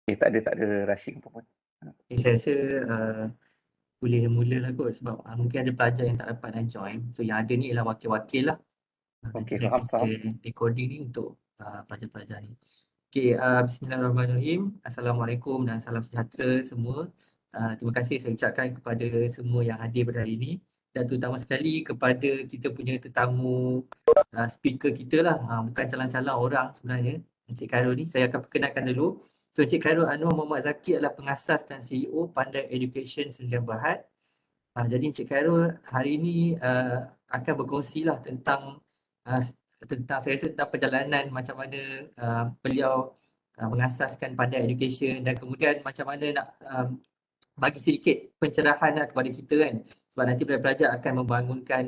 Tak ada rushing apa pun. Saya rasa boleh mula lah kot sebab mungkin ada pelajar yang tak dapat nak join. So yang ada ni ialah wakil-wakil lah. Nanti Okey, saya faham akan faham. share recording ni untuk pelajar-pelajar ni. Okay, bismillahirrahmanirrahim. Assalamualaikum dan salam sejahtera semua. Terima kasih saya ucapkan kepada semua yang hadir pada hari ini dan terutama sekali kepada kita punya tetamu speaker kita lah. Bukan calon-calon orang sebenarnya. Encik Khairul ni. Saya akan perkenalkan dulu. So, Encik Khairul Anwar Muhammad Zaki adalah pengasas dan CEO Pandai Education Sdn Bhd. Jadi Encik Khairul hari ini akan berkongsi lah uh, tentang saya rasa tentang perjalanan macam mana beliau mengasaskan Pandai Education dan kemudian macam mana nak bagi sedikit pencerahan lah kepada kita kan. Sebab nanti pelajar-pelajar akan membangunkan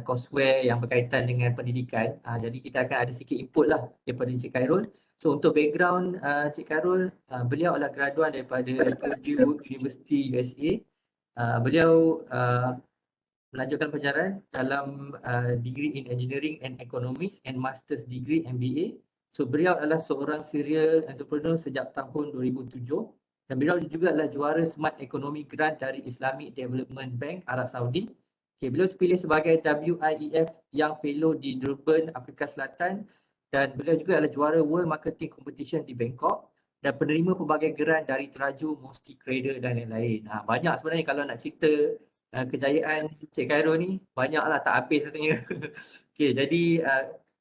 courseware yang berkaitan dengan pendidikan. Jadi kita akan ada sedikit input lah daripada Encik Khairul. So untuk background Encik Khairul, beliau adalah graduan daripada Purdue University USA. Beliau melanjutkan pelajaran dalam degree in Engineering and Economics and Master's Degree MBA. So beliau adalah seorang serial entrepreneur sejak tahun 2007 dan beliau juga adalah juara Smart Economy Grant dari Islamic Development Bank Arab Saudi. Okay, beliau terpilih sebagai WIEF Young Fellow di Durban, Afrika Selatan dan beliau juga adalah juara World Marketing Competition di Bangkok dan penerima pelbagai geran dari Teraju, Musti Trader dan lain-lain. Banyak sebenarnya kalau nak cerita kejayaan Cik Khairul ni banyaklah tak habis katanya. Okey, jadi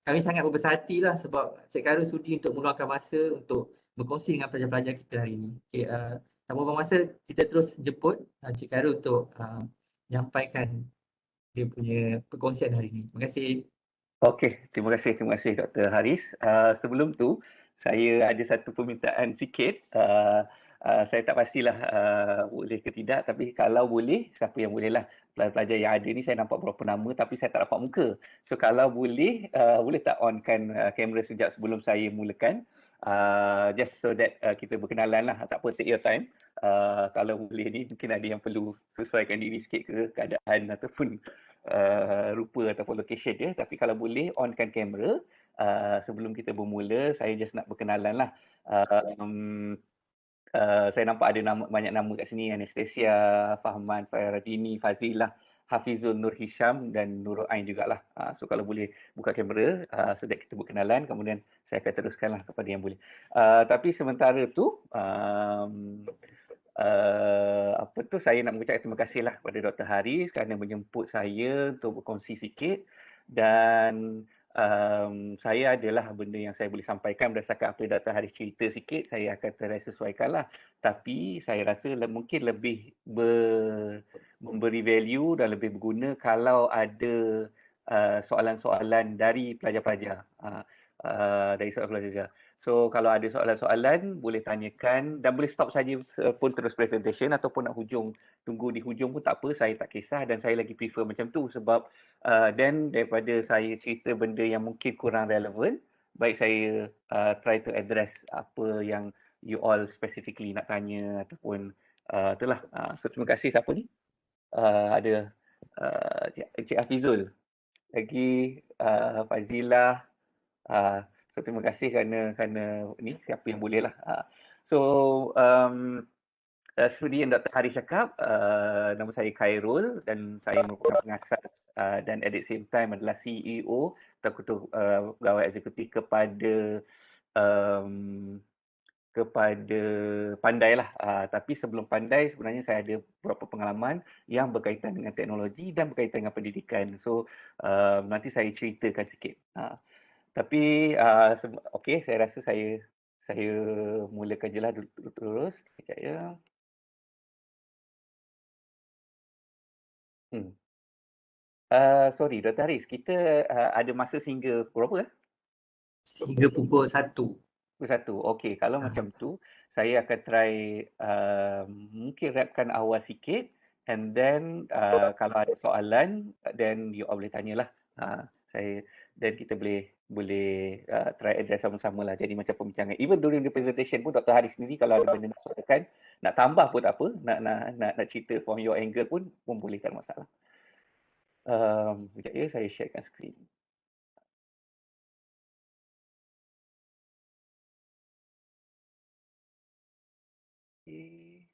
kami sangat berbesar hati lah sebab Cik Khairul sudi untuk meluangkan masa untuk berkongsi dengan pelajar-pelajar kita hari ini. Okey, tanpa buang masa kita terus jemput Cik Khairul untuk menyampaikan dia punya perkongsian hari ini. Terima kasih. Okey, terima kasih Dr. Haris. Sebelum tu, saya ada satu permintaan sikit. Saya tak pastilah boleh ke tidak, tapi kalau boleh, siapa yang bolehlah. Pelajar-pelajar yang ada ni saya nampak beberapa nama tapi saya tak dapat muka. So kalau boleh, boleh tak onkan kamera sekejap sebelum saya mulakan? Just so that kita berkenalan lah. Tak apa, take your time. Kalau boleh ni, mungkin ada yang perlu sesuaikan diri sikit ke keadaan ataupun rupa ataupun location dia. Tapi kalau boleh onkan kamera sebelum kita bermula. Saya just nak berkenalan lah. Saya nampak ada banyak nama kat sini. Anastasia, Fahman, Fairadini, Fazilah, Hafizul Nur Hisham dan Nurul Ain jugalah. So kalau boleh buka kamera so that kita berkenalan, kemudian saya akan teruskanlah kepada yang boleh. Tapi sementara tu apa tu, saya nak mengucapkan terima kasihlah kepada Dr. Haris kerana menjemput saya untuk berkongsi sikit dan saya adalah benda yang saya boleh sampaikan berdasarkan apa yang Dr. Haris cerita sikit, saya akan try sesuaikanlah. Tapi saya rasa mungkin lebih memberi value dan lebih berguna kalau ada soalan-soalan dari pelajar-pelajar. Dari soalan pelajar. So kalau ada soalan-soalan boleh tanyakan dan boleh stop saja pun terus presentation ataupun nak tunggu di hujung pun tak apa, saya tak kisah dan saya lagi prefer macam tu sebab then daripada saya cerita benda yang mungkin kurang relevan, baik saya try to address apa yang you all specifically nak tanya ataupun itulah. So terima kasih siapa ni? Ada Encik Hafizul, lagi Fazilah. So terima kasih kerana ni siapa yang boleh lah. So seperti yang Dr. Haris cakap, nama saya Khairul dan saya merupakan pengasas dan at the same time adalah CEO atau ketua pegawai eksekutif um, kepada Pandai lah. Tapi sebelum Pandai sebenarnya saya ada beberapa pengalaman yang berkaitan dengan teknologi dan berkaitan dengan pendidikan. So nanti saya ceritakan sikit. Tapi okey, saya rasa saya mulakan je lah terus. Sekejap ya. Hmm. Sorry Dr. Haris, kita ada masa sehingga pukul berapa? Hingga pukul 1. Pukul 1. Okey, kalau macam tu saya akan try mungkin rapkan awal sikit and then kalau ada soalan then you all boleh tanyalah. Saya dan kita boleh try address sama-sama lah. Jadi macam perbincangan. Even during the presentation pun Dr. Haris sendiri kalau ada benda nak soalkan, nak tambah pun tak apa, nak cerita from your angle pun boleh, tak ada masalah. Sekejap ya, saya sharekan skrin. Okey.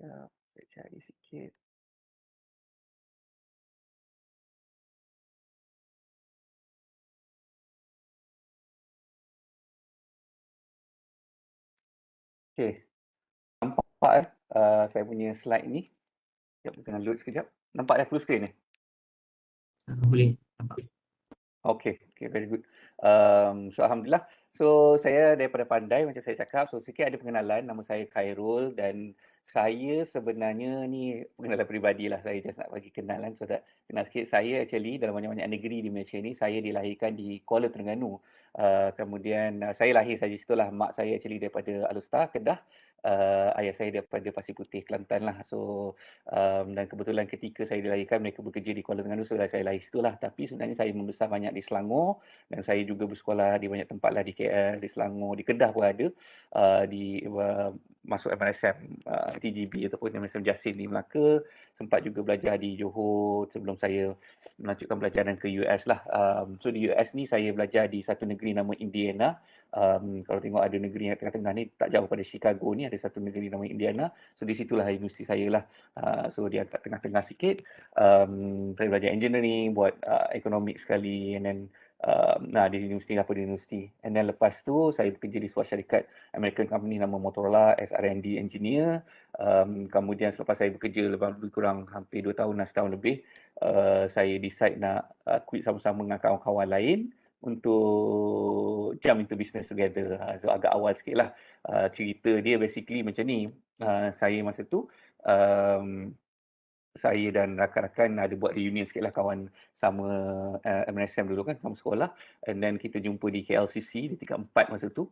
Jap, saya cari sikit. Okey, nampak saya punya slide ni. Jap, saya tengah load sekejap. Nampak dah full screen ni? Boleh nampak. Okay, okay, very good. So alhamdulillah. So saya daripada Pandai macam saya cakap. So sikit ada pengenalan. Nama saya Khairul dan saya sebenarnya ni pengenalan peribadi lah. Saya just nak bagi kenalan so that kenal sikit. Saya actually dalam banyak-banyak negeri di Malaysia ni, saya dilahirkan di Kuala Terengganu. Kemudian saya lahir saja situ lah. Mak saya actually daripada Alustar, Kedah. Ayah saya daripada Pasir Putih, Kelantan lah. So dan kebetulan ketika saya dilahirkan mereka bekerja di Kuala Terengganu, so saya lahir situ lah. Tapi sebenarnya saya membesar banyak di Selangor dan saya juga bersekolah di banyak tempat lah, di KL, di Selangor, di Kedah pun ada, masuk MRSM, TGB ataupun MRSM Jasin di Melaka, sempat juga belajar di Johor sebelum saya melanjutkan pelajaran ke US lah. So di US ni saya belajar di satu negeri nama Indiana. Kalau tengok ada negeri yang tengah-tengah ni tak jauh pada Chicago ni ada satu negeri nama Indiana. So di situlah universiti saya lah. So dia agak tengah-tengah sikit. Saya belajar engineering, buat economics sekali, and then di universiti apa di universiti. And then lepas tu saya bekerja di sebuah syarikat American company nama Motorola as R&D engineer. Kemudian selepas saya bekerja lebih kurang hampir 2 tahun dan setahun lebih, saya decide nak quit sama-sama dengan kawan-kawan lain untuk jump into business together. So agak awal sikit lah. Cerita dia basically macam ni. Saya masa tu um, saya dan rakan-rakan ada buat reunion sikit lah, kawan sama MNSM dulu kan, sama sekolah. And then kita jumpa di KLCC di tingkat 4 masa tu.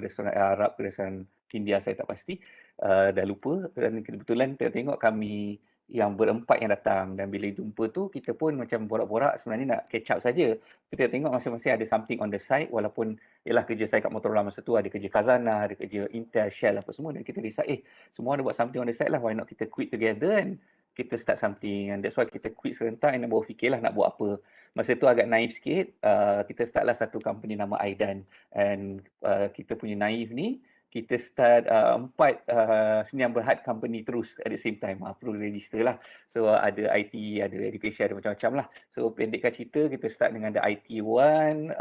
Restoran Arab ke restoran India saya tak pasti. Dah lupa. Dan kebetulan tengok kami yang berempat yang datang, dan bila jumpa tu kita pun macam borak-borak sebenarnya nak catch up saja. Kita tengok masing-masing ada something on the side, walaupun ialah kerja saya kat Motorola masa tu ada kerja Khazanah, ada kerja Intel, Shell apa semua, dan kita decide semua ada buat something on the side lah, why not kita quit together and kita start something. And that's why kita quit serentak dan baru fikirlah nak buat apa. Masa tu agak naif sikit, kita startlah satu company nama Aidan. And kita punya naif ni, kita start 4 Sdn Bhd company terus at the same time. Perlu register lah. So ada IT, ada education, ada macam-macam lah. So pendekkan cerita, kita start dengan the IT one.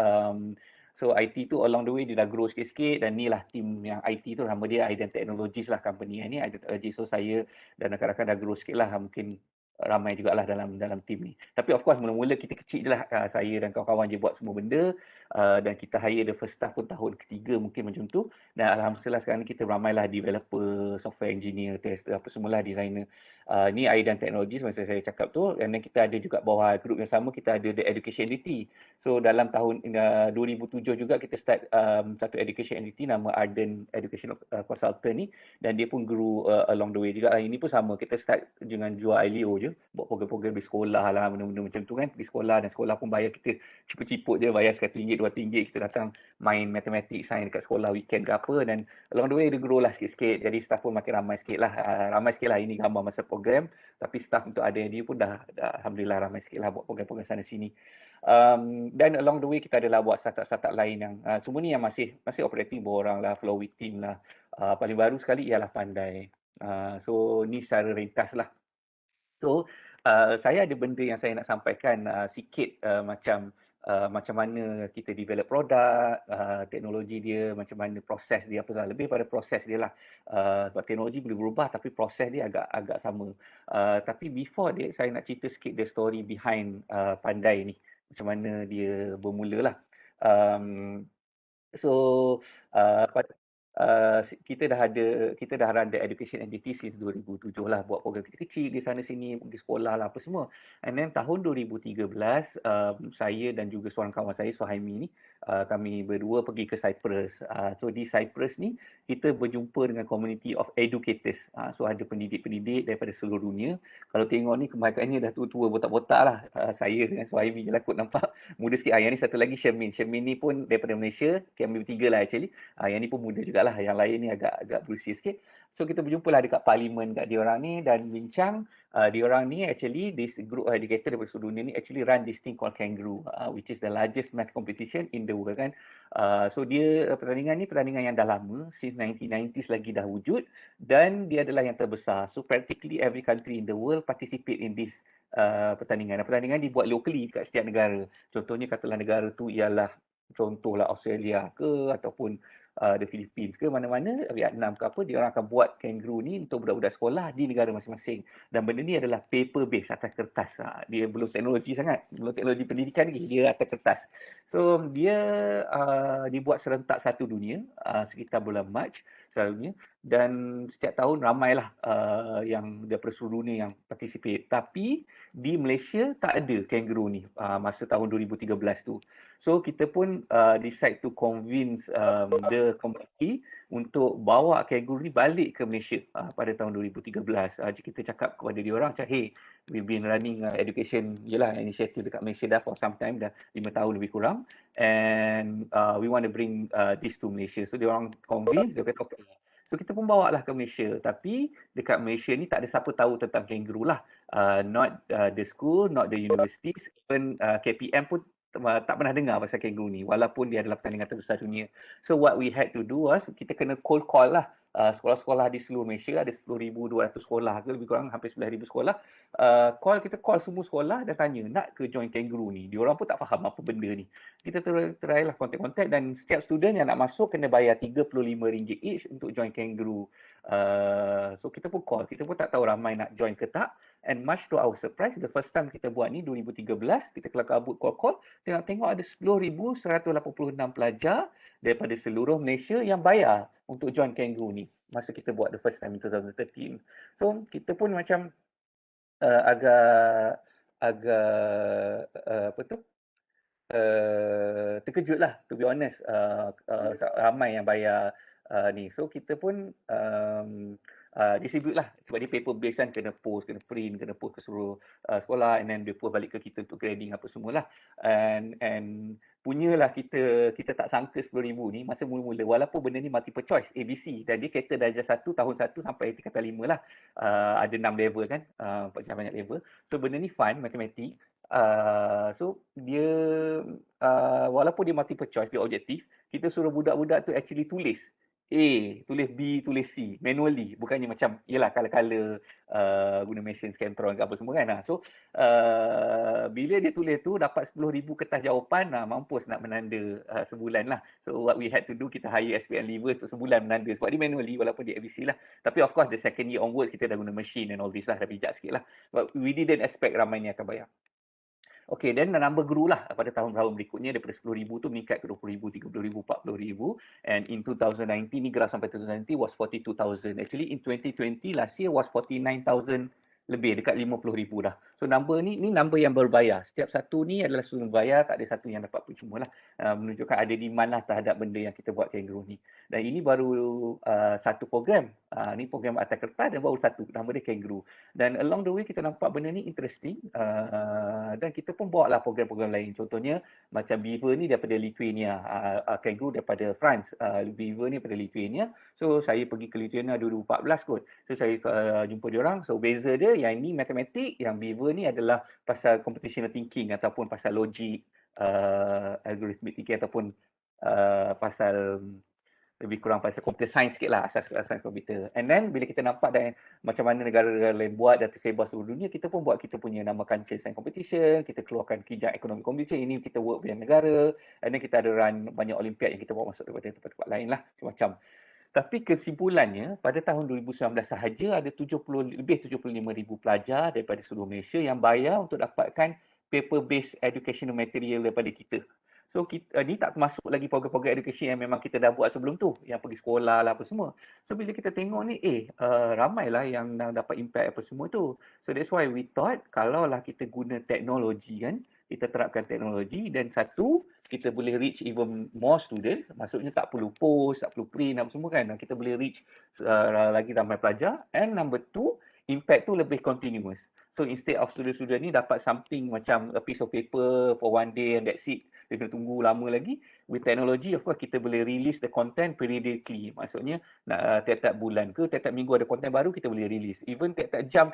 So IT tu along the way dia dah grow sikit-sikit, dan ni lah team yang IT tu nama dia Aidan Technologies lah company ni, Aidan Technologies. So saya dan rakan-rakan dah grow sikit lah, mungkin ramai jugalah dalam team ni. Tapi of course mula-mula kita kecil je lah, saya dan kawan-kawan je buat semua benda, dan kita hire the first staff pun tahun ketiga mungkin macam tu. Dan alhamdulillah sekarang ni kita ramailah developer, software engineer, tester, apa semualah, designer. Ni Aidan Technologies masa saya cakap tu. Dan then kita ada juga bawah group yang sama, kita ada the education entity. So dalam tahun 2007 juga kita start satu education entity nama Arden Education Consultant ni, dan dia pun grew along the way juga. Ini pun sama, kita start dengan jual ILEO je, buat program-program di sekolah lah, benda-benda macam tu kan, di sekolah, dan sekolah pun bayar kita ciput-ciput je, bayar RM1, RM2, kita datang main matematik, sains dekat sekolah weekend ke apa, dan along the way dia grow lah sikit-sikit, jadi staff pun makin ramai sikit lah. Ramai sikit lah, ini gambar masa program, tapi staff untuk ada dia pun dah alhamdulillah ramai sikit lah buat program-program sana sini. Dan along the way kita adalah buat startup-startup lain yang semua ni yang masih operating berorang lah, Flowit team lah. Paling baru sekali ialah Pandai. So ni secara ringkas lah. So saya ada benda yang saya nak sampaikan sikit, macam mana kita develop produk, teknologi dia, macam mana proses dia, apa lebih pada proses dia lah. Sebab teknologi boleh berubah tapi proses dia agak sama. Tapi before dia, saya nak cerita sikit the story behind Pandai ni, macam mana dia bermula lah. Um, so uh, kita dah run the education entity since 2007 lah, buat program kecil-kecil di sana sini, pergi sekolah lah apa semua. And then tahun 2013, saya dan juga seorang kawan saya, Suhaimi ni, kami berdua pergi ke Cyprus. So di Cyprus ni, kita berjumpa dengan community of educators. So ada pendidik-pendidik daripada seluruh dunia. Kalau tengok ni kebanyakannya dah tua-tua, botak-botak lah. Saya dengan Suhaimi je lah kot nampak muda sikit. Yang ni satu lagi Shermin. Shermin ni pun daripada Malaysia, kami bertiga lah actually. Yang ni pun muda jugalah, yang lain ni agak berusia sikit. So kita berjumpa lah dekat parlimen kat diorang ni dan bincang. Diorang ni actually, this group of educator daripada seluruh dunia ni actually run this thing called Kangaroo, which is the largest math competition in the world kan. So dia pertandingan ni pertandingan yang dah lama, since 1990s lagi dah wujud, dan dia adalah yang terbesar. So practically every country in the world participate in this pertandingan. Pertandingan dibuat locally kat setiap negara. Contohnya katalah negara tu ialah contohlah Australia ke ataupun the Philippines ke mana-mana, Vietnam ke apa, dia orang akan buat Kangaroo ni untuk budak-budak sekolah di negara masing-masing. Dan benda ni adalah paper based, atas kertas. Dia belum teknologi sangat, belum teknologi pendidikan lagi, dia atas kertas. So dia dibuat serentak satu dunia sekitar bulan Mac selalunya, dan setiap tahun ramailah yang daripada seluruh dunia yang participate. Tapi di Malaysia tak ada Kangaroo ni masa tahun 2013 tu. So kita pun decide to convince the community untuk bawa Kangaroo ni balik ke Malaysia pada tahun 2013. Kita cakap kepada diorang macam, hey, we've been running education initiative dekat Malaysia dah for some time, dah 5 tahun lebih kurang, and we want to bring this to Malaysia. So diorang convince, dia kata okay. So kita pun bawa lah ke Malaysia, tapi dekat Malaysia ni tak ada siapa tahu tentang Kangaroo lah. Not the school, not the universities, even KPM pun tak pernah dengar pasal Kangaroo ni, walaupun dia adalah pertandingan terbesar dunia. So what we had to do was, kita kena cold call lah sekolah-sekolah di seluruh Malaysia, ada 10,200 sekolah ke, lebih kurang hampir 11,000 sekolah. Kita call semua sekolah dan tanya, nak ke join Kangaroo ni? Diorang pun tak faham apa benda ni. Kita try lah kontak-kontak, dan setiap student yang nak masuk kena bayar RM35 each untuk join Kangaroo. So kita pun call, kita pun tak tahu ramai nak join ke tak. And much to our surprise, the first time kita buat ni 2013, kita kelar kabut call, tengok ada 10,186 pelajar daripada seluruh Malaysia yang bayar untuk join Kangaroo ni masa kita buat the first time in 2013. So kita pun macam agak terkejut lah, to be honest, ramai yang bayar ni. So kita pun distribute lah, sebab dia paper based kan, kena post, kena print, kena post ke seluruh sekolah, and then dia post balik ke kita untuk grading apa semualah. And punyalah kita tak sangka 10,000 ni masa mula-mula, walaupun benda ni multiple choice ABC, dan dia cater darjah 1, tahun 1 sampai tingkatan 5 lah. Ada 6 level kan, banyak level. So benda ni fun, matematik. So dia walaupun dia multiple choice, dia objektif, kita suruh budak-budak tu actually tulis A, tulis B, tulis C, manually. Bukannya macam, yelah, color-color guna mesin Scantron ke apa semua kan. So, bila dia tulis tu, dapat 10,000 kertas jawapan, mampus nak menanda sebulan lah. So, what we had to do, kita hire SPM Leavers untuk sebulan menanda. Sebab dia manually, walaupun dia ABC lah. Tapi of course, the second year onwards, kita dah guna machine and all this lah. Dah bijak sikit lah. But we didn't expect ramai ni akan bayar. Okay, then number grew lah pada tahun-tahun berikutnya, daripada 10,000 tu meningkat ke 20,000, 30,000, 40,000. And in 2019 ni, graph sampai 2019 was 42,000. Actually in 2020 last year was 49,000 lebih, dekat 50,000 dah. So number ni number yang berbayar. Setiap satu ni adalah sumber bayar, tak ada satu yang dapat percuma lah. Menunjukkan ada demand lah terhadap benda yang kita buat Kangaroo ni. Dan ini baru satu program. Ni program atas kertas dan baru satu, nama dia Kangaroo. Dan along the way kita nampak benda ni interesting, dan kita pun bawa lah program-program lain. Contohnya macam Beaver ni daripada Lithuania, Kangaroo daripada France, Beaver ni daripada Lithuania. So saya pergi ke Lithuania 2014 kot. So saya jumpa diorang. So beza dia, yang ini matematik, yang Beaver ni adalah pasal computational thinking ataupun pasal logik, algorithmic thinking, ataupun pasal lebih kurang pasal computer science sikit lah, asas sains komputer. And then bila kita nampak dan macam mana negara-negara lain buat dan tersebar seluruh dunia, kita pun buat kita punya nama kancil science competition, kita keluarkan kijang ekonomi competition, ini kita work dengan negara, and then kita ada run banyak olimpiad yang kita bawa masuk daripada tempat-tempat lain lah, macam-macam. Tapi kesimpulannya, pada tahun 2019 sahaja ada lebih 75,000 pelajar daripada seluruh Malaysia yang bayar untuk dapatkan paper-based educational material daripada kita. So ni tak termasuk lagi program-program education yang memang kita dah buat sebelum tu, yang pergi sekolah lah apa semua. So bila kita tengok ni, ramailah yang dah dapat impact apa semua tu. So that's why we thought kalau lah kita guna teknologi kan, kita terapkan teknologi, dan satu, kita boleh reach even more students, maksudnya tak perlu post, tak perlu print apa semua kan, kita boleh reach lagi ramai pelajar. And number two, impact tu lebih continuous. So instead of student-student ni dapat something macam a piece of paper for one day and that's it, dia kena tunggu lama lagi. With technology, of course, kita boleh release the content periodically. Maksudnya, tiap-tiap bulan ke, tiap-tiap minggu ada content baru, kita boleh release. Even tiap-tiap jam,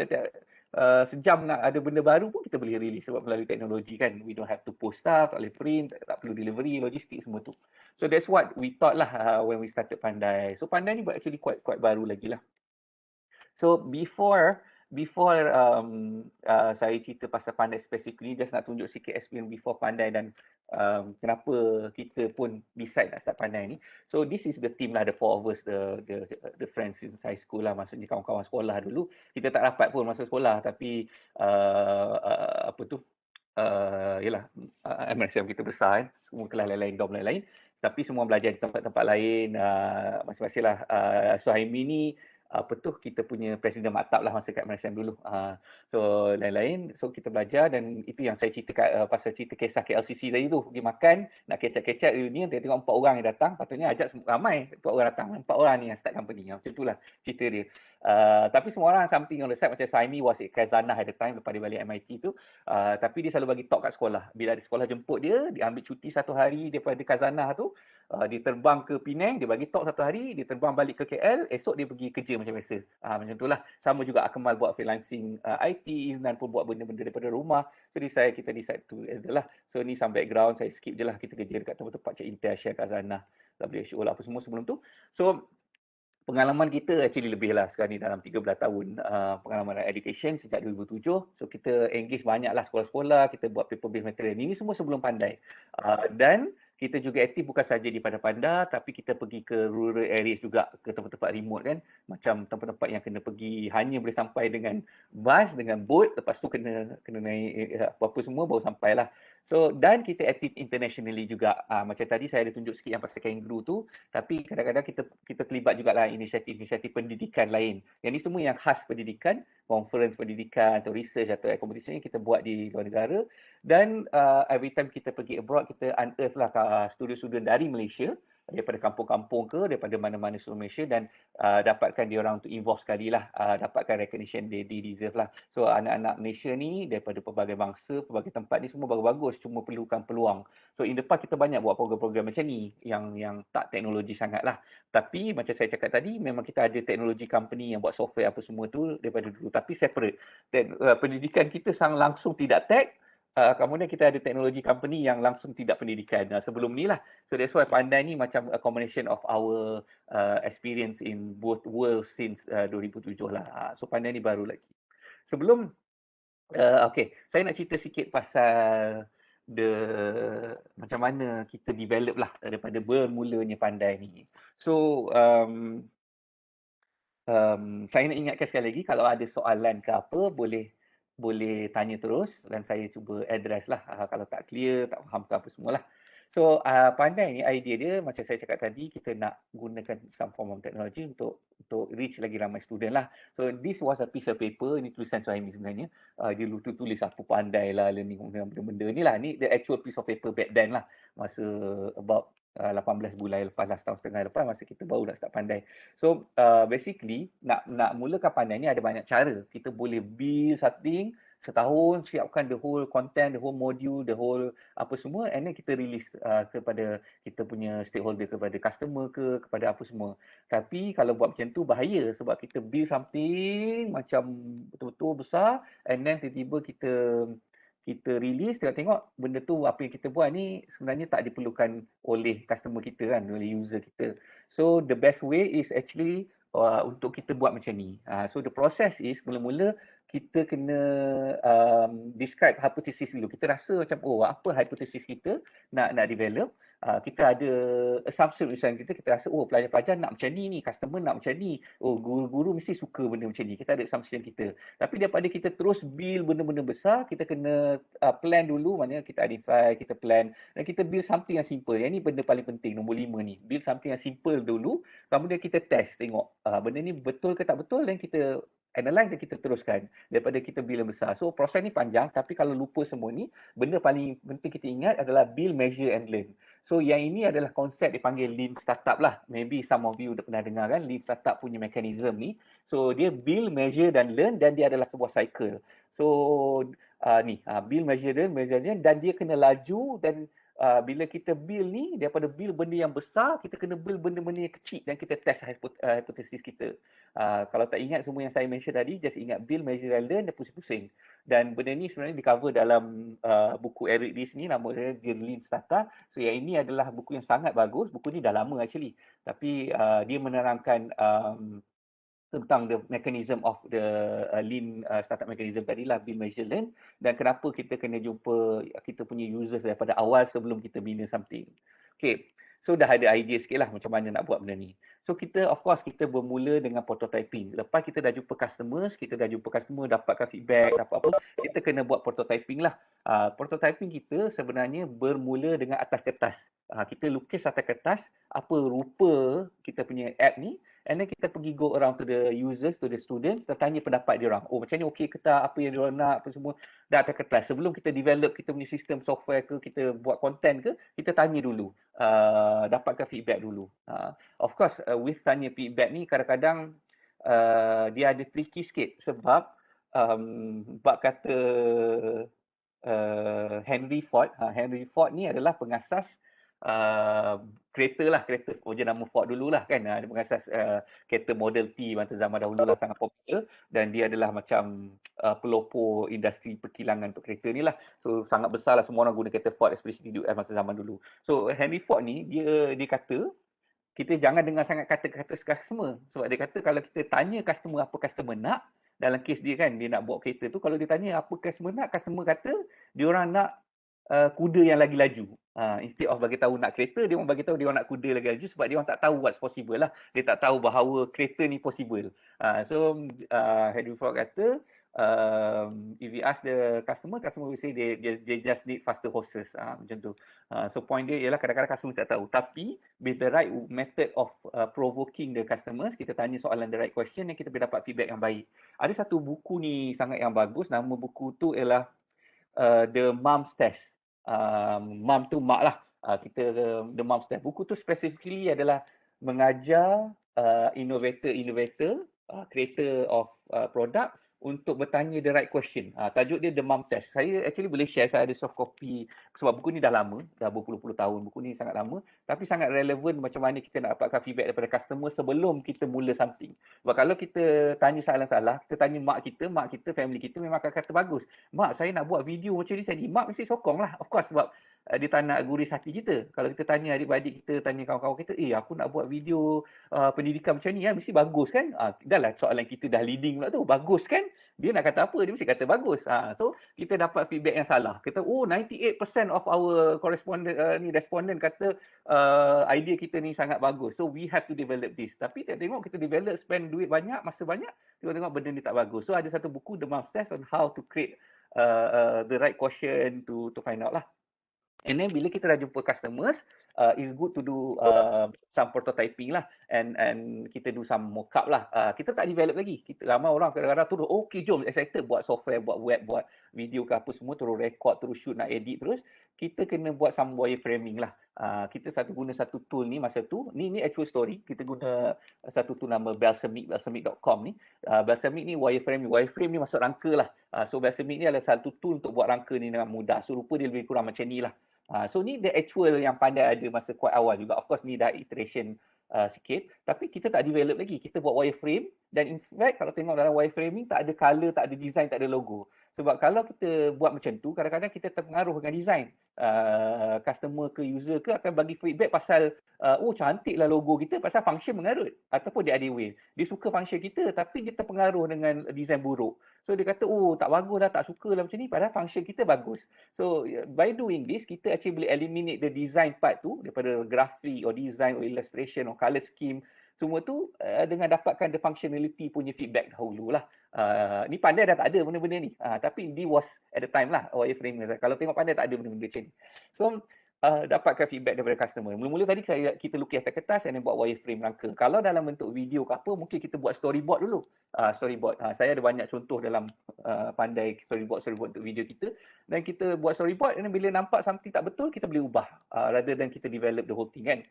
sejam nak ada benda baru pun kita boleh release sebab melalui teknologi kan. We don't have to post stuff, tak boleh print, tak perlu delivery, logistik semua tu. So that's what we thought lah when we started Pandai. So Pandai ni actually quite baru lagi lah. So before saya cerita pasal Pandai specifically, just nak tunjuk sikit experience before Pandai dan kenapa kita pun decide nak start Pandai ni. So this is the team lah, the four of us, the friends since high school lah, maksudnya kawan-kawan sekolah dulu. Kita tak rapat pun masa sekolah, tapi yalah, MSM kita besar kan, semua kelas lain-lain, dorm lain-lain. Tapi semua belajar di tempat-tempat lain, masing-masing lah. Suhaimi ni kita punya presiden maktab lah masa kat MSM dulu. So lain-lain, so kita belajar, dan itu yang saya cerita pasal cerita kisah KLCC tadi tu, pergi makan, nak kecap-kecap reunion, tengok 4 orang yang datang, patutnya ajak ramai 4 orang datang, 4 orang ni yang start company. Macam itulah cerita dia. Tapi semua orang something on the side, macam Saimi was at Kazanah at the time, lepas dia balik MIT tu. Tapi dia selalu bagi talk kat sekolah. Bila ada sekolah jemput dia ambil cuti 1 hari daripada Kazanah tu, dia terbang ke Penang, dia bagi talk 1 hari, dia terbang balik ke KL, esok dia pergi kerja macam biasa. Macam itulah. Sama juga Akmal buat freelancing IT, Iznan pun buat benda-benda daripada rumah. So kita decide tu adalah. So ni some background, saya skip je lah. Kita kerja dekat tempat-tempat Cik Intel, Syekh Kazanah, WHO lah apa semua sebelum tu. So pengalaman kita actually lebih lah sekarang ni, dalam 13 tahun pengalaman education sejak 2007. So kita engage banyak lah sekolah-sekolah, kita buat paper-based material. Ini semua sebelum Pandai. Dan kita juga aktif bukan saja di Pandai, tapi kita pergi ke rural areas juga, ke tempat-tempat remote kan. Macam tempat-tempat yang kena pergi hanya boleh sampai dengan bus, dengan boat, lepas tu kena naik apa-apa semua baru sampai lah. So, dan kita aktif internationally juga. Macam tadi saya ada tunjuk sikit yang pasal kangaroo tu, tapi kadang-kadang kita terlibat jugalah inisiatif-inisiatif pendidikan lain. Yang ni semua yang khas pendidikan, conference pendidikan atau research atau competition yang kita buat di luar negara. Dan every time kita pergi abroad, kita unearth lah student-student dari Malaysia, daripada kampung-kampung ke, daripada mana-mana seluruh Malaysia, dan dapatkan dia orang untuk involve sekali lah, dapatkan recognition they deserve lah. So anak-anak Malaysia ni daripada pelbagai bangsa, pelbagai tempat ni semua bagus-bagus, cuma perlukan peluang. So in depan kita banyak buat program-program macam ni yang tak teknologi sangat lah. Tapi macam saya cakap tadi, memang kita ada teknologi company yang buat software apa semua tu daripada dulu, tapi separate. Pendidikan kita langsung tidak tech. Kemudian kita ada teknologi company yang langsung tidak pendidikan sebelum ni lah. So that's why Pandai ni macam a combination of our experience in both worlds since 2007 lah. So Pandai ni baru lagi. Sebelum, saya nak cerita sikit pasal macam mana kita develop lah daripada bermulanya Pandai ni. So saya nak ingatkan sekali lagi, kalau ada soalan ke apa, boleh tanya terus dan saya cuba address lah kalau tak clear, tak faham ke apa semualah. So Pandai ni idea dia macam saya cakap tadi, kita nak gunakan some form of technology untuk reach lagi ramai student lah. So this was a piece of paper, ini tulisan Suhaimi sebenarnya. Dia tulis apa Pandai lah, learning benda-benda ni lah. Ni the actual piece of paper back then lah, masa about 18 bulan lepas lah, setahun setengah lepas, masa kita baru nak start Pandai. So basically nak mulakan Pandai ni ada banyak cara. Kita boleh build something setahun, siapkan the whole content, the whole module, the whole apa semua, and then kita release kepada kita punya stakeholder, kepada customer kepada apa semua. Tapi kalau buat macam tu bahaya, sebab kita build something macam betul-betul besar, and then tiba-tiba kita release, tengok benda tu apa yang kita buat ni sebenarnya tak diperlukan oleh customer kita kan, oleh user kita. So the best way is actually untuk kita buat macam ni. So the process is, mula-mula kita kena describe hypothesis dulu. Kita rasa macam apa hypothesis kita nak develop. Kita ada assumption misalnya kita rasa pelajar-pelajar nak macam ni, customer nak macam ni, guru-guru mesti suka benda macam ni. Kita ada assumption kita. Tapi daripada kita terus build benda-benda besar, kita kena plan dulu, maknanya kita identify, kita plan dan kita build something yang simple. Yang ni benda paling penting, nombor 5 ni. Build something yang simple dulu, kemudian kita test tengok benda ni betul ke tak betul, dan kita analyze dan kita teruskan daripada kita build yang besar. So proses ni panjang, tapi kalau lupa semua ni, benda paling penting kita ingat adalah build, measure and learn. So yang ini adalah konsep dipanggil Lean Startup lah. Maybe some of you dah pernah dengar kan Lean Startup punya mekanisme ni. So dia build, measure dan learn, dan dia adalah sebuah cycle. So build, measure dan dia kena laju, dan bila kita build ni, daripada build benda yang besar, kita kena build benda-benda yang kecil dan kita test hipotesis kita. Kalau tak ingat semua yang saya mention tadi, just ingat build, measure dan learn, dan pusing-pusing. Dan benda ni sebenarnya di cover dalam buku Eric Ries ni, nama dia Lean Startup. So yang ini adalah buku yang sangat bagus. Buku ni dah lama actually. Tapi dia menerangkan tentang the mechanism of the lean startup mechanism tadi lah, build, measure, learn, dan kenapa kita kena jumpa kita punya users daripada awal sebelum kita bina something. Okay, so dah ada idea sikit lah macam mana nak buat benda ni. So kita, of course, kita bermula dengan prototyping. Lepas kita dah jumpa customer, dapatkan feedback, dapat apa, kita kena buat prototyping lah. Prototyping kita sebenarnya bermula dengan atas kertas. Kita lukis atas kertas apa rupa kita punya app ni, and then kita pergi go around to the users, to the students, dan tanya pendapat dia orang. Macam ni okey ke tak, apa yang dia orang nak, apa semua, dah atas kertas. Sebelum kita develop kita punya sistem software ke, kita buat content ke, kita tanya dulu, dapatkan feedback dulu. Of course, with tanya feedback ni kadang-kadang dia ada tricky sikit, sebab bab kata Henry Ford. Henry Ford ni adalah pengasas kereta nama Ford dululah kan. Dia pengasas kereta Model T masa zaman dahulu lah, sangat popular, dan dia adalah macam pelopor industri perkilangan untuk kereta ni lah. So sangat besar lah, semua orang guna kereta Ford, especially di US masa zaman dulu. So Henry Ford ni dia kata kita jangan dengar sangat kata-kata customer, sebab dia kata kalau kita tanya customer apa customer nak, dalam kes dia kan, dia nak bawa kereta tu, kalau dia tanya apa customer nak, customer kata dia orang nak kuda yang lagi laju. Instead of bagi tahu nak kereta, dia orang bagi tahu dia orang nak kuda lagi laju, sebab dia orang tak tahu what's possible lah. Dia tak tahu bahawa kereta ni possible. So Henry Ford kata, if you ask the customer will say they just need faster horses. Macam tu. So point dia ialah kadang-kadang customer tak tahu. Tapi with the right method of provoking the customers, kita tanya soalan the right question, dan kita boleh dapat feedback yang baik. Ada satu buku ni sangat yang bagus. Nama buku tu ialah The Mom's Test. Mom tu mak lah. The Mom's Test. Buku tu specifically adalah mengajar innovator, creator of product untuk bertanya the right question. Tajuk dia The Mom Test. Saya actually boleh share, saya ada soft copy, sebab buku ni dah lama, dah berpuluh-puluh tahun. Buku ni sangat lama, tapi sangat relevan macam mana kita nak dapatkan feedback daripada customer sebelum kita mula something. Sebab kalau kita tanya salah-salah, kita tanya mak kita, family kita, memang akan kata bagus. Mak, saya nak buat video macam ni tadi. Mak mesti sokong lah, of course, sebab dia tak nak guris hati kita. Kalau kita tanya adik-beradik kita, tanya kawan-kawan kita, aku nak buat video pendidikan macam ni, mesti bagus kan? Dah lah soalan kita dah leading pula tu. Bagus kan? Dia nak kata apa? Dia mesti kata bagus. So kita dapat feedback yang salah. Kita 98% of our respondent kata idea kita ni sangat bagus. So we have to develop this. Tapi tengok kita develop, spend duit banyak, masa banyak, tengok benda ni tak bagus. So ada satu buku, The Mom's Test, on how to create the right question to find out lah. And then bila kita dah jumpa customers, it's good to do some prototyping lah, and kita do some mock-up lah. Kita tak develop lagi. Kita ramai orang kadang-kadang terus, okay jom, excited buat software, buat web, buat video ke apa semua, terus record, terus shoot, nak edit terus. Kita kena buat some wireframing lah. Kita guna satu tool ni masa tu. Ni actual story. Kita guna satu tool nama Balsamiq.com ni. Balsamiq ni wireframe ni masuk rangka lah. So Balsamiq ni adalah satu tool untuk buat rangka ni dengan mudah. So rupa dia lebih kurang macam ni lah. So ni the actual yang pandai ada masa quite awal juga. Of course ni dah iteration sikit, tapi kita tak develop lagi. Kita buat wireframe, dan in fact kalau tengok dalam wireframing tak ada color, tak ada design, tak ada logo. Sebab kalau kita buat macam tu, kadang-kadang kita terpengaruh dengan design. Customer ke user ke akan bagi feedback pasal oh cantiklah logo kita pasal function mengarut, ataupun the other way. Dia suka function kita tapi dia terpengaruh dengan design buruk. So dia kata oh tak bagus dah, tak suka lah macam ni, padahal function kita bagus. So by doing this, kita actually boleh eliminate the design part tu daripada graphic or design or illustration or color scheme. Semua tu dengan dapatkan the functionality punya feedback dahulu lah. Ni pandai dah tak ada benda-benda ni. Tapi this was at the time lah wireframe. Kalau tengok pandai tak ada benda-benda macam ni. So dapatkan feedback daripada customer. Mula-mula tadi kita lukis atas kertas dan buat wireframe rangka. Kalau dalam bentuk video ke apa, mungkin kita buat storyboard dulu. Storyboard. Saya ada banyak contoh dalam pandai storyboard untuk video kita. Dan kita buat storyboard dan bila nampak something tak betul, kita boleh ubah. Rather than kita develop the whole thing kan.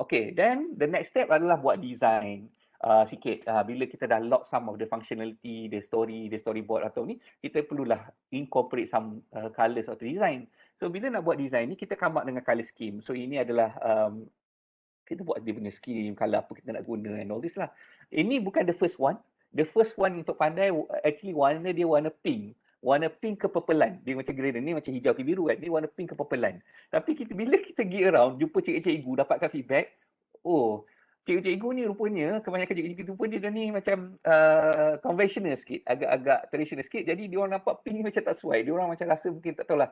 Okay, then the next step adalah buat design. Sikit bila kita dah lock some of the functionality, the storyboard atau ni, kita perlulah incorporate some colours atau design. So bila nak buat design ni, kita come up dengan colour scheme. So ini adalah kita buat dia punya scheme, colour apa kita nak guna and all this lah. Ini bukan the first one. The first one untuk pandai actually warna dia warna pink. Warna pink ke purplean. Dia macam gradient ni macam hijau ke biru kan. Dia warna pink ke purplean. Tapi bila kita pergi around, jumpa cikgu-cikgu, dapatkan feedback, oh cikgu-cikgu ni rupanya, kebanyakan cikgu-cikgu tu pun dia ni macam conventional sikit, agak-agak traditional sikit. Jadi dia orang nampak pink ni macam tak sesuai. Dia orang macam rasa mungkin tak tahulah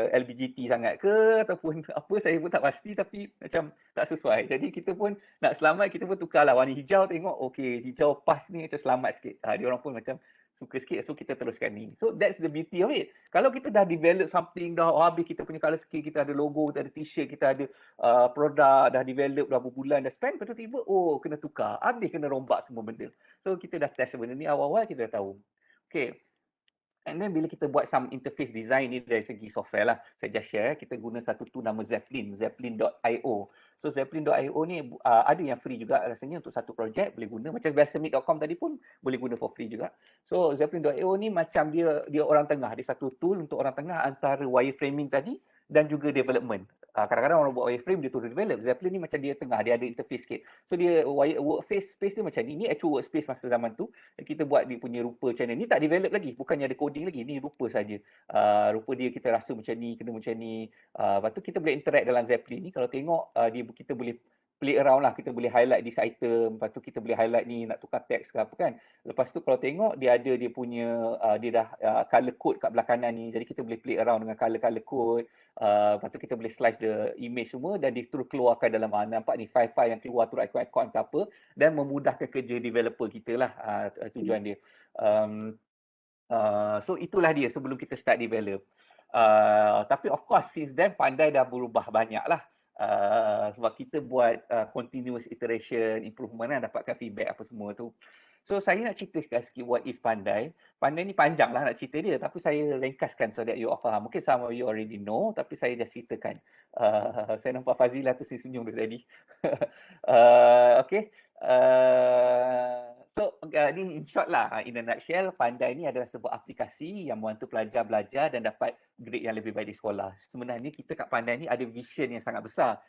LBGT sangat ke ataupun apa, saya pun tak pasti, tapi macam tak sesuai. Jadi kita pun nak selamat, kita pun tukarlah warna hijau, tengok okey hijau pas ni macam selamat sikit. Dia orang pun macam suka sikit, so kita teruskan ni. So that's the beauty of it. Kalau kita dah develop something, dah habis kita punya colour scheme, kita ada logo, kita ada t-shirt, kita ada produk, dah develop dah berbulan, dah spend, lepas tu tiba, oh kena tukar, habis kena rombak semua benda. So kita dah test benda ni awal-awal, kita dah tahu. Okay. And then bila kita buat some interface design ni dari segi software lah, saya just share, kita guna satu tool nama Zeppelin, zeppelin.io. So Zeppelin.io ni ada yang free juga rasanya untuk satu projek, boleh guna. Macam Besamit.com tadi pun boleh guna for free juga. So Zeppelin.io ni macam dia orang tengah, dia satu tool untuk orang tengah antara wireframing tadi dan juga development. Kadang-kadang orang buat wireframe, dia turun develop. Zeppelin ni macam dia tengah, dia ada interface sikit. So dia workspace space dia macam ni. Ni actual workspace masa zaman tu. Kita buat dia punya rupa macam ni. Ni tak develop lagi, bukannya ada coding lagi. Ni rupa saja. Rupa dia kita rasa macam ni, kena macam ni. Lepas tu kita boleh interact dalam Zeppelin ni. Kalau tengok kita boleh play around lah, kita boleh highlight this item, lepas tu kita boleh highlight ni nak tukar teks ke apa kan. Lepas tu kalau tengok dia ada dia punya dia dah color code kat belah kanan ni, jadi kita boleh play around dengan color code. Lepas tu kita boleh slice the image semua dan dia terus keluarkan dalam nampak ni file-file yang keluar tu icon ke apa, dan memudahkan kerja developer kita lah, tujuan dia. So itulah dia sebelum kita start develop. Tapi of course since then pandai dah berubah banyak lah. Sebab kita buat continuous iteration, improvement dan dapatkan feedback apa semua tu. So saya nak ceritakan sikit what is pandai. Pandai ni panjang lah nak cerita dia, tapi saya ringkaskan so that you all faham. Mungkin some of you already know, tapi saya just ceritakan. Saya nampak Fazilah tu senyum dari tadi. Okay. So ni in short lah, in a nutshell, Pandai ni adalah sebuah aplikasi yang membantu pelajar belajar dan dapat grade yang lebih baik di sekolah. Sebenarnya kita kat Pandai ni ada vision yang sangat besar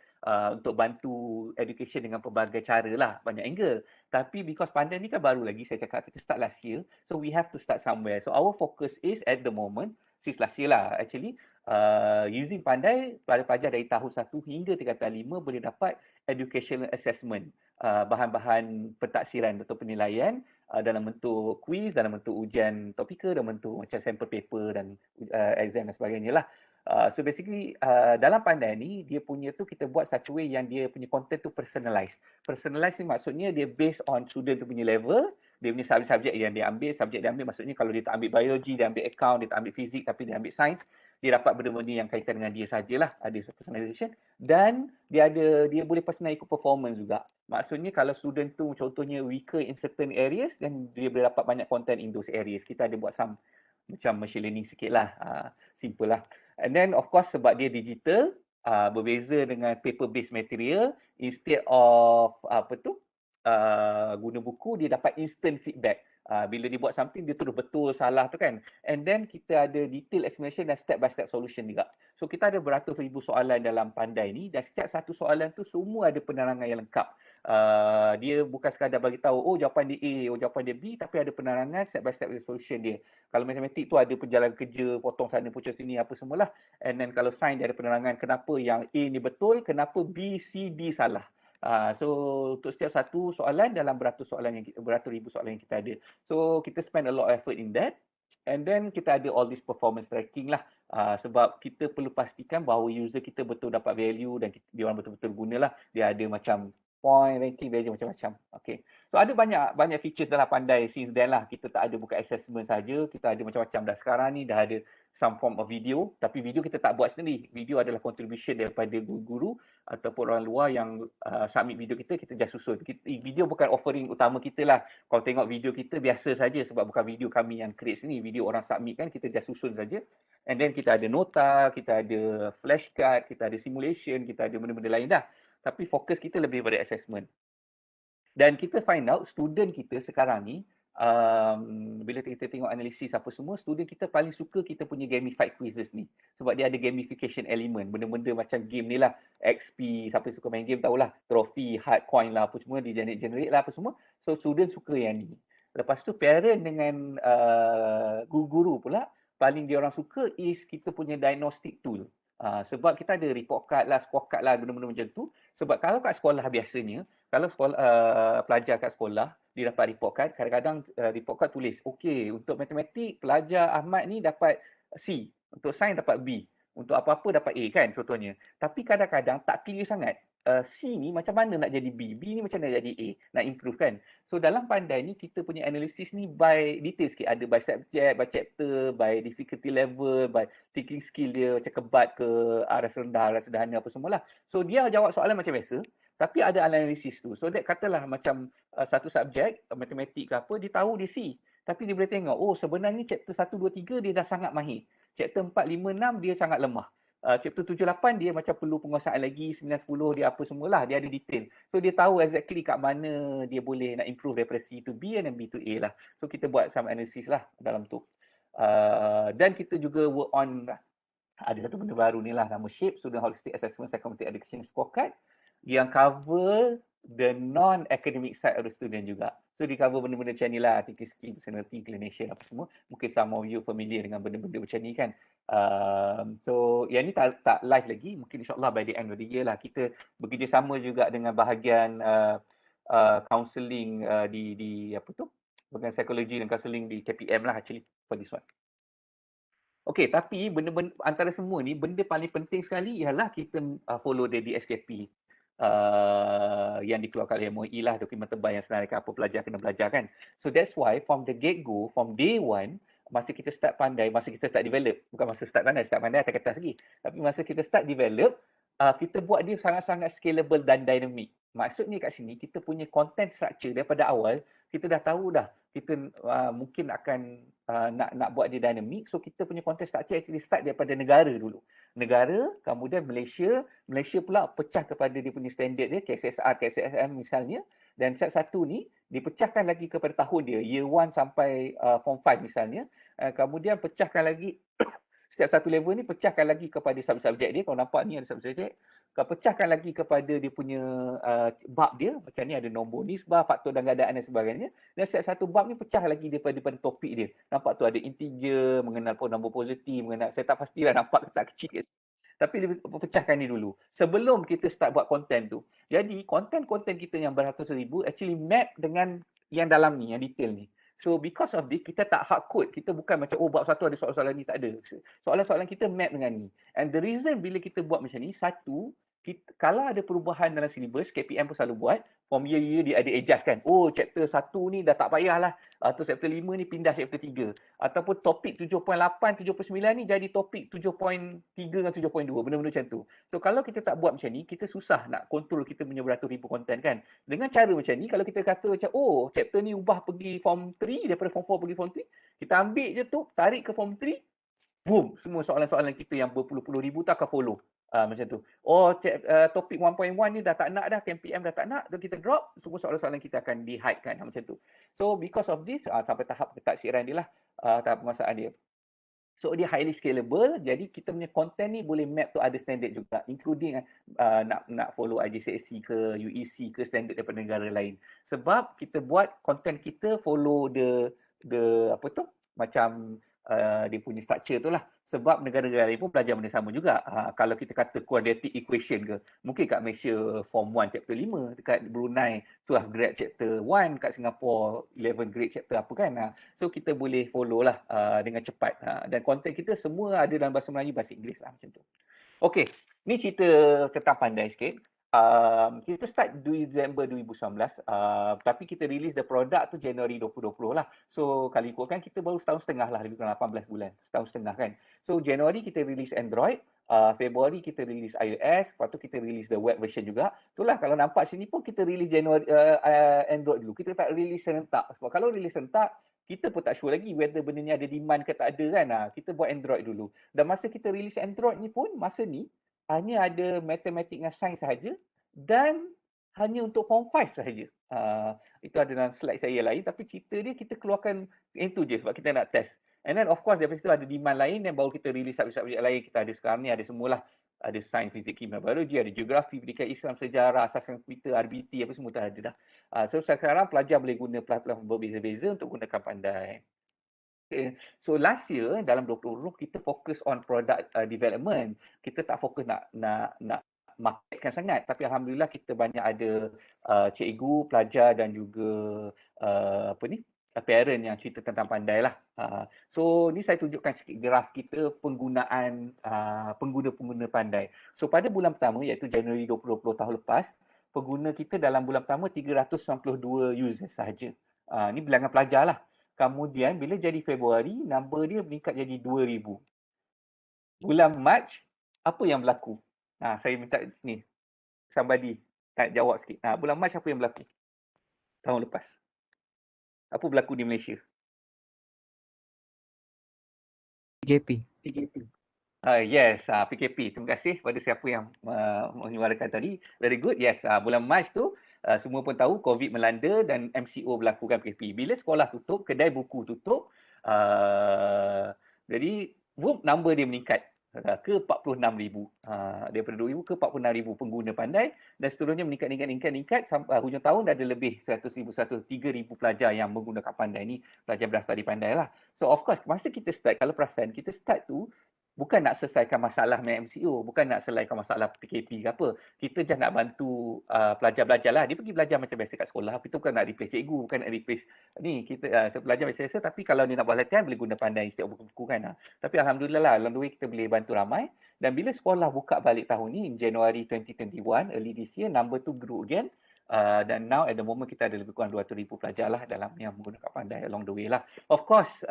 untuk bantu education dengan pelbagai cara lah, banyak angle. Tapi because Pandai ni kan baru lagi, saya cakap kita start last year, so we have to start somewhere. So our focus is at the moment, since last year lah actually, using Pandai, pelajar dari tahun 1 hingga tingkatan 5 boleh dapat educational assessment, bahan-bahan pentaksiran atau penilaian dalam bentuk quiz, dalam bentuk ujian topikal, dalam bentuk macam sample paper dan exam dan sebagainya lah. So basically dalam Pandai ni dia punya tu kita buat such way yang dia punya content tu personalized. Personalized ni maksudnya dia based on student tu punya level, dia punya subjek yang dia ambil, subjek dia ambil maksudnya kalau dia tak ambil biology, dia ambil account, dia tak ambil fizik tapi dia ambil science, dia dapat benda-benda yang kaitan dengan dia sajalah, ada personalization, dan dia boleh personalize ikut performance juga. Maksudnya kalau student tu contohnya weaker in certain areas, dan dia boleh dapat banyak content in those areas. Kita ada buat some macam machine learning sikit lah, simple lah. And then of course sebab dia digital, berbeza dengan paper based material, instead of guna buku, dia dapat instant feedback. Bila dia buat something, dia terus betul salah tu kan. And then kita ada detail explanation dan step by step solution juga. So kita ada beratus ribu soalan dalam Pandai ni, dan setiap satu soalan tu semua ada penerangan yang lengkap. Dia bukan sekadar bagi tahu, oh jawapan dia A, oh jawapan dia B, tapi ada penerangan step by step solution dia. Kalau matematik tu ada perjalanan kerja, potong sana, pucuk sini, apa semualah. And then kalau sains dia ada penerangan kenapa yang A ni betul, kenapa B, C, D salah. So untuk setiap satu soalan dalam beratus ribu soalan yang kita ada. So kita spend a lot of effort in that. And then kita ada all this performance tracking lah. Sebab kita perlu pastikan bahawa user kita betul dapat value dan dia orang betul-betul gunalah. Dia ada macam point, ranking, value macam-macam. Okay. So ada banyak features dalam Pandai since then lah. Kita tak ada bukan assessment saja, kita ada macam-macam dah. Sekarang ni dah ada some form of video, tapi video kita tak buat sendiri. Video adalah contribution daripada guru-guru ataupun orang luar yang submit video kita just susun. Video bukan offering utama kita lah. Kalau tengok video kita biasa saja sebab bukan video kami yang create sini. Video orang submit kan, kita just susun saja. And then kita ada nota, kita ada flashcard, kita ada simulation, kita ada benda-benda lain dah. Tapi fokus kita lebih pada assessment. Dan kita find out student kita sekarang ni, bila kita tengok analisis apa semua, student kita paling suka kita punya gamified quizzes ni. Sebab dia ada gamification element, benda-benda macam game ni lah, XP, siapa suka main game tahulah, trophy, hard coin lah, apa semua, di generate lah apa semua. So student suka yang ni. Lepas tu parent dengan guru-guru pula, paling dia orang suka is kita punya diagnostic tool. Sebab kita ada report card lah, scorecard lah, benda-benda macam tu. Sebab kalau kat sekolah biasanya, kalau sekolah, pelajar kat sekolah, dia dapat report card, kadang-kadang report card tulis, okey, untuk matematik, pelajar Ahmad ni dapat C, untuk sains dapat B, untuk apa-apa dapat A kan contohnya. Tapi kadang-kadang tak clear sangat. C ni macam mana nak jadi B, B ni macam mana nak jadi A, nak improve kan. So dalam Pandai ni kita punya analisis ni by detail sikit, ada by subject, by chapter, by difficulty level, by thinking skill dia macam kebat ke aras rendah, aras sederhana apa semualah. So dia jawab soalan macam biasa, tapi ada analisis tu. So that katalah macam satu subjek, matematik ke apa, dia tahu dia C. Tapi dia boleh tengok, oh sebenarnya chapter 1, 2, 3 dia dah sangat mahir. Chapter 4, 5, 6 dia sangat lemah. Chapter 7, 8 dia macam perlu penguasaan lagi, 9, 10 dia apa semualah, dia ada detail. So dia tahu exactly kat mana dia boleh nak improve daripada C to B dan B to A lah. So kita buat some analysis lah dalam tu. Dan kita juga work on, ada satu benda baru ni lah, nama SHAPE, Student Holistic Assessment Psychometric Education Scorecard, yang cover the non-academic side of the student juga. So dia cover benda-benda macam ni lah, thinking skill, personality, inclination, apa semua. Mungkin some of you familiar dengan benda-benda macam ni kan. So yang ni tak live lagi, mungkin insyaAllah by the end of the year lah. Kita bekerjasama juga dengan bahagian counselling di apa tu, bahagian psikologi dan counselling di KPM lah actually for this one. Okey, tapi benda-benda antara semua ni, benda paling penting sekali ialah kita follow the DSKP yang dikeluarkan oleh MOE lah, dokumen tebal yang sebenarnya apa pelajar kena belajar kan. So that's why from the get-go, from day one, masa kita start Pandai, masa kita start develop, bukan masa start Pandai atas kertas lagi. Tapi masa kita start develop, kita buat dia sangat-sangat scalable dan dynamic. Maksudnya kat sini, kita punya content structure daripada awal, kita dah tahu dah, kita mungkin akan nak buat dia dynamic. So kita punya content structure actually start daripada negara dulu. Negara, kemudian Malaysia pula pecah kepada dia punya standard dia, KSSR, KSSM misalnya, dan satu ni dipecahkan lagi kepada tahun dia, year 1 sampai form 5 misalnya, kemudian pecahkan lagi setiap satu level ni pecahkan lagi kepada subjek dia. Kalau nampak ni ada subjek, kau pecahkan lagi kepada dia punya bab dia, macam ni ada nombor nisbah, faktor dan gandaan dan sebagainya. Dan setiap satu bab ni pecah lagi daripada topik dia. Nampak tu ada integer, mengenal nombor positif, mengenal, saya tak pastilah nampak ke tak kecil ke. Tapi dia pecahkan ni dulu sebelum kita start buat konten tu. Jadi konten-konten kita yang beratus ribu actually map dengan yang dalam ni, yang detail ni. So because of this, kita tak hard code. Kita bukan macam, bab satu ada soalan-soalan ni, tak ada. Soalan-soalan kita map dengan ni. And the reason bila kita buat macam ni, satu, kalau ada perubahan dalam silibus, KPM pun selalu buat, from year dia ada adjust kan. Oh, chapter 1 ni dah tak payahlah. Atau chapter 5 ni pindah chapter 3. Ataupun topik 7.8, 7.9 ni jadi topik 7.3 dengan 7.2. Benda-benda macam tu. So kalau kita tak buat macam ni, kita susah nak kontrol kita punya beratus ribu konten kan. Dengan cara macam ni, kalau kita kata macam, chapter ni ubah pergi form 3, daripada form 4 pergi form 3, kita ambil je tu, tarik ke form 3, boom, semua soalan-soalan kita yang berpuluh-puluh ribu tu akan follow. Macam tu. Topik 1.1 ni dah tak nak dah, KPM dah tak nak, dan kita drop, semua soalan-soalan kita akan di-hide kan, macam tu. So because of this, sampai tahap ketaksiran dia lah, tahap penguasaan dia. So dia highly scalable, jadi kita punya content ni boleh map to other standard juga, including nak follow IGCSE ke UEC ke standard daripada negara lain. Sebab kita buat content kita follow the apa tu, macam dia punya structure tu lah. Sebab negara-negara lain pun belajar benda sama juga. Kalau kita kata quadratic equation ke, mungkin kat Malaysia Form 1 Chapter 5, dekat Brunei 12 grade Chapter 1, kat Singapore 11 grade Chapter apa kan. So kita boleh follow lah dengan cepat. Dan konten kita semua ada dalam bahasa Melayu, bahasa Inggeris lah macam tu. Okey, ni cerita tentang Pandai sikit. Kita start Disember 2019, tapi kita release the product tu Januari 2020 lah. So kalau ikutkan kita baru setahun setengah lah, lebih kurang 18 bulan, setahun setengah kan. So Januari kita release Android, Februari kita release iOS, lepas tu kita release the web version juga. Itulah kalau nampak sini pun kita release Januari Android dulu. Kita tak release serentak. Sebab kalau release serentak, kita pun tak sure lagi whether benda ni ada demand ke tak ada kan. Kita buat Android dulu. Dan masa kita release Android ni pun, masa ni hanya ada matematik dengan sains sahaja dan hanya untuk form 5 sahaja. Itu ada dalam slide saya lain, tapi cerita dia kita keluarkan itu je sebab kita nak test. And then of course daripada situ ada demand lain dan baru kita release subjek-subjek lain. Kita ada sekarang ni ada semualah. Ada sains, fizik, kimia, biologi, ada geografi, pendidikan Islam, sejarah, asas komputer, RBT, apa semua dah ada dah. So sekarang pelajar boleh guna platform berbeza-beza untuk gunakan Pandai. Okay. So last year dalam 2020 kita fokus on product development. Kita tak fokus nak marketkan sangat, tapi alhamdulillah kita banyak ada cikgu, pelajar dan juga parent yang cerita tentang Pandai lah. So ni saya tunjukkan sikit graf kita penggunaan pengguna-pengguna Pandai. So pada bulan pertama iaitu Januari 2020 tahun lepas, pengguna kita dalam bulan pertama 392 users sahaja. Ni bilangan pelajar lah. Kemudian bila jadi Februari, number dia meningkat jadi 2,000. Bulan Mac, apa yang berlaku? Saya minta ni, somebody tak jawab sikit. Bulan Mac apa yang berlaku? Tahun lepas. Apa berlaku di Malaysia? PKP. Yes, PKP. Terima kasih kepada siapa yang menyuarakan tadi. Very good. Yes, bulan Mac tu semua pun tahu COVID melanda dan MCO berlakukan PKP. Bila sekolah tutup, kedai buku tutup, jadi number dia meningkat ke 46,000. Daripada 2,000 ke 46,000 pengguna Pandai dan seterusnya meningkat sampai hujung tahun dah ada lebih 100,000, 3,000 pelajar yang menggunakan Pandai ni, pelajar berdaftar di Pandai lah. So of course, masa kita start, kalau perasan, kita start tu bukan nak selesaikan masalah MCO, bukan nak selesaikan masalah PKP ke apa. Kita just nak bantu pelajar belajar lah. Dia pergi belajar macam biasa kat sekolah. Kita bukan nak replace cikgu, bukan nak replace ni. Kita belajar macam biasa, tapi kalau dia nak buat latihan, boleh guna Pandai setiap buku-buku kan. Tapi alhamdulillah lah, along the way kita boleh bantu ramai. Dan bila sekolah buka balik tahun ni, Januari 2021, early this year, number tu grew again. Dan now at the moment kita ada lebih kurang 200,000 pelajar lah dalam yang menggunakan Pandai along the way lah. Of course,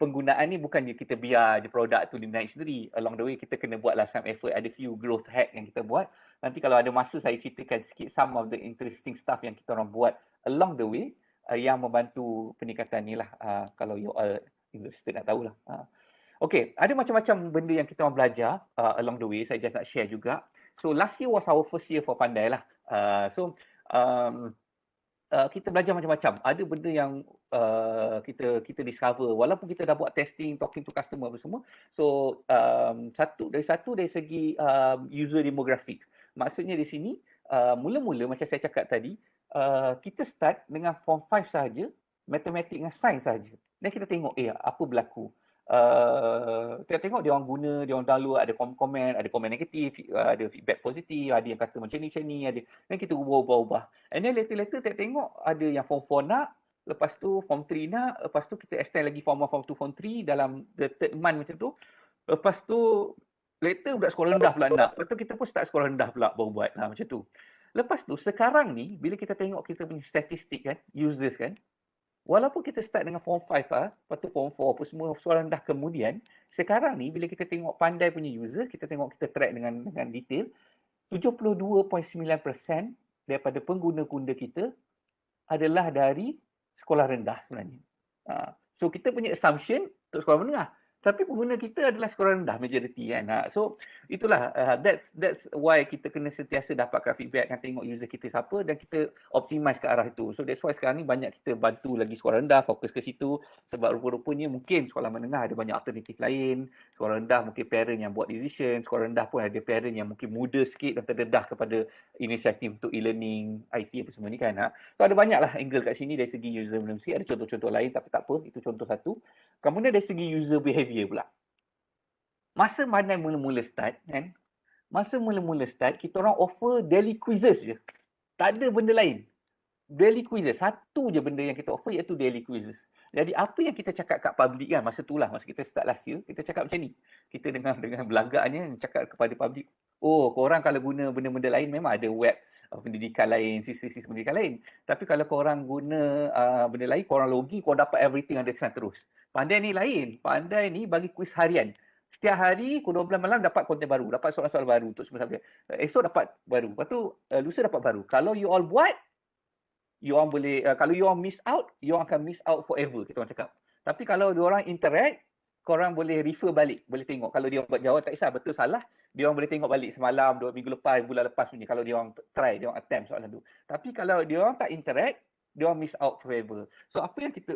penggunaan ni bukan kita biar produk tu dia naik sendiri. Along the way kita kena buatlah some effort, ada few growth hack yang kita buat. Nanti kalau ada masa saya ceritakan sikit some of the interesting stuff yang kita orang buat along the way yang membantu peningkatan ni lah, kalau you all interested nak tahulah. Okay, ada macam-macam benda yang kita orang belajar along the way, saya just nak share juga. So last year was our first year for Pandai lah. Kita belajar macam-macam. Ada benda yang kita discover walaupun kita dah buat testing, talking to customer apa semua. So dari segi user demographics. Maksudnya di sini mula-mula macam saya cakap tadi, kita start dengan form 5 sahaja, matematik dengan sains sahaja. Dan kita tengok apa berlaku. Kita tengok dia orang guna, dia orang download, ada komen negatif, ada feedback positif, ada yang kata macam ni, ada. Dan kita ubah-ubah. And then later tengok ada yang form 4 nak, lepas tu form 3 nak, lepas tu kita extend lagi form 1, form 2, form 3 dalam the third month macam tu. Lepas tu later budak sekolah rendah pula nak. Lepas tu kita pun start sekolah rendah pula baru buat macam tu. Lepas tu sekarang ni bila kita tengok kita punya statistik kan, users kan, walaupun kita start dengan form 5 lepas tu form 4 apa semua sekolah rendah kemudian, sekarang ni bila kita tengok Pandai punya user, kita tengok kita track dengan detail, 72.9% daripada pengguna-pengguna kita adalah dari sekolah rendah sebenarnya. So kita punya assumption untuk sekolah menengah. Tapi pengguna kita adalah skor rendah majoriti kan. So itulah that's why kita kena sentiasa dapatkan feedback dan tengok user kita siapa dan kita optimize ke arah itu. So that's why sekarang ni banyak kita bantu lagi skor rendah, fokus ke situ sebab rupa-rupanya mungkin sekolah menengah ada banyak alternatif lain. Skor rendah mungkin parent yang buat decision, skor rendah pun ada parent yang mungkin muda sikit dan terdedah kepada inisiatif untuk e-learning, IT apa semua ni kan. So ada banyaklah angle kat sini dari segi user literacy, ada contoh-contoh lain tapi tak apa, itu contoh satu. Kemudian dari segi user behavior pula. Masa mana mula-mula start kan, masa mula-mula start kita orang offer daily quizzes je. Tak ada benda lain. Daily quizzes. Satu je benda yang kita offer iaitu daily quizzes. Jadi apa yang kita cakap kat public kan masa itulah, masa kita start last year, kita cakap macam ni. Kita dengan belagaknya cakap kepada public, oh korang kalau guna benda-benda lain memang ada web pendidikan lain, sistem pendidikan lain. Tapi kalau korang guna benda lain, korang login, korang dapat everything ada sana terus. Pandai ni lain. Pandai ni bagi kuis harian. Setiap hari pukul 12 malam dapat konten baru, dapat soalan-soalan baru untuk semua subjek. Esok dapat baru. Lepas tu lusa dapat baru. Kalau you all buat, you all boleh kalau you all miss out, you all akan miss out forever, kita orang cakap. Tapi kalau dia orang interact, korang boleh refer balik, boleh tengok. Kalau dia orang buat jawab tak kisah betul salah, dia orang boleh tengok balik semalam, 2 minggu lepas, bulan lepas punya kalau dia orang try, dia orang attempt soalan tu. Tapi kalau dia orang tak interact, dia orang miss out forever. So apa yang kita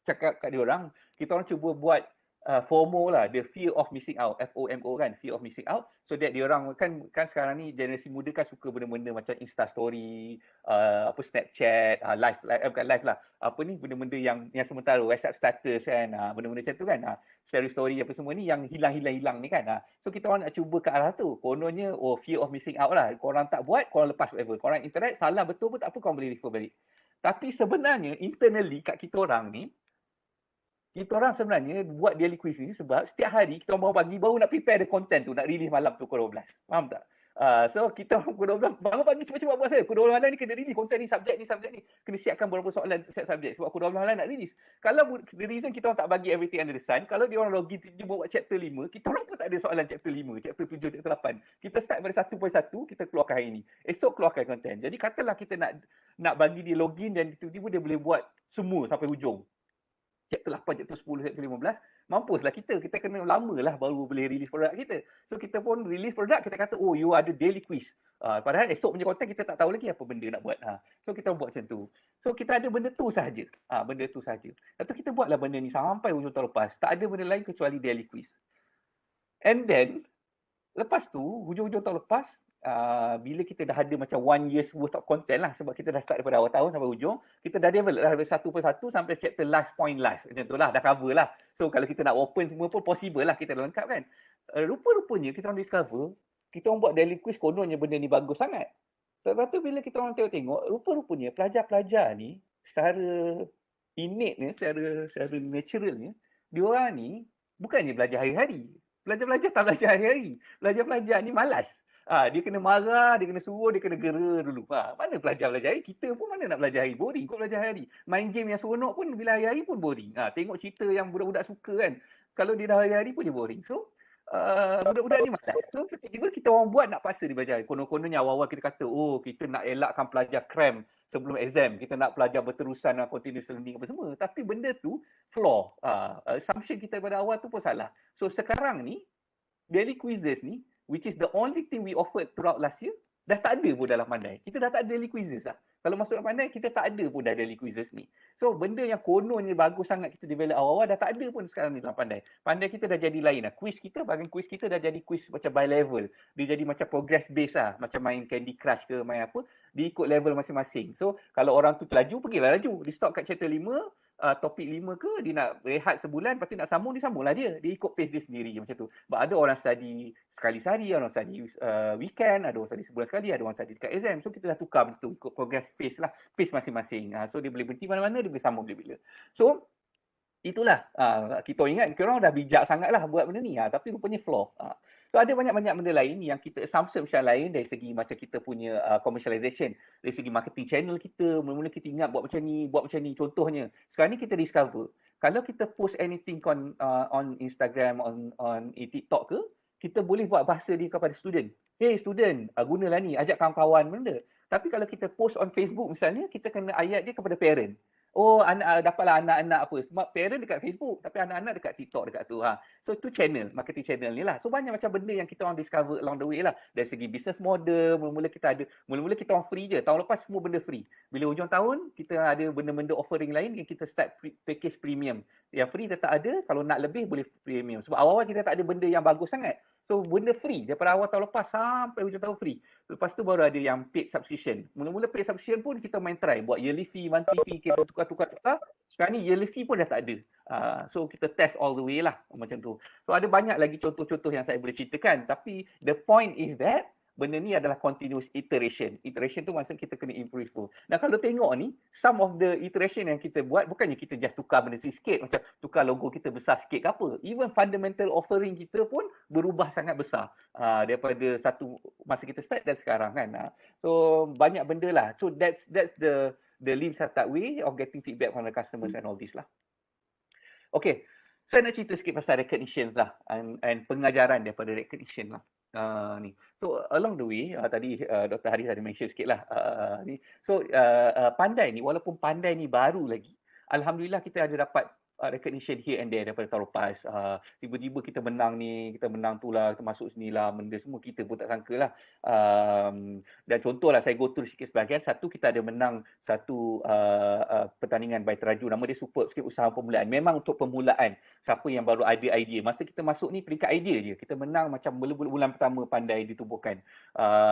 cakap kat dia orang, kita orang cuba buat FOMO lah, the fear of missing out, FOMO kan, fear of missing out, so that dia orang kan sekarang ni generasi muda kan suka benda-benda macam Insta story, apa Snapchat, bukan live lah, apa ni benda-benda yang sementara, WhatsApp status kan, benda-benda macam tu kan, story apa semua ni yang hilang ni kan. So kita orang nak cuba ke arah tu. Kononnya fear of missing out lah. Korang tak buat, korang lepas whatever. Korang interact, salah betul pun tak apa, korang boleh refer balik. Tapi sebenarnya internally kat kita orang ni, kita orang sebenarnya buat daily quiz ni sebab setiap hari kita orang bangun pagi baru nak prepare the content tu, nak release malam tu pukul 12. Faham tak? So kita orang pukul 12 bangun pagi cepat-cepat buat saya. Pukul 12 malam ni kena release content ni, subjek ni. Kena siapkan beberapa soalan setiap subjek sebab pukul 12 malam nak release. Kalau the reason kita orang tak bagi everything under the sun, kalau dia orang login tiba buat chapter 5, kita orang pun tak ada soalan chapter 5, chapter 7, chapter 8. Kita start pada 1.1, kita keluarkan hari ni. Esok keluarkan content. Jadi katalah kita nak bagi dia login dan tiba-tiba dia boleh buat semua sampai hujung. Chapter 8, chapter 10, chapter 15, mampuslah kita kena lama lah baru boleh release produk kita. So kita pun release produk, kita kata you ada daily quiz. Padahal esok punya konten kita tak tahu lagi apa benda nak buat. So kita buat macam tu. So kita ada benda tu sahaja. Benda tu sahaja. Lepas tu kita buatlah benda ni sampai hujung tahun lepas. Tak ada benda lain kecuali daily quiz. And then lepas tu hujung-hujung tahun lepas, bila kita dah ada macam 1 year's worth of content lah, sebab kita dah start daripada awal tahun sampai hujung, kita dah develop dah dari 1.1 sampai chapter last point last, macam tu lah, dah cover lah. So kalau kita nak open semua pun possible lah, kita dah lengkap kan. Rupa-rupanya kita orang discover, kita orang buat daily quiz, kononnya benda ni bagus sangat. Lepas tu bila kita orang tengok, rupa-rupanya pelajar-pelajar ni secara innate ni, secara naturalnya, dia orang ni bukannya belajar hari-hari. Pelajar-pelajar tak belajar hari-hari. Pelajar-pelajar ni malas. Dia kena marah, dia kena suruh, dia kena gera dulu. Mana pelajar-pelajar hari? Kita pun mana nak belajar hari? Boring kau belajar hari. Main game yang seronok pun bila hari-hari pun boring. Tengok cerita yang budak-budak suka kan. Kalau dia dah hari-hari pun dia boring. So, budak-budak ni malas. So, tiba-tiba kita orang buat nak paksa dia belajar. Konon-kononnya awal-awal kita kata, kita nak elakkan pelajar cram sebelum exam. Kita nak pelajar berterusan continuous learning apa semua. Tapi benda tu flaw. Assumption kita pada awal tu pun salah. So, sekarang ni, daily quizzes ni, which is the only thing we offered throughout last year, dah tak ada pun dalam Pandai. Kita dah tak ada daily quizzes lah. Kalau masuk dalam Pandai, kita tak ada pun dah daily quizzes ni. So, benda yang kononnya bagus sangat kita develop awal-awal, dah tak ada pun sekarang ni dalam Pandai. Pandai kita dah jadi lain lah. Quiz kita, bahagian quiz kita dah jadi quiz macam by level. Dia jadi macam progress based lah. Macam main Candy Crush ke, main apa. Dia ikut level masing-masing. So, kalau orang tu laju, pergilah laju. Dia stop kat chapter 5, topik 5 ke, dia nak rehat sebulan, lepas tu nak sambung, dia sambunglah dia. Dia ikut pace dia sendiri macam tu. Sebab ada orang study sekali sehari, ada orang study weekend, ada orang study sebulan sekali, ada orang study dekat exam. So kita dah tukar macam tu, ikut progress pace lah, pace masing-masing. So dia boleh berhenti mana-mana, dia boleh sambung bila-bila. So itulah, kita ingat kita orang dah bijak sangat lah buat benda ni, tapi rupanya flaw. So ada banyak-banyak benda lain yang kita assumption macam lain dari segi macam kita punya commercialization, dari segi marketing channel kita, mula-mula kita ingat buat macam ni. Contohnya, sekarang ni kita discover, kalau kita post anything on Instagram, on TikTok ke, kita boleh buat bahasa dia kepada student. Hey student, gunalah ni, ajak kawan-kawan benda. Tapi kalau kita post on Facebook misalnya, kita kena ayat dia kepada parent. oh dapatlah anak-anak apa. Sebab parent dekat Facebook tapi anak-anak dekat TikTok dekat tu. So tu channel, marketing channel ni lah. So banyak macam benda yang kita orang discover along the way lah. Dari segi business model, mula-mula kita orang free je. Tahun lepas semua benda free. Bila hujung tahun, kita ada benda-benda offering lain yang kita start package premium. Yang free tetap ada, kalau nak lebih boleh premium. Sebab awal-awal kita tak ada benda yang bagus sangat. So benda free daripada awal tahun lepas sampai hujung tahun free. Lepas tu baru ada yang paid subscription. Mula-mula paid subscription pun kita main try. Buat yearly fee, monthly fee, kita tukar-tukar. Sekarang ni yearly fee pun dah tak ada. So kita test all the way lah macam tu. So ada banyak lagi contoh-contoh yang saya boleh ceritakan. Tapi the point is that benda ni adalah continuous iteration. Iteration tu maksud kita kena improve tu. Nah kalau tengok ni, some of the iteration yang kita buat, bukannya kita just tukar benda sikit, macam tukar logo kita besar sikit ke apa. Even fundamental offering kita pun berubah sangat besar daripada satu masa kita start dan sekarang kan. So banyak benda lah. So that's the lean startup way of getting feedback from the customers and all this lah. Okay, saya nak cerita sikit pasal recognitions lah and pengajaran daripada recognition lah. Ni. So along the way tadi Dr. Haris ada mention sikit lah ni. So Pandai ni, walaupun Pandai ni baru lagi, alhamdulillah kita ada dapat recognition here and there daripada tahun lepas. Tiba-tiba kita menang ni, kita menang tu lah, kita masuk sini lah, benda semua kita pun tak sangka lah. Dan contohlah saya go through sikit sebahagian. Satu, kita ada menang satu pertandingan by Teraju, nama dia Super Sikit Usaha Permulaan. Memang untuk permulaan, siapa yang baru ada idea. Masa kita masuk ni peringkat idea je. Kita menang macam bulan pertama Pandai ditubuhkan.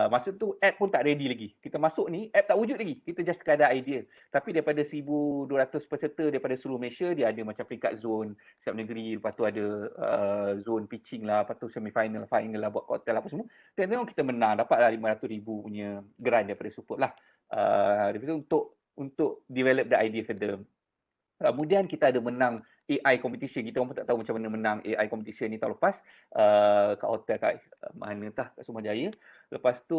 Masa tu app pun tak ready lagi. Kita masuk ni, app tak wujud lagi. Kita just sekadar idea. Tapi daripada 1,200 peserta daripada seluruh Malaysia, dia ada macam peringkat zon setiap negeri, lepas tu ada zon pitching lah, lepas tu semi-final, final lah, buat hotel apa semua. Dan tengok kita menang, dapatlah 500,000 punya grant daripada support lah. Daripada untuk develop the idea further. Kemudian kita ada menang AI competition. Kita orang pun tak tahu macam mana menang AI competition ni tahun lepas kat hotel kat mana tah, kat Suruhanjaya. Lepas tu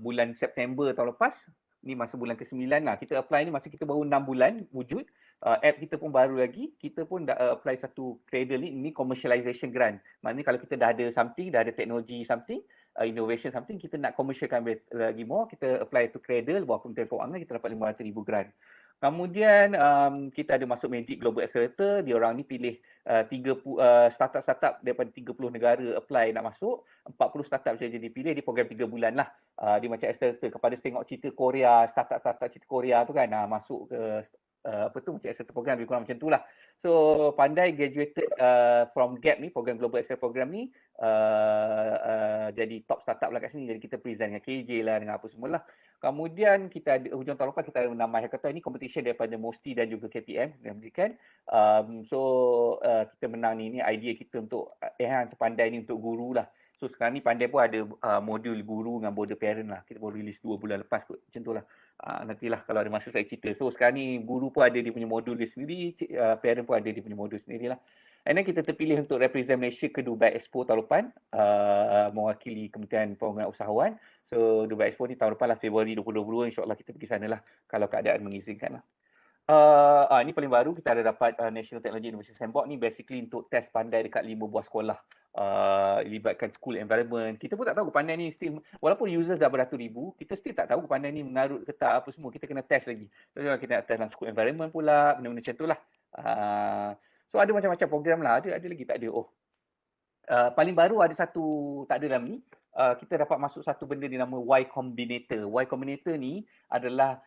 bulan September tahun lepas, ni masa bulan ke-9 lah. Kita apply ni masa kita baru 6 bulan wujud. App kita pun baru lagi. Kita pun dah apply satu cradle ni commercialization grant. Maknanya kalau kita dah ada something, dah ada teknologi something, innovation something, kita nak commercialkan lagi more, kita apply to cradle, buat Kementerian Kewangan, kita dapat 500,000 grant. Kemudian kita ada masuk Magic Global Accelerator. Dia orang ni pilih startup-startup daripada 30 negara apply nak masuk. 40 startup saja dipilih di program 3 bulan lah. Dia macam accelerator kepada tengok cerita Korea, startup cerita Korea tu kan, masuk ke macam accelerator program, lebih kurang macam tu lah. So Pandai graduated from GAP ni, program Global Accelerator program ni, jadi top startup lah kat sini. Jadi kita present dengan KJ lah, dengan apa semua lah. Kemudian kita ada, hujung tahun lepas kita ada menang hackathon ni, competition daripada MOSTI dan juga KPM yang berikan. Kita menang ni idea kita untuk enhance Pandai ni untuk guru lah. So sekarang ni Pandai pun ada modul guru dengan border parent lah. Kita baru release 2 bulan lepas kot. Macam tu lah. Nantilah kalau ada masa saya cerita. So sekarang ni guru pun ada dia punya modul dia sendiri, parent pun ada dia punya modul sendiri lah. And then kita terpilih untuk represent Malaysia ke Dubai Expo tahun depan, mewakili Kementerian Pembangunan Usahawan. So Dubai Expo ni tahun depan lah, Februari 2022, insyaAllah kita pergi sana lah kalau keadaan mengizinkan lah. Ini paling baru, kita ada dapat National Technology Innovation Sandbox ni basically untuk test Pandai dekat 5 buah sekolah. Libatkan school environment. Kita pun tak tahu Pandai ni still, walaupun users dah beratus ribu, kita still tak tahu Pandai ni mengarut ke tak apa semua. Kita kena test lagi. So kita nak test dalam school environment pula, benda-benda macam tu lah. So ada macam-macam program lah. Ada lagi tak ada. Paling baru ada satu, tak ada dalam ni. Kita dapat masuk satu benda dinama Y Combinator. Y Combinator ni adalah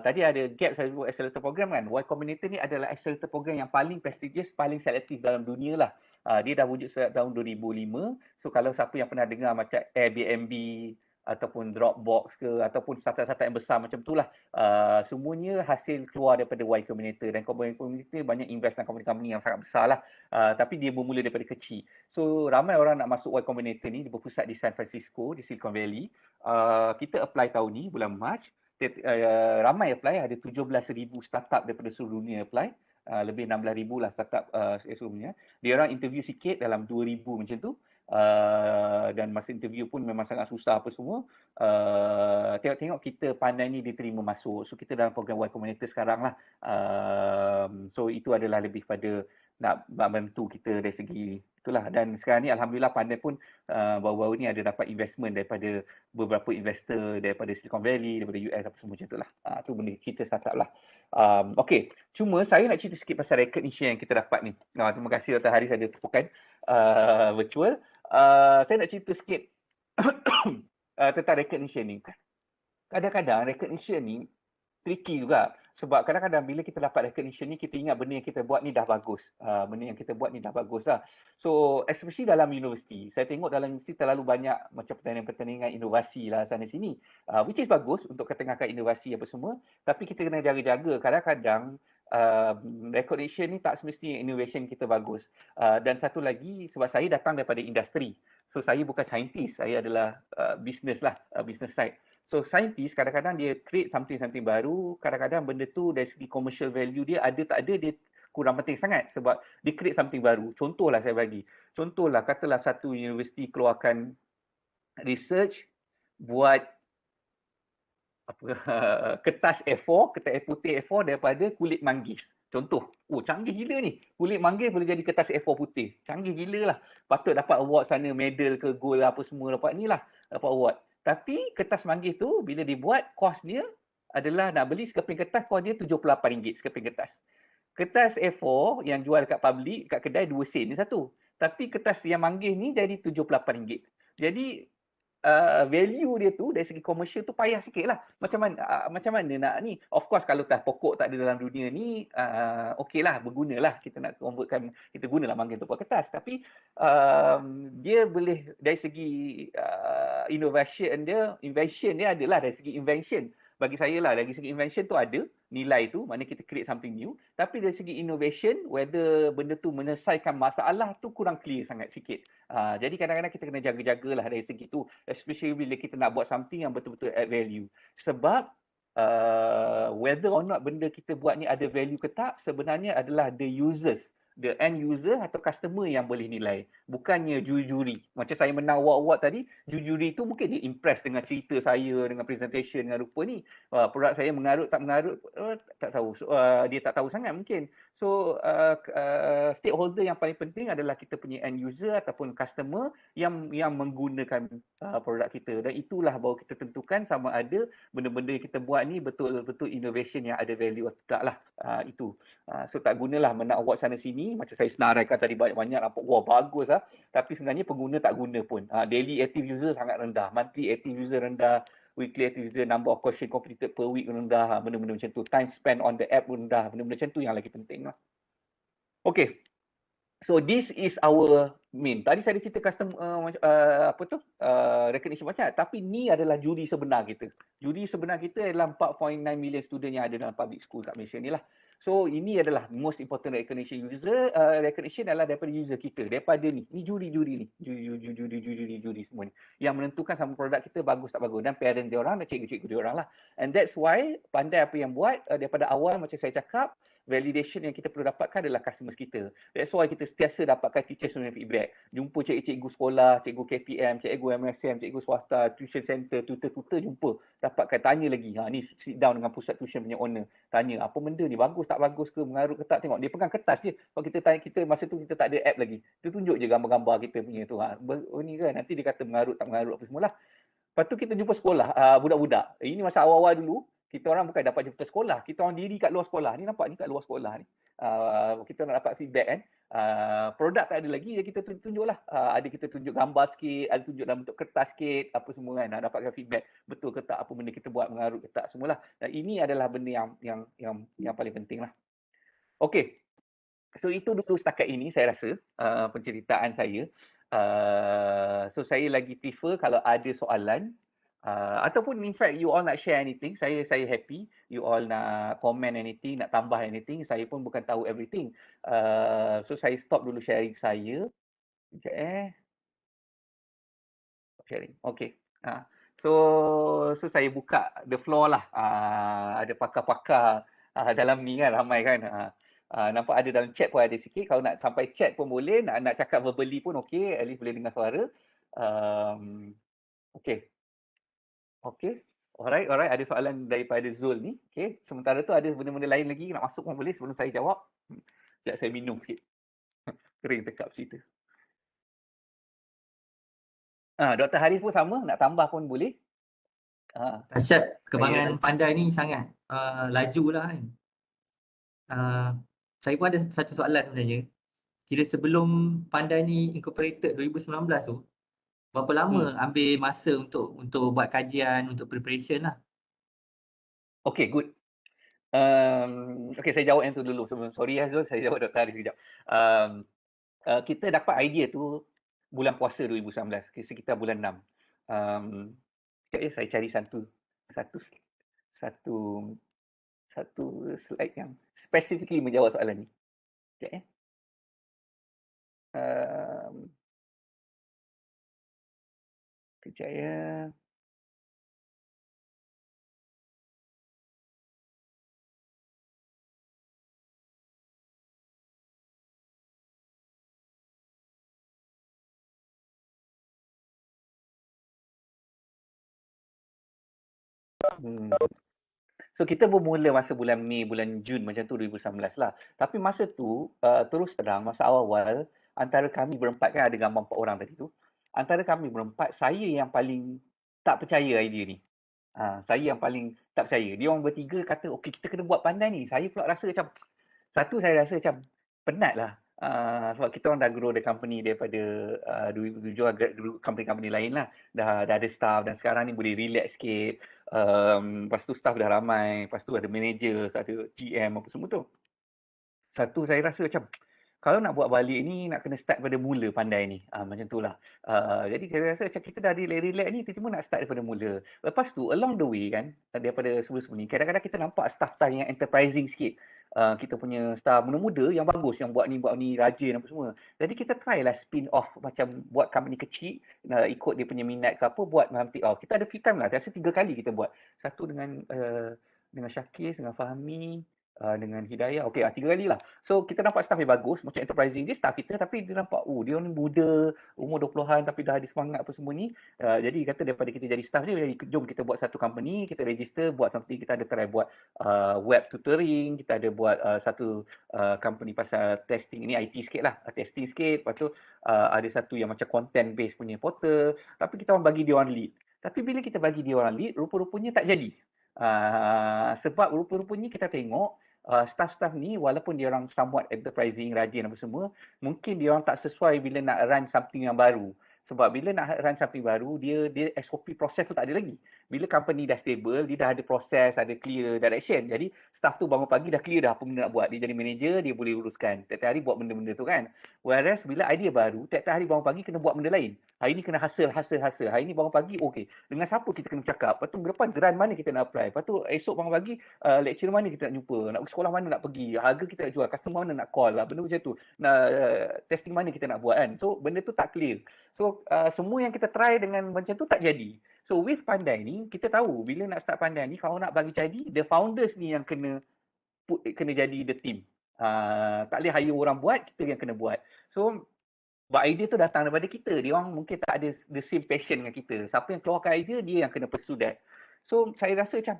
tadi ada GAP saya sebut accelerator program kan. Y Combinator ni adalah accelerator program yang paling prestigious, paling selektif dalam dunia lah. Dia dah wujud sejak tahun 2005. So kalau siapa yang pernah dengar macam Airbnb ataupun Dropbox ke ataupun startup-startup yang besar macam itulah, semuanya hasil keluar daripada Y Combinator. Dan Y Combinator banyak invest dalam company-company yang sangat besar lah, tapi dia bermula daripada kecil. So ramai orang nak masuk Y Combinator ni, dia berpusat di San Francisco, di Silicon Valley. Kita apply tahun ni bulan Mac. Ramai apply, ada 17,000 startup daripada seluruh dunia apply. Lebih 16,000 lah startup seluruh dunia. Dia orang interview sikit dalam 2,000 macam tu. Dan masa interview pun memang sangat susah apa semua. Tengok-tengok kita Pandai ni diterima masuk. So kita dalam program Y Combinator sekarang lah. So itu adalah lebih pada nak bantu kita dari segi itulah. Dan sekarang ni alhamdulillah Pandai pun baru-baru ni ada dapat investment daripada beberapa investor daripada Silicon Valley, daripada US apa semua macam itulah. Tu benda cerita startup lah. Okey, cuma saya nak cerita sikit pasal recognition yang kita dapat ni. Terima kasih Dr. Haris ada tepukan virtual. Saya nak cerita sikit tentang recognition ni. Kadang-kadang recognition ni tricky juga. Sebab kadang-kadang bila kita dapat recognition ni, kita ingat benda yang kita buat ni dah bagus. Benda yang kita buat ni dah bagus lah. So, especially dalam universiti. Saya tengok dalam universiti terlalu banyak macam pertandingan-pertandingan inovasi lah sana sini. Which is bagus untuk ketengahkan inovasi apa semua. Tapi kita kena jaga-jaga. Kadang-kadang recognition ni tak semestinya innovation kita bagus. Dan satu lagi, sebab saya datang daripada industri. So, saya bukan saintis. Saya adalah business lah, business side. So scientist kadang-kadang dia create something baru, kadang-kadang benda tu dari segi commercial value dia ada tak ada dia kurang penting sangat sebab dia create something baru. Contohlah saya bagi. Contohlah katalah satu universiti keluarkan research buat apa kertas A4, kertas putih A4 daripada kulit manggis. Contoh. Canggih gila ni. Kulit manggis boleh jadi kertas A4 putih. Canggih gila lah. Patut dapat award sana, medal ke gold apa semua dapat ni lah. Dapat award. Tapi kertas manggis tu bila dibuat kos dia adalah nak beli sekeping kertas kos dia RM78 sekeping kertas. Kertas A4 yang jual dekat public, dekat kedai 2 sen dia satu. Tapi kertas yang manggis ni jadi RM78. Jadi value dia tu dari segi komersial tu payah sikit lah. Macam mana nak ni? Of course kalau tak pokok tak ada dalam dunia ni, okey lah, bergunalah. Kita nak convertkan, kita gunalah manggis untuk buat kertas. Tapi dia boleh dari segi invention dia adalah dari segi invention. Bagi saya lah, dari segi invention tu ada nilai tu, mana kita create something new. Tapi dari segi innovation, whether benda tu menyelesaikan masalah tu kurang clear sangat sikit. Jadi kadang-kadang kita kena jaga-jagalah dari segi tu, especially bila kita nak buat something yang betul-betul add value. Sebab whether or not benda kita buat ni ada value ke tak, sebenarnya adalah the users, the end user atau customer yang boleh nilai. Bukannya juri-juri. Macam saya menang award-award tadi, juri-juri tu mungkin dia impress dengan cerita saya, dengan presentation, dengan rupa ni. Produk saya mengarut tak mengarut, tak tahu. Dia tak tahu sangat mungkin. So, stakeholder yang paling penting adalah kita punya end user ataupun customer yang menggunakan produk kita. Dan itulah baru kita tentukan sama ada benda-benda yang kita buat ni betul-betul innovation yang ada value atau tak lah. Itu. So tak gunalah menang award sana sini, macam saya senaraikan tadi banyak-banyak, nampak wah bagus lah. Tapi sebenarnya pengguna tak guna pun. Daily active user sangat rendah, monthly active user rendah, weekly active user, number of question completed per week rendah, benda-benda macam tu. Time spent on the app rendah, benda-benda macam tu yang lagi penting lah. Okay. So this is our main. Tadi saya cerita custom recognition macam, tapi ni adalah juri sebenar kita. Juri sebenar kita adalah 4.9 million student yang ada dalam public school kat Malaysia ni lah. So ini adalah most important recognition user. Recognition adalah daripada user kita, daripada ni. Ni juri-juri ni. Juri semua ni. Yang menentukan sama produk kita bagus tak bagus. Dan parent dia orang dan cikgu-cikgu dia orang lah. And that's why Pandai apa yang buat daripada awal macam saya cakap, validation yang kita perlu dapatkan adalah customers kita. That's why kita sentiasa dapatkan teacher student feedback. Jumpa cikgu sekolah, cikgu KPM, cikgu MSM, cikgu swasta, tuition center, tutor jumpa. Dapatkan, tanya lagi. Ni sit down dengan pusat tuition punya owner. Tanya, apa benda ni? Bagus tak bagus ke? Mengarut ke tak? Tengok, dia pegang kertas je. Kalau kita tanya, masa tu kita tak ada app lagi. Dia tunjuk je gambar-gambar kita punya tu. Ni kan, nanti dia kata mengarut tak mengarut apa semualah. Lepas tu kita jumpa sekolah, budak-budak. Ini masa awal-awal dulu, kita orang bukan dapat jumpa sekolah, kita orang diri kat luar sekolah. Ni nampak ni kat luar sekolah ni. Kita nak dapat feedback kan. Produk tak ada lagi, kita tunjuklah. Ada kita tunjuk gambar sikit, ada tunjuk dalam bentuk kertas sikit, apa semua kan. Dapatkan feedback betul ke tak apa benda kita buat, mengarut ke tak semualah. Dan ini adalah benda yang paling penting lah. Okey. So itu dulu setakat ini saya rasa penceritaan saya. So saya lagi prefer kalau ada soalan ataupun in fact you all nak share anything, saya happy. You all nak comment anything, nak tambah anything, saya pun bukan tahu everything. So saya stop dulu sharing saya. Sekejap sharing. Okay. So saya buka the floor lah. Ada pakar-pakar dalam ni kan, ramai kan. Nampak ada dalam chat pun ada sikit. Kalau nak sampai chat pun boleh, nak cakap verbally pun okey, at least boleh dengar suara. Okey. Okey. Alright. Ada soalan daripada Zul ni. Okey. Sementara tu ada benda-benda lain lagi nak masuk pun boleh sebelum saya jawab. Sekejap saya minum sikit. Kering tekap cerita. Dr. Haris pun sama, nak tambah pun boleh. Dahsyat, Saya kembangan dah. Pandai ni sangat laju lah kan. Saya pun ada satu soalan sebenarnya. Kira sebelum Pandai ni incorporated 2019 tu, berapa lama Hmm. ambil masa untuk buat kajian, untuk preparation lah? Okay, good. Okay, saya jawab yang tu dulu. Sorry Azul, saya jawab Dr. Haris sekejap. Kita dapat idea tu bulan puasa 2019, sekitar bulan 6. Sekejap ya, saya cari satu satu satu slide yang specifically menjawab soalan ni. Sekejap ya. Sekejap ya. So kita bermula masa bulan Mei, bulan Jun macam tu 2019 lah. Tapi masa tu terus terang masa awal-awal antara kami berempat, kan ada gambar 4 orang tadi tu. Antara kami berempat, saya yang paling tak percaya idea ni. Saya yang paling tak percaya. Dia orang bertiga kata okey kita kena buat Pandai ni. Saya pula rasa macam saya rasa macam penat lah. Sebab kita orang dah grow the company daripada 2007 agak company-company lain lah. Dah ada staff dan sekarang ni boleh relax sikit. Lepas tu staff dah ramai, lepas tu ada manager, ada GM apa semua tu. Satu saya rasa macam kalau nak buat balik ni nak kena start pada mula Pandai ni. Macam tu lah. Jadi saya rasa macam kita dah relax ni tiba-tiba nak start daripada mula. Lepas tu along the way kan daripada sebelum-sebelum ni kadang-kadang kita nampak staff-staff yang enterprising sikit. Kita punya staff muda-muda yang bagus, yang buat ni rajin apa semua. Jadi kita try lah spin off macam buat company kecil, ikut dia punya minat ke apa, buat nanti. Kita ada few time lah, rasa 3 kali kita buat. Satu dengan Syakir, dengan Fahmi, dengan Hidayah. Okey, 3 kali lah. So kita nampak staff yang bagus, macam enterprising. Dia staff kita tapi dia nampak dia ni muda, umur 20-an tapi dah ada semangat apa semua ni. Jadi kata daripada kita jadi staff dia, jom kita buat satu company, kita register, buat something. Kita ada try buat web tutoring, kita ada buat satu company pasal testing, ini IT sikit lah, testing sikit. Lepas tu ada satu yang macam content based punya portal, tapi kita orang bagi dia orang lead. Tapi bila kita bagi dia orang lead, rupa-rupanya tak jadi. Sebab rupa-rupanya kita tengok staff-staff ni walaupun dia orang somewhat enterprising, rajin apa semua, mungkin dia orang tak sesuai bila nak run something yang baru. Sebab bila nak run something baru, dia SOP proses tu tak ada lagi. Bila company dah stable, dia dah ada proses, ada clear direction. Jadi staff tu bangun pagi dah clear dah apa benda nak buat. Dia jadi manager, dia boleh uruskan. Tiap-tiap hari buat benda-benda tu kan. Whereas bila idea baru, tiap-tiap hari bangun pagi kena buat benda lain. Hari ni kena hustle. Hari ni bangun pagi, okey. Dengan siapa kita kena bercakap? Lepas tu depan grant mana kita nak apply? Lepas tu esok bangun pagi, lecturer mana kita nak jumpa? Nak pergi sekolah mana nak pergi? Harga kita nak jual, customer mana nak call lah. Benda macam tu. Testing mana kita nak buat kan? So benda tu tak clear. So semua yang kita try dengan macam tu tak jadi. So with Pandai ni, kita tahu bila nak start Pandai ni, kalau nak bagi jadi, the founders ni yang kena jadi the team. Tak boleh hire orang buat, kita yang kena buat. So but idea tu datang daripada kita. Dia orang mungkin tak ada the same passion dengan kita. Siapa yang keluarkan idea, dia yang kena pursue that. So saya rasa macam,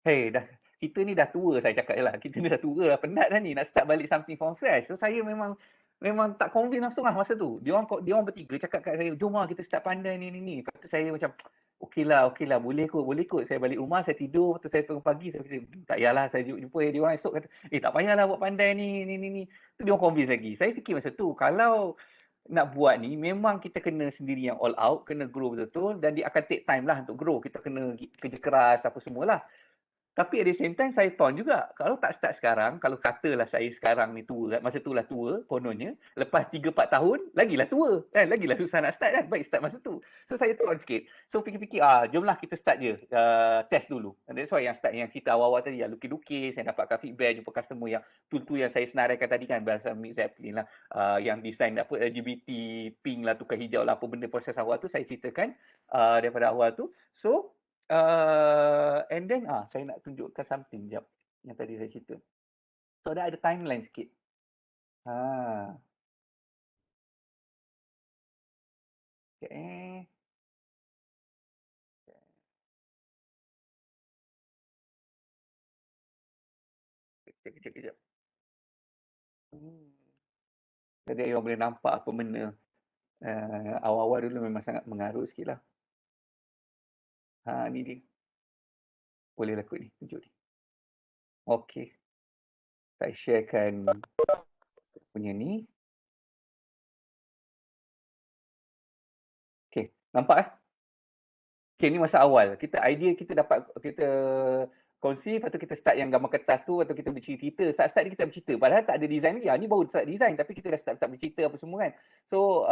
hey, kita ni dah tua, saya cakap je lah. Kita ni dah tua, dah penat dah ni nak start balik something from fresh. So saya memang tak convince langsung lah masa tu. Dia orang bertiga cakap kat saya, jom lah kita start Pandai ni. Lepas tu saya macam, okey lah, boleh kot. Saya balik rumah, saya tidur, lepas tu saya bangun pagi, saya kata, tak payahlah, saya jumpa dia orang esok kata, tak payahlah buat Pandai ni. Tu dia orang convince lagi. Saya fikir masa tu, kalau nak buat ni memang kita kena sendiri yang all out, kena grow betul-betul dan dia akan take time lah untuk grow. Kita kena kerja keras apa semualah. Tapi at the same time saya torn juga. Kalau tak start sekarang, kalau katalah saya sekarang ni tua, masa itulah tua kononnya, lepas 3-4 tahun, lagilah tua. Kan? Lagilah susah nak start kan? Baik start masa tu. So saya torn sikit. So fikir-fikir, jomlah kita start je. Test dulu. And that's why yang start yang kita awal-awal tadi, yang lukis-lukis, yang dapatkan feedback, jumpa customer yang tool-tool yang saya senaraikan tadi kan, bahasa Mix Zeppelin lah. Yang design apa LGBT, pink lah, tukar hijau lah, apa benda proses awal tu, saya ceritakan daripada awal tu. So, and then saya nak tunjukkan something jap yang tadi saya cerita. So ada timeline sikit. Okay. Kejap. Jadi orang boleh nampak apa benda. Awal-awal dulu memang sangat mengarut sikit lah. Ni dia. Boleh lah kot ni, tunjuk ni. Okey. Saya sharekan punya ni. Okey, nampak eh? Okey, ni masa awal. Idea kita dapat, kita kongsi, lepas tu kita start yang gambar kertas tu, atau kita bercerita. Start ni kita bercerita. Padahal tak ada design lagi. Ni baru start design, tapi kita dah start bercerita apa semua kan. So,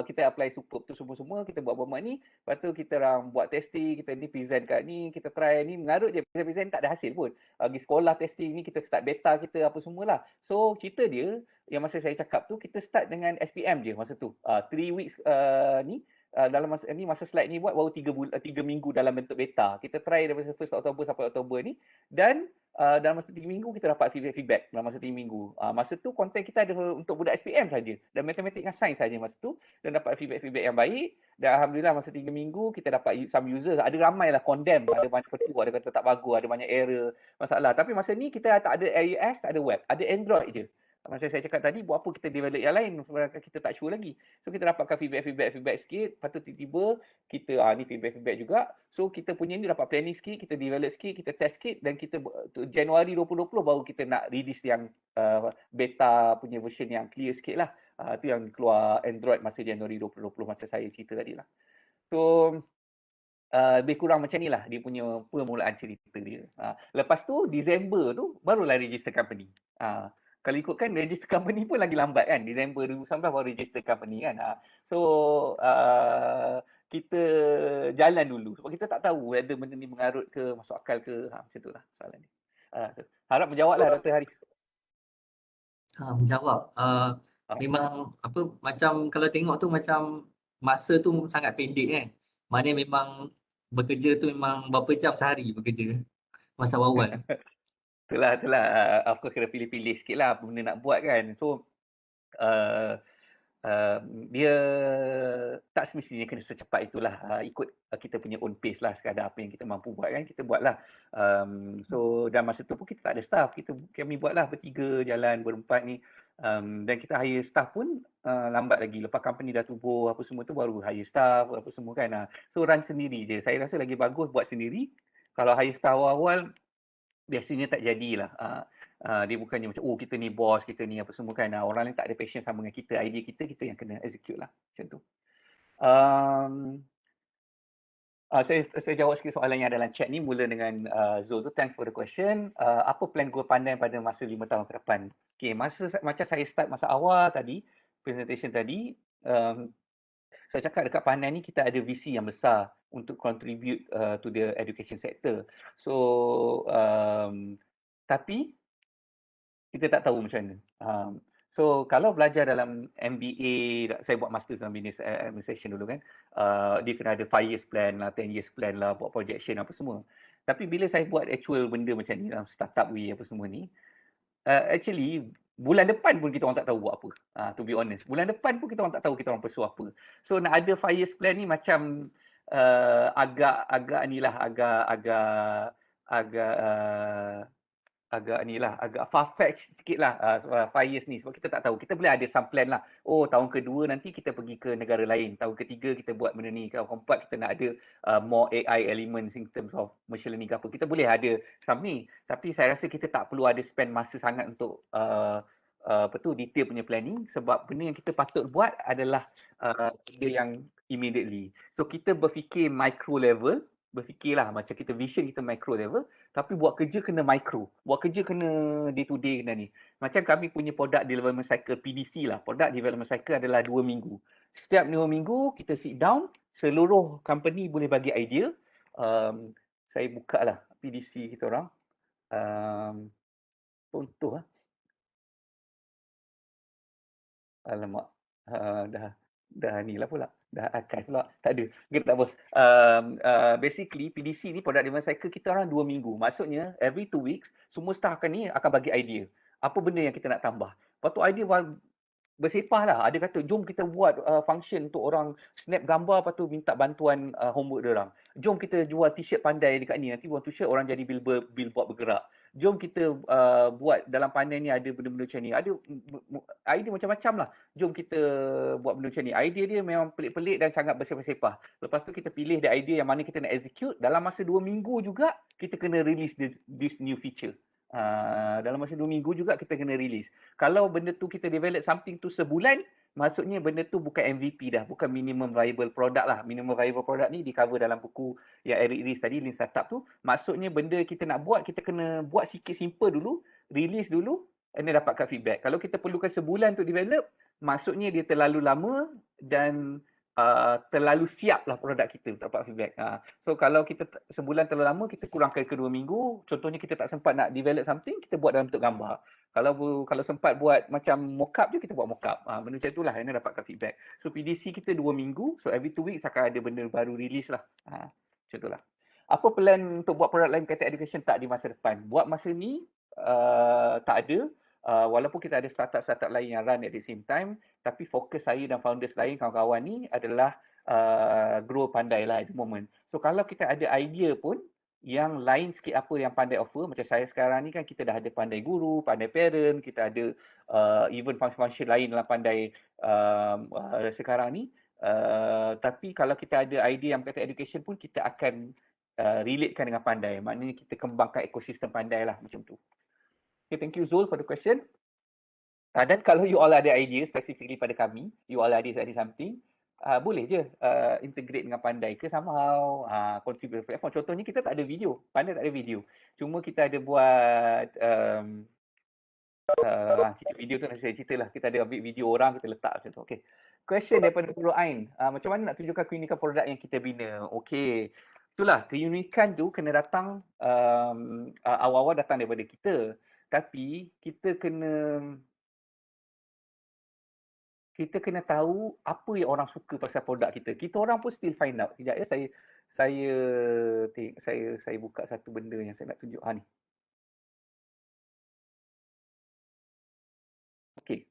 kita apply Superb tu semua-semua, kita buat ni. Lepas tu kita orang buat testing, kita ni present kat ni, kita try ni, mengarut je. Present tak ada hasil pun. Pergi sekolah testing ni, kita start beta kita apa semualah. So, cerita dia, yang masa saya cakap tu, kita start dengan SPM je masa tu. 3 weeks ni, dalam masa slide ni buat baru 3 minggu dalam bentuk beta. Kita try daripada 1 Oktober sampai Oktober ni, dan dalam masa 3 minggu kita dapat feedback dalam masa 3 minggu. Masa tu konten kita ada untuk budak SPM saja, dan matematik dengan sains saja masa tu, dan dapat feedback yang baik. Dan alhamdulillah masa 3 minggu kita dapat some users, ada ramai lah condemn, ada banyak petua, ada kata tak bagus, ada banyak error, masalah. Tapi masa ni kita tak ada iOS, tak ada web, ada Android je. Macam saya cakap tadi, buat apa kita develop yang lain, kita tak sure lagi. So kita dapatkan feedback sikit, lepas tu tiba-tiba kita ni feedback juga. So kita punya ni dapat planning sikit, kita develop sikit, kita test sikit, dan kita Januari 2020 baru kita nak release yang beta punya version yang clear sikit lah. Tu yang keluar Android masa Januari 2020 masa saya cerita tadi lah. So lebih kurang macam ni lah dia punya permulaan cerita dia. Lepas tu Disember tu barulah register company. Kalau ikutkan register company pun lagi lambat kan, Disember 2019 baru register company kan. So kita jalan dulu sebab kita tak tahu whether benda ni mengarut ke, masuk akal ke, macam tu lah soalan ni. Harap menjawab lah Dr. Haris. Menjawab. Memang apa, macam kalau tengok tu macam masa tu sangat pendek kan. Maknanya memang bekerja tu memang berapa jam sehari bekerja masa awal. Itulah, of course kena pilih-pilih sikit lah apa benda nak buat kan. So dia tak semestinya kena secepat itulah, ikut kita punya own pace lah, sekadar apa yang kita mampu buat kan, kita buat lah. So dan masa tu pun kita tak ada staff, kami buat lah bertiga jalan, berempat ni, dan kita hire staff pun lambat lagi, lepas company dah tubuh apa semua tu baru hire staff apa semua kan. So run sendiri je, saya rasa lagi bagus buat sendiri. Kalau hire staff awal-awal biasanya tak jadilah. Dia bukannya macam kita ni bos, kita ni apa semua kan. Orang lain tak ada passion sama dengan kita, idea kita yang kena execute lah. Macam tu. Saya jawab sikit soalan yang dalam chat ni, mula dengan Zul tu. Thanks for the question. Apa plan goal pandai pada masa 5 tahun ke depan? Okay, macam saya start masa awal tadi, presentation tadi, saya cakap dekat Pandai ni kita ada visi yang besar untuk contribute to the education sector. So, tapi kita tak tahu macam mana. So kalau belajar dalam MBA, saya buat master dalam business administration dulu kan, dia kena ada 5 years plan lah, 10 years plan lah, buat projection apa semua. Tapi bila saya buat actual benda macam ni dalam startup way apa semua ni, actually bulan depan pun kita orang tak tahu buat apa. To be honest, bulan depan pun kita orang tak tahu kita orang pursue apa. So nak ada 5 years plan ni macam agak far-fetched sikit lah 5 years ni, sebab kita tak tahu. Kita boleh ada some plan lah. Tahun kedua nanti kita pergi ke negara lain. Tahun ketiga kita buat benda ni. Tahun keempat kita nak ada more AI elements in terms of machine learning ke apa. Kita boleh ada some ni. Tapi saya rasa kita tak perlu ada spend masa sangat untuk detail punya planning, sebab benda yang kita patut buat adalah benda yang immediately. So kita berfikir micro level, berfikirlah macam kita vision kita micro level, tapi buat kerja kena micro, buat kerja kena day to day kena ni. Macam kami punya product development cycle PDC lah, product development cycle adalah 2 minggu. Setiap 2 minggu kita sit down, seluruh company boleh bagi idea. Saya buka lah PDC kita orang. Contoh lah. Alamak, dah ni lah pula. Dah archive pula. Tak ada. Kita tak apa. Basically, PDC ni, product development cycle kita orang 2 minggu. Maksudnya, every 2 weeks, semua staff akan bagi idea. Apa benda yang kita nak tambah. Lepas tu idea bersepah lah. Ada kata, jom kita buat function untuk orang snap gambar, lepas tu minta bantuan homework dia orang. Jom kita jual t-shirt Pandai dekat ni. Nanti buat t-shirt, orang jadi billboard bergerak. jom kita buat dalam pandai ni ada benda-benda macam ni. Ada idea macam-macam lah. Jom kita buat benda macam ni. Idea dia memang pelik-pelik dan sangat bersepah-sepah. Lepas tu kita pilih the idea yang mana kita nak execute. Dalam masa 2 minggu juga kita kena release this new feature. Dalam masa 2 minggu juga kita kena release. Kalau benda tu kita develop something tu sebulan, maksudnya benda tu bukan MVP dah, bukan minimum viable product lah. Minimum viable product ni di cover dalam buku yang Eric Ries tadi, Lean Startup tu. Maksudnya benda kita nak buat, kita kena buat sikit simple dulu, release dulu, and then dapatkan feedback. Kalau kita perlukan sebulan untuk develop, maksudnya dia terlalu lama dan terlalu siap lah produk kita untuk dapat feedback. So kalau kita sebulan terlalu lama, kita kurangkan ke 2 minggu. Contohnya kita tak sempat nak develop something, kita buat dalam bentuk gambar. Kalau sempat buat macam mockup je, kita buat mockup. Benda macam itulah yang dapatkan feedback. So PDC kita 2 minggu, so every 2 weeks akan ada benda baru release lah. Macam itulah. Apa plan untuk buat produk lain berkaitan education tak di masa depan? Buat masa ni, tak ada. Walaupun kita ada startup-startup lain yang run at the same time, tapi fokus saya dan founders lain, kawan-kawan ni adalah grow Pandai lah at the moment. So kalau kita ada idea pun yang lain sikit apa yang Pandai offer, macam saya sekarang ni kan kita dah ada Pandai Guru, Pandai Parent, kita ada even function-function lain dalam Pandai sekarang ni. Tapi kalau kita ada idea yang berkaitan education pun, kita akan relatekan dengan Pandai. Maknanya kita kembangkan ekosistem Pandai lah macam tu. Okay, thank you Zul for the question. Dan kalau you all ada idea specifically pada kami, you all ada something, boleh je integrate dengan Pandai ke somehow, contribute to platform. Contohnya kita tak ada video, Pandai tak ada video. Cuma kita ada buat kita video tu saya cerita lah. Kita ada ambil video orang, kita letak macam tu. Okay. Question daripada Nurul Ain. Macam mana nak tunjukkan keunikan produk yang kita bina? Okay. Itulah, keunikan tu kena datang, awal-awal datang daripada kita. Tapi kita kena tahu apa yang orang suka pasal produk kita. Kita orang pun still find out. Sekejap ya, saya buka satu benda yang saya nak tunjuk. Ni. Okey.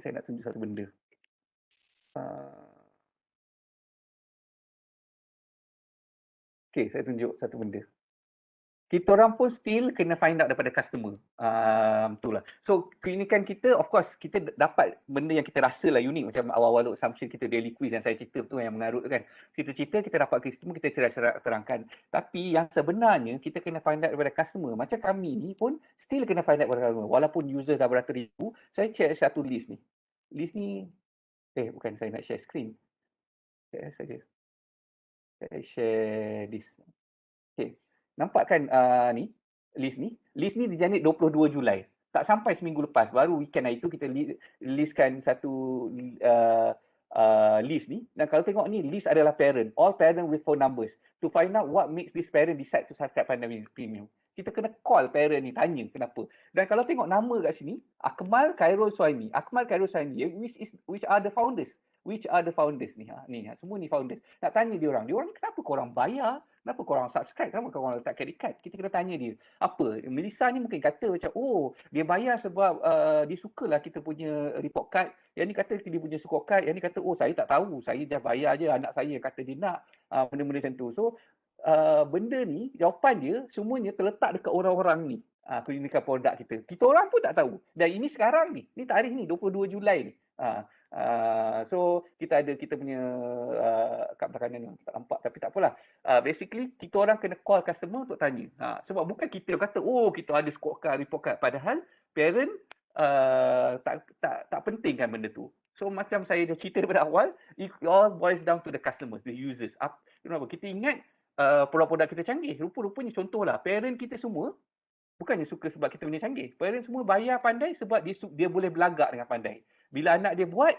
Saya nak tunjuk satu benda. Okey, saya tunjuk satu benda. Kita orang pun still kena find out daripada customer. Itulah. So, keunikan kita, of course, kita dapat benda yang kita rasa lah unik. Macam awal-awal assumption kita daily quiz yang saya cerita tu yang mengarut kan. Kita cerita, kita dapat customer, kita terangkan. Tapi yang sebenarnya, kita kena find out daripada customer. Macam kami ni pun still kena find out daripada customer. Walaupun user dah beratus ribu, saya share satu list ni. List ni, bukan saya nak share screen. Saya share this. Okay. Nampak kan ni, list ni? List ni dijanit 22 Julai. Tak sampai seminggu lepas, baru weekend hari tu kita listkan satu list ni. Dan kalau tengok ni, list adalah parent. All parent with phone numbers. To find out what makes this parent decide to subscribe Pandai Premium. Kita kena call parent ni, tanya kenapa. Dan kalau tengok nama kat sini, Akmal Khairul Suhaimi. Akmal Khairul Suhaimi, which are the founders. Which are the founders ni? Semua ni founders. Nak tanya dia orang kenapa korang bayar? Kenapa korang subscribe? Kenapa korang letak credit card? Kita kena tanya dia. Apa? Melissa ni mungkin kata macam, dia bayar sebab dia sukalah kita punya report card. Yang ni kata dia punya report card. Yang ni kata, saya tak tahu. Saya dah bayar je. Anak saya kata dia nak. Benda-benda macam tu. So, benda ni, jawapan dia semuanya terletak dekat orang-orang ni. Keunikan produk kita. Kita orang pun tak tahu. Dan ini sekarang ni. Ni tarikh ni, 22 Julai ni. So kita punya kat belakang ni tak nampak, tapi tak apalah. Basically kita orang kena call customer untuk tanya. Sebab bukan kita kata kita ada scorecard, report card, padahal parent tak penting kan benda tu. So macam saya dah cerita daripada awal, it all boils down to the customers, the users. Kenapa? Kita ingat produk-produk kita canggih. Rupa-rupanya contohlah, parent kita semua bukannya suka sebab kita punya canggih. Parent semua bayar Pandai sebab dia boleh belagak dengan Pandai. Bila anak dia buat,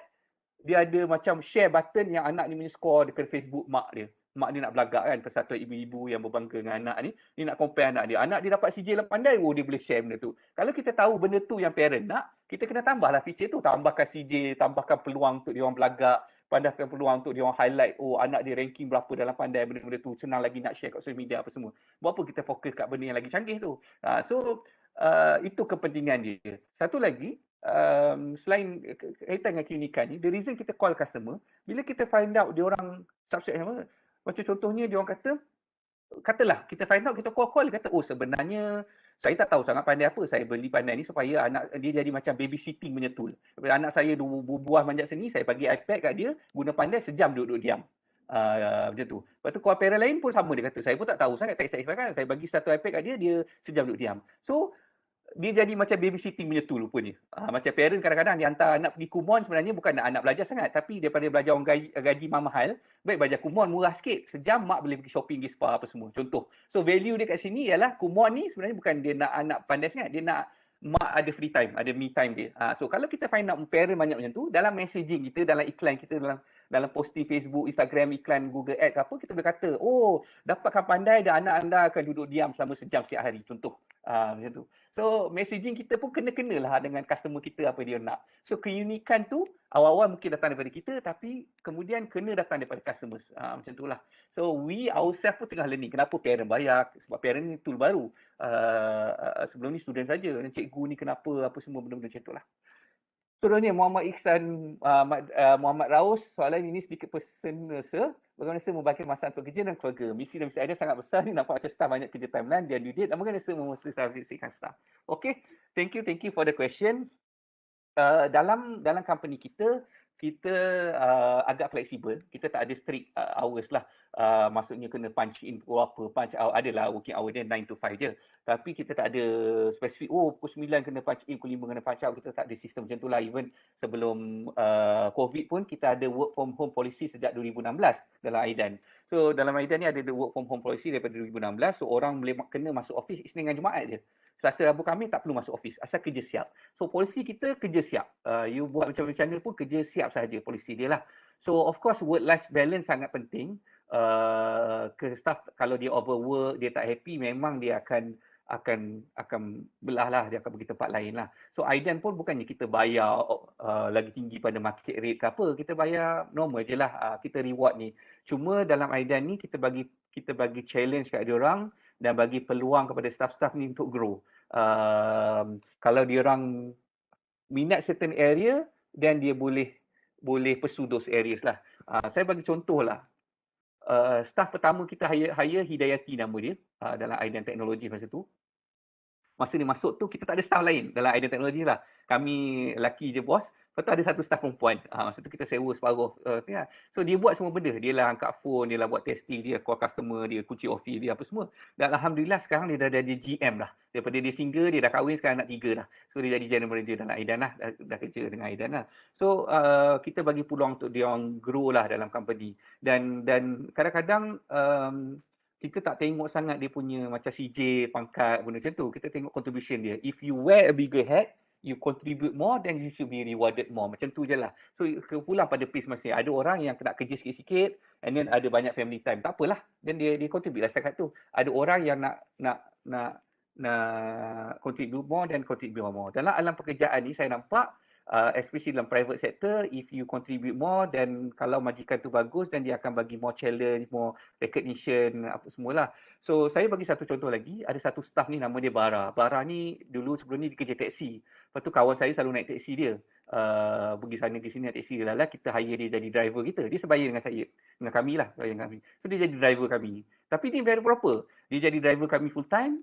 dia ada macam share button yang anak ni punya score dekat Facebook mak dia. Mak dia nak belagak kan pasal tu ibu-ibu yang berbangga dengan anak ni. Dia nak compare anak dia. Anak dia dapat CJ lah Pandai, dia boleh share benda tu. Kalau kita tahu benda tu yang parent nak, kita kena tambahlah feature tu. Tambahkan CJ, tambahkan peluang untuk dia orang belagak. Pandahkan peluang untuk dia orang highlight, anak dia ranking berapa dalam Pandai, benda-benda tu. Senang lagi nak share kat social media apa semua. Buat apa kita fokus kat benda yang lagi canggih tu. So, itu kepentingan dia. Satu lagi, selain kaitan dengan keunikan ni, the reason kita call customer, bila kita find out dia orang subscribe apa, macam contohnya dia orang kata katalah kita find out, kita call, dia kata, oh sebenarnya saya tak tahu sangat pandai apa, saya beli pandai ni supaya anak dia jadi macam babysitting punya tool. Anak saya buah manjat seni, saya bagi iPad kat dia, guna pandai sejam duduk diam. Macam tu. Lepas tu call parent lain pun sama, dia kata, saya pun tak tahu sangat, tak kan, saya bagi satu iPad kat dia, dia sejam duduk diam. So, dia jadi macam babysitting punya tool rupanya. Macam parent kadang-kadang dia hantar anak pergi kumon, sebenarnya bukan nak anak belajar sangat, tapi daripada belajar orang gaji mahal, baik belajar kumon murah sikit, sejam mak boleh pergi shopping, pergi spa apa semua, contoh. So value dia kat sini ialah kumon ni sebenarnya bukan dia nak anak pandai sangat, dia nak mak ada free time, ada me time dia. So kalau kita find out parent banyak macam tu, dalam messaging kita, dalam iklan kita, dalam posting Facebook, Instagram, iklan Google Ads apa, kita boleh kata, oh dapatkan pandai dan anak anda akan duduk diam selama sejam setiap hari, contoh. Macam tu. So messaging kita pun kena-kenalah dengan customer kita apa dia nak. So keunikan tu awal-awal mungkin datang daripada kita, tapi kemudian kena datang daripada customers. Macam itulah. So we ourselves pun tengah learning. Kenapa parent bayar? Sebab parent ni tool baru. Sebelum ni student saja. Dan cikgu ni kenapa? Apa semua benda-benda macam itulah. Seterusnya Muhammad Ihsan Muhammad Raus, soalan ini sedikit personal sir. Bagaimana saya membagi masa untuk kerja dan keluarga? Misi dan misi ada sangat besar ni, nampak macam staff banyak kerja timeline dan due date. Bagaimana saya memostisikan staff? Okay, thank you for the question. Dalam company kita agak fleksibel. Kita tak ada strict hours lah. Maksudnya kena punch in apa, punch out. Adalah working hour dia 9 to 5 je. Tapi kita tak ada spesifik, oh pukul 9 kena punch in, pukul 5 kena punch out. Kita tak ada sistem macam tu lah. Even sebelum COVID pun kita ada work from home policy sejak 2016 dalam Aidan. So dalam Aidan ni ada work from home policy daripada 2016. So orang boleh kena masuk office Isnin dengan Jumaat je. Selasa, Rabu, Khamis tak perlu masuk office. Asal kerja siap. So polisi kita kerja siap. You buat macam-macam mana pun kerja siap sahaja polisi dia lah. So of course work-life balance sangat penting. Ke staff kalau dia overwork, dia tak happy, memang dia akan belah lah, dia akan pergi tempat lain lah. So Aidan pun bukannya kita bayar lagi tinggi pada market rate ke apa, kita bayar normal je lah. Kita reward ni. Cuma dalam Aidan ni kita bagi challenge kat dia orang dan bagi peluang kepada staff-staff ni untuk grow. Kalau dia orang minat certain area, then dia boleh pursue those areas lah. Saya bagi contoh lah. Staff pertama kita hire Hidayati nama dia dalam Aidan Teknologi masa tu. Masa dia masuk tu kita tak ada staff lain dalam Aidan Teknologi lah. Kami lelaki je bos. Lepas tu ada satu staff perempuan. Masa tu kita sewa separuh. So dia buat semua benda. Dia lah angkat phone, dia lah buat testing, dia call customer, dia kunci office, dia apa semua. Dan Alhamdulillah sekarang dia dah jadi GM lah. Daripada dia single, dia dah kahwin, sekarang anak 3 dah. So dia jadi general manager dalam Aidan lah. Dah kerja dengan Aidan lah. So kita bagi peluang untuk dia orang grow lah dalam company. Dan kadang-kadang kita tak tengok sangat dia punya macam CJ, pangkat, benda macam tu. Kita tengok contribution dia. If you wear a bigger hat, you contribute more, then you should be rewarded more. Macam tu je lah. So, pulang pada pace masing. Ada orang yang nak kerja sikit-sikit, and then ada banyak family time. Tak apalah. Then dia contribute lah setakat tu. Ada orang yang nak contribute more, then contribute more. Dalam alam pekerjaan ni, saya nampak, especially dalam private sector, if you contribute more, dan kalau majikan tu bagus, dan dia akan bagi more challenge, more recognition, apa semualah. So saya bagi satu contoh lagi, ada satu staff ni nama dia Bara. Bara ni dulu sebelum ni dia kerja taksi. Lepas tu kawan saya selalu naik taksi dia. Pergi sana ke sini naik taksi dia lah, kita hire dia jadi driver kita. Dia sebaya dengan saya, dengan kami lah, dengan kami. So dia jadi driver kami. Tapi ni very proper. Dia jadi driver kami full time.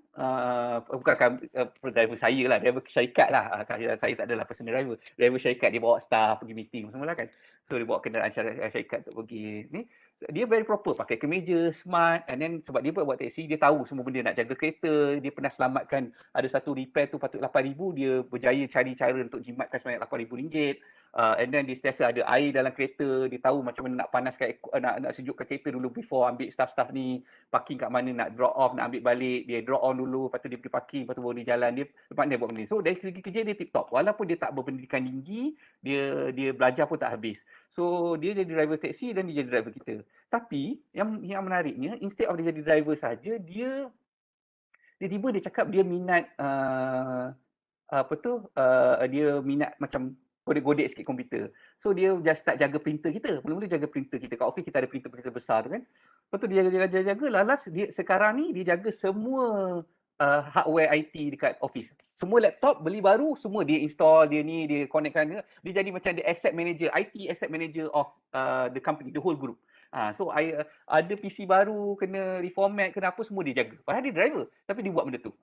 Bukan driver saya lah, driver syarikat lah. Saya tak adalah personal driver. Driver syarikat, dia bawa staff pergi meeting semua lah kan. So dia bawa kenderaan syarikat untuk pergi ni. Dia very proper, pakai kemeja, smart. And then sebab dia buat taksi, dia tahu semua benda, nak jaga kereta. Dia pernah selamatkan, ada satu repair tu patut RM8,000, dia berjaya cari cara untuk jimatkan sebanyak RM8,000. And then dia sentiasa ada air dalam kereta, dia tahu macam mana nak panaskan, nak sejukkan kereta dulu before ambil staff-staff ni, parking kat mana, nak drop off, nak ambil balik, dia drop on dulu, lepas tu dia pergi parking, lepas tu baru dia jalan, dia pandai buat benda ni. So dari segi kerja dia tip top, walaupun dia tak berpendidikan tinggi, dia belajar pun tak habis. So dia jadi driver taksi dan dia jadi driver kita. Tapi yang menariknya, instead of dia jadi driver saja, dia tiba dia cakap dia minat dia minat macam godek-godek sikit komputer. So dia just start jaga printer kita. Mula-mula jaga printer kita. Kat office kita ada printer besar tu kan. Lepas tu dia jaga. Lalas dia sekarang ni dia jaga semua hardware IT dekat office. Semua laptop beli baru, semua dia install, dia connectkan, dia jadi macam the asset manager, IT asset manager of the company, the whole group. So ada PC baru kena reformat, kena apa, semua dia jaga. Padahal dia driver, tapi dia buat benda tu.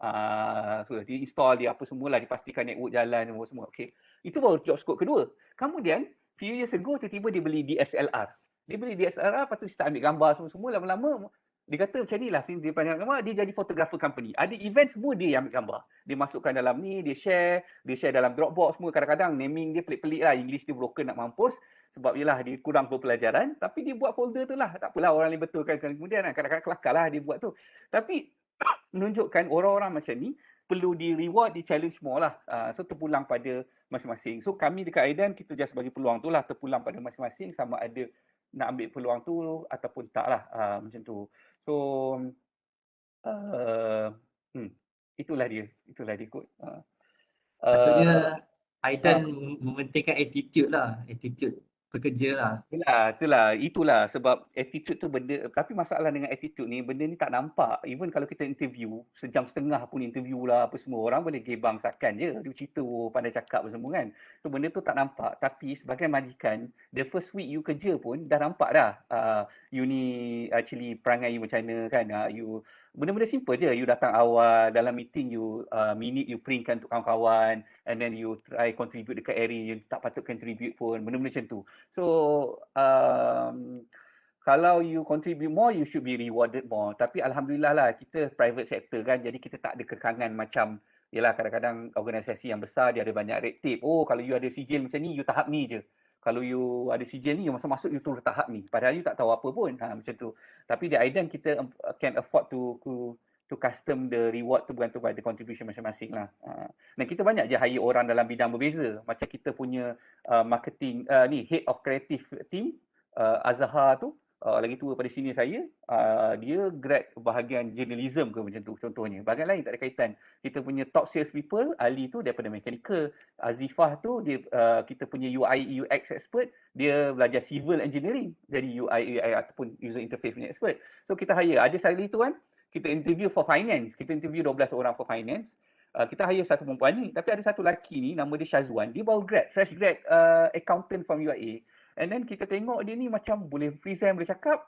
So dia install, dia apa semualah, dipastikan network jalan semua. Okay. Itu baru job scope kedua. Kemudian few years ago tiba-tiba dia beli DSLR. Dia beli DSLR, lepas tu dia start ambil gambar semua, lama-lama dia kata macam ni lah, dia pandang gambar, dia jadi photographer company. Ada event semua dia yang ambil gambar. Dia masukkan dalam ni, dia share dalam Dropbox semua. Kadang-kadang naming dia pelik-pelik lah, English dia broken nak mampus. Sebab yelah dia kurang berpelajaran, tapi dia buat folder tu lah. Tak apalah orang lain betulkan kemudian lah. Kadang-kadang kelakar lah dia buat tu. Tapi menunjukkan orang-orang macam ni perlu di reward, di challenge more lah. So terpulang pada masing-masing. So kami dekat Aidan, kita just bagi peluang tu lah, terpulang pada masing-masing sama ada nak ambil peluang tu ataupun tak lah. Macam tu. So uh, itulah dia kot. Maksudnya Uh, Aidan mementingkan attitude lah, attitude pekerja lah. Itulah sebab attitude tu benda, tapi masalah dengan attitude ni, benda ni tak nampak. Even kalau kita interview, sejam setengah pun interview lah apa semua, orang boleh gebang sakan je, dia cerita, pandai cakap apa semua kan. So benda tu tak nampak, tapi sebagai majikan, the first week you kerja pun dah nampak dah. You ni actually perangai you macam mana kan. You benda-benda simple je, you datang awal, dalam meeting you minute you printkan untuk kawan-kawan, and then you try contribute dekat area you tak patut contribute pun, benda-benda macam tu. So kalau you contribute more, you should be rewarded more. Tapi alhamdulillah lah, kita private sector kan, jadi kita tak ada kekangan macam, yelah kadang-kadang organisasi yang besar dia ada banyak red tape. Oh, kalau you ada sijil macam ni, you tahap ni je. Kalau you ada sijil ni, you masuk-masuk you turun tahap ni. Padahal you tak tahu apa pun. Macam tu. Tapi di Aidan kita can afford to custom the reward tu bergantung pada contribution masing-masing lah. Dan kita banyak je hire orang dalam bidang berbeza. Macam kita punya marketing, ni head of creative team, Azhar tu, lagi tua pada sini saya, dia grad bahagian journalism ke macam tu contohnya. Bahagian lain tak ada kaitan. Kita punya top sales people, Ali tu daripada mechanical. Azifah tu dia kita punya UI UX expert, dia belajar civil engineering. Jadi UI ataupun user interface punya expert. So kita hire, ada sekali tu kan, kita interview for finance. Kita interview 12 orang for finance. Kita hire satu perempuan ni, tapi ada satu lelaki ni, nama dia Syazwan. Dia baru fresh grad accountant from UIA. And then kita tengok dia ni macam boleh present, boleh cakap.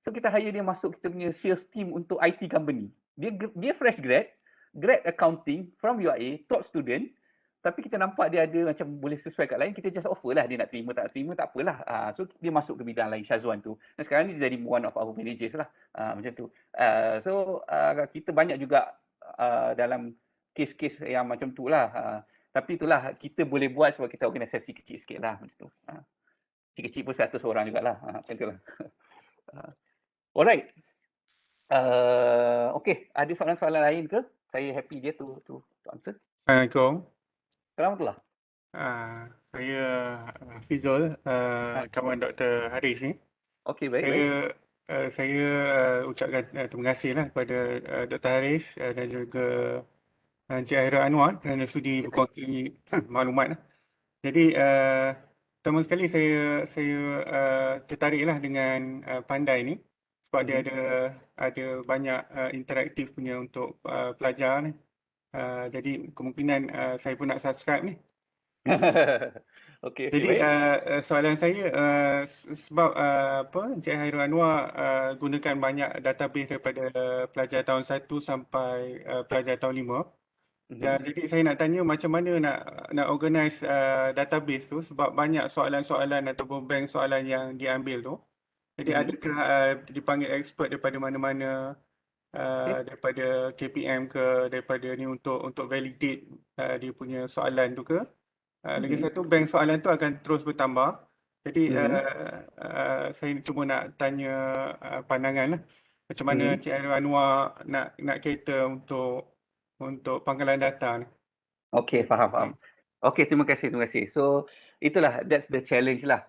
So kita hire dia masuk kita punya sales team untuk IT company. Dia fresh grad accounting from UIA, top student. Tapi kita nampak dia ada macam boleh sesuai kat lain, kita just offer lah. Dia nak terima, tak terima, tak apalah. So dia masuk ke bidang lain, Syazwan tu. Dan sekarang ni dia jadi one of our managers lah. Macam tu. So kita banyak juga dalam kes-kes yang macam tu lah. Tapi itulah, kita boleh buat sebab kita organisasi kecil sikit lah. Macam tu. Kecil-kecil pun 100 orang jugalah. Macam itulah. Alright. Okay, ada soalan-soalan lain ke? Saya happy dia tu answer. Assalamualaikum. Selamatullah. Saya Fizul, kawan Dr. Haris ni. Okey, baik. Saya ucapkan terima kasih lah kepada Dr. Haris dan juga Encik Hairul Anwar kerana sudi berkongsi maklumat lah. Jadi pertama sekali saya tertariklah dengan Pandai ni sebab dia ada banyak interaktif punya untuk pelajar ni. Jadi kemungkinan saya pun nak subscribe ni. Okey, Jadi baik. soalan saya sebab Encik Hairul Anwar gunakan banyak database daripada pelajar tahun 1 sampai pelajar tahun 5. Jadi saya nak tanya macam mana nak organize database tu sebab banyak soalan-soalan ataupun bank soalan yang diambil tu. Jadi adakah dipanggil expert daripada mana-mana, daripada KPM ke, daripada ni untuk validate dia punya soalan tu ke? Lagi satu, bank soalan tu akan terus bertambah. Jadi saya cuma nak tanya pandangan lah. Macam mana Cik Hairul Anwar nak cater untuk pangkalan data ni. Okey, faham. Okey, terima kasih. So, itulah, that's the challenge lah.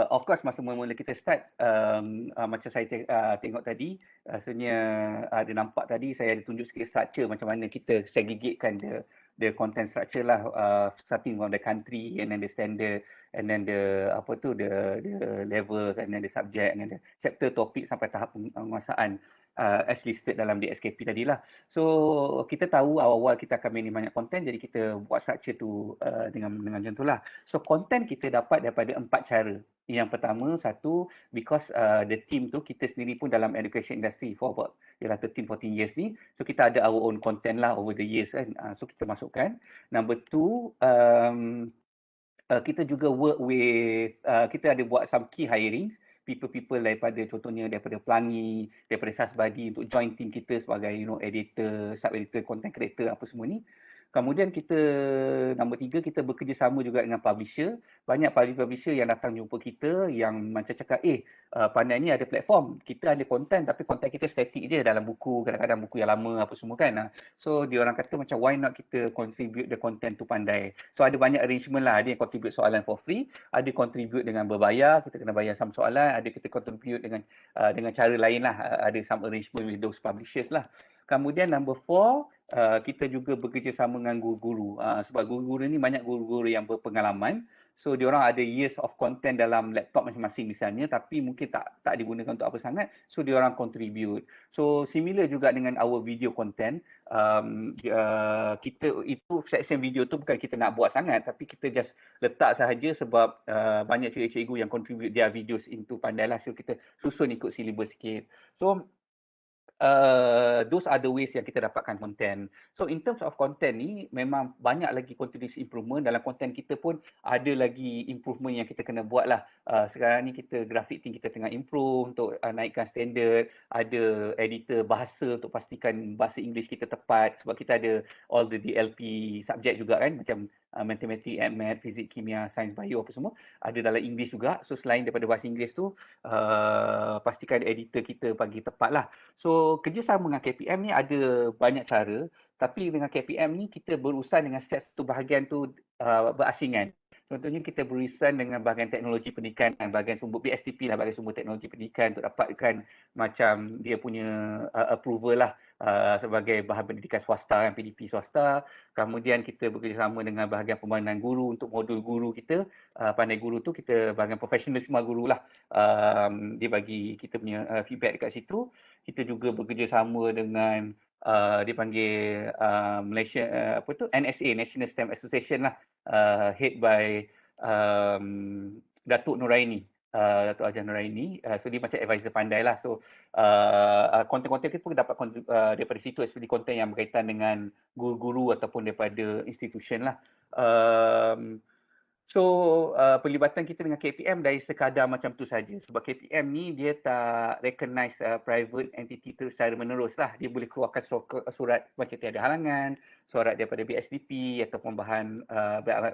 Of course, masa mula-mula kita start, macam saya tengok tadi, rasanya ada nampak tadi, saya ada tunjuk sikit structure macam mana kita segregatekan the content structure lah, starting from the country and then the standard and then the levels and then the subject and then the chapter topik sampai tahap penguasaan. as listed dalam DSKP tadilah. So kita tahu awal-awal kita akan manage banyak konten, jadi kita buat structure tu dengan macam tu lah. So konten kita dapat daripada 4 cara. Yang pertama, satu, because the team tu, kita sendiri pun dalam education industry for about 13-14 years ni. So kita ada our own content lah over the years kan. So kita masukkan. Number two, kita juga work with, kita ada buat some key hirings, people daripada contohnya daripada Pelangi, daripada Sasbadi untuk join team kita sebagai editor, sub-editor, content creator apa semua ni. Kemudian kita, nombor 3, kita bekerjasama juga dengan publisher. Banyak publisher yang datang jumpa kita yang macam cakap, Pandai ni ada platform, kita ada konten tapi konten kita static je dalam buku, kadang-kadang buku yang lama apa semua kan. So diorang kata macam why not kita contribute the content tu Pandai. So ada banyak arrangement lah, ada yang contribute soalan for free, ada contribute dengan berbayar, kita kena bayar some soalan, ada kita contribute dengan cara lain lah, ada some arrangement with those publishers lah. Kemudian number 4, kita juga bekerjasama dengan guru-guru. Sebab guru-guru ni banyak guru-guru yang berpengalaman. So diorang ada years of content dalam laptop masing-masing misalnya, tapi mungkin tak digunakan untuk apa sangat. So diorang contribute. So similar juga dengan our video content. Kita itu section video tu bukan kita nak buat sangat, tapi kita just letak sahaja sebab banyak cikgu-cikgu yang contribute their videos into Pandai lah. So kita susun ikut syllabus sikit. So those are the ways yang kita dapatkan konten. So in terms of content ni memang banyak lagi continuous improvement. Dalam konten kita pun ada lagi improvement yang kita kena buat lah. Sekarang ni kita graphic team kita tengah improve untuk naikkan standard. Ada editor bahasa untuk pastikan bahasa English kita tepat sebab kita ada all the DLP subject juga kan, macam matematik, math, fizik, kimia, sains, bio apa semua ada dalam English juga. So selain daripada bahasa Inggeris tu, pastikan editor kita bagi tepat lah. So kerjasama dengan KPM ni ada banyak cara, tapi dengan KPM ni kita berurusan dengan satu bahagian tu berasingan. Contohnya kita berurusan dengan bahagian teknologi pendidikan, bahagian sumber BSTP lah, bahagian sumber teknologi pendidikan untuk dapatkan macam dia punya approval lah sebagai bahan pendidikan swasta, kan, PDP swasta. Kemudian kita bekerjasama dengan bahagian pembangunan guru untuk modul guru kita. Pandai Guru tu kita bahagian profesional semua guru lah. Dia bagi kita punya feedback dekat situ. Kita juga bekerjasama dengan dipanggil Malaysia NSA, National STEM Association lah, head by Datuk Nuraini, Datuk Ajar Nuraini. So dia macam advisor Pandai lah. So konten-konten kita pun dapat daripada situ, seperti konten yang berkaitan dengan guru-guru ataupun daripada institution lah. So pelibatan kita dengan KPM dari sekadar macam tu saja. Sebab KPM ni dia tak recognize private entity tu secara menerus lah. Dia boleh keluarkan surat macam tiada halangan, surat daripada BSDP ataupun bahan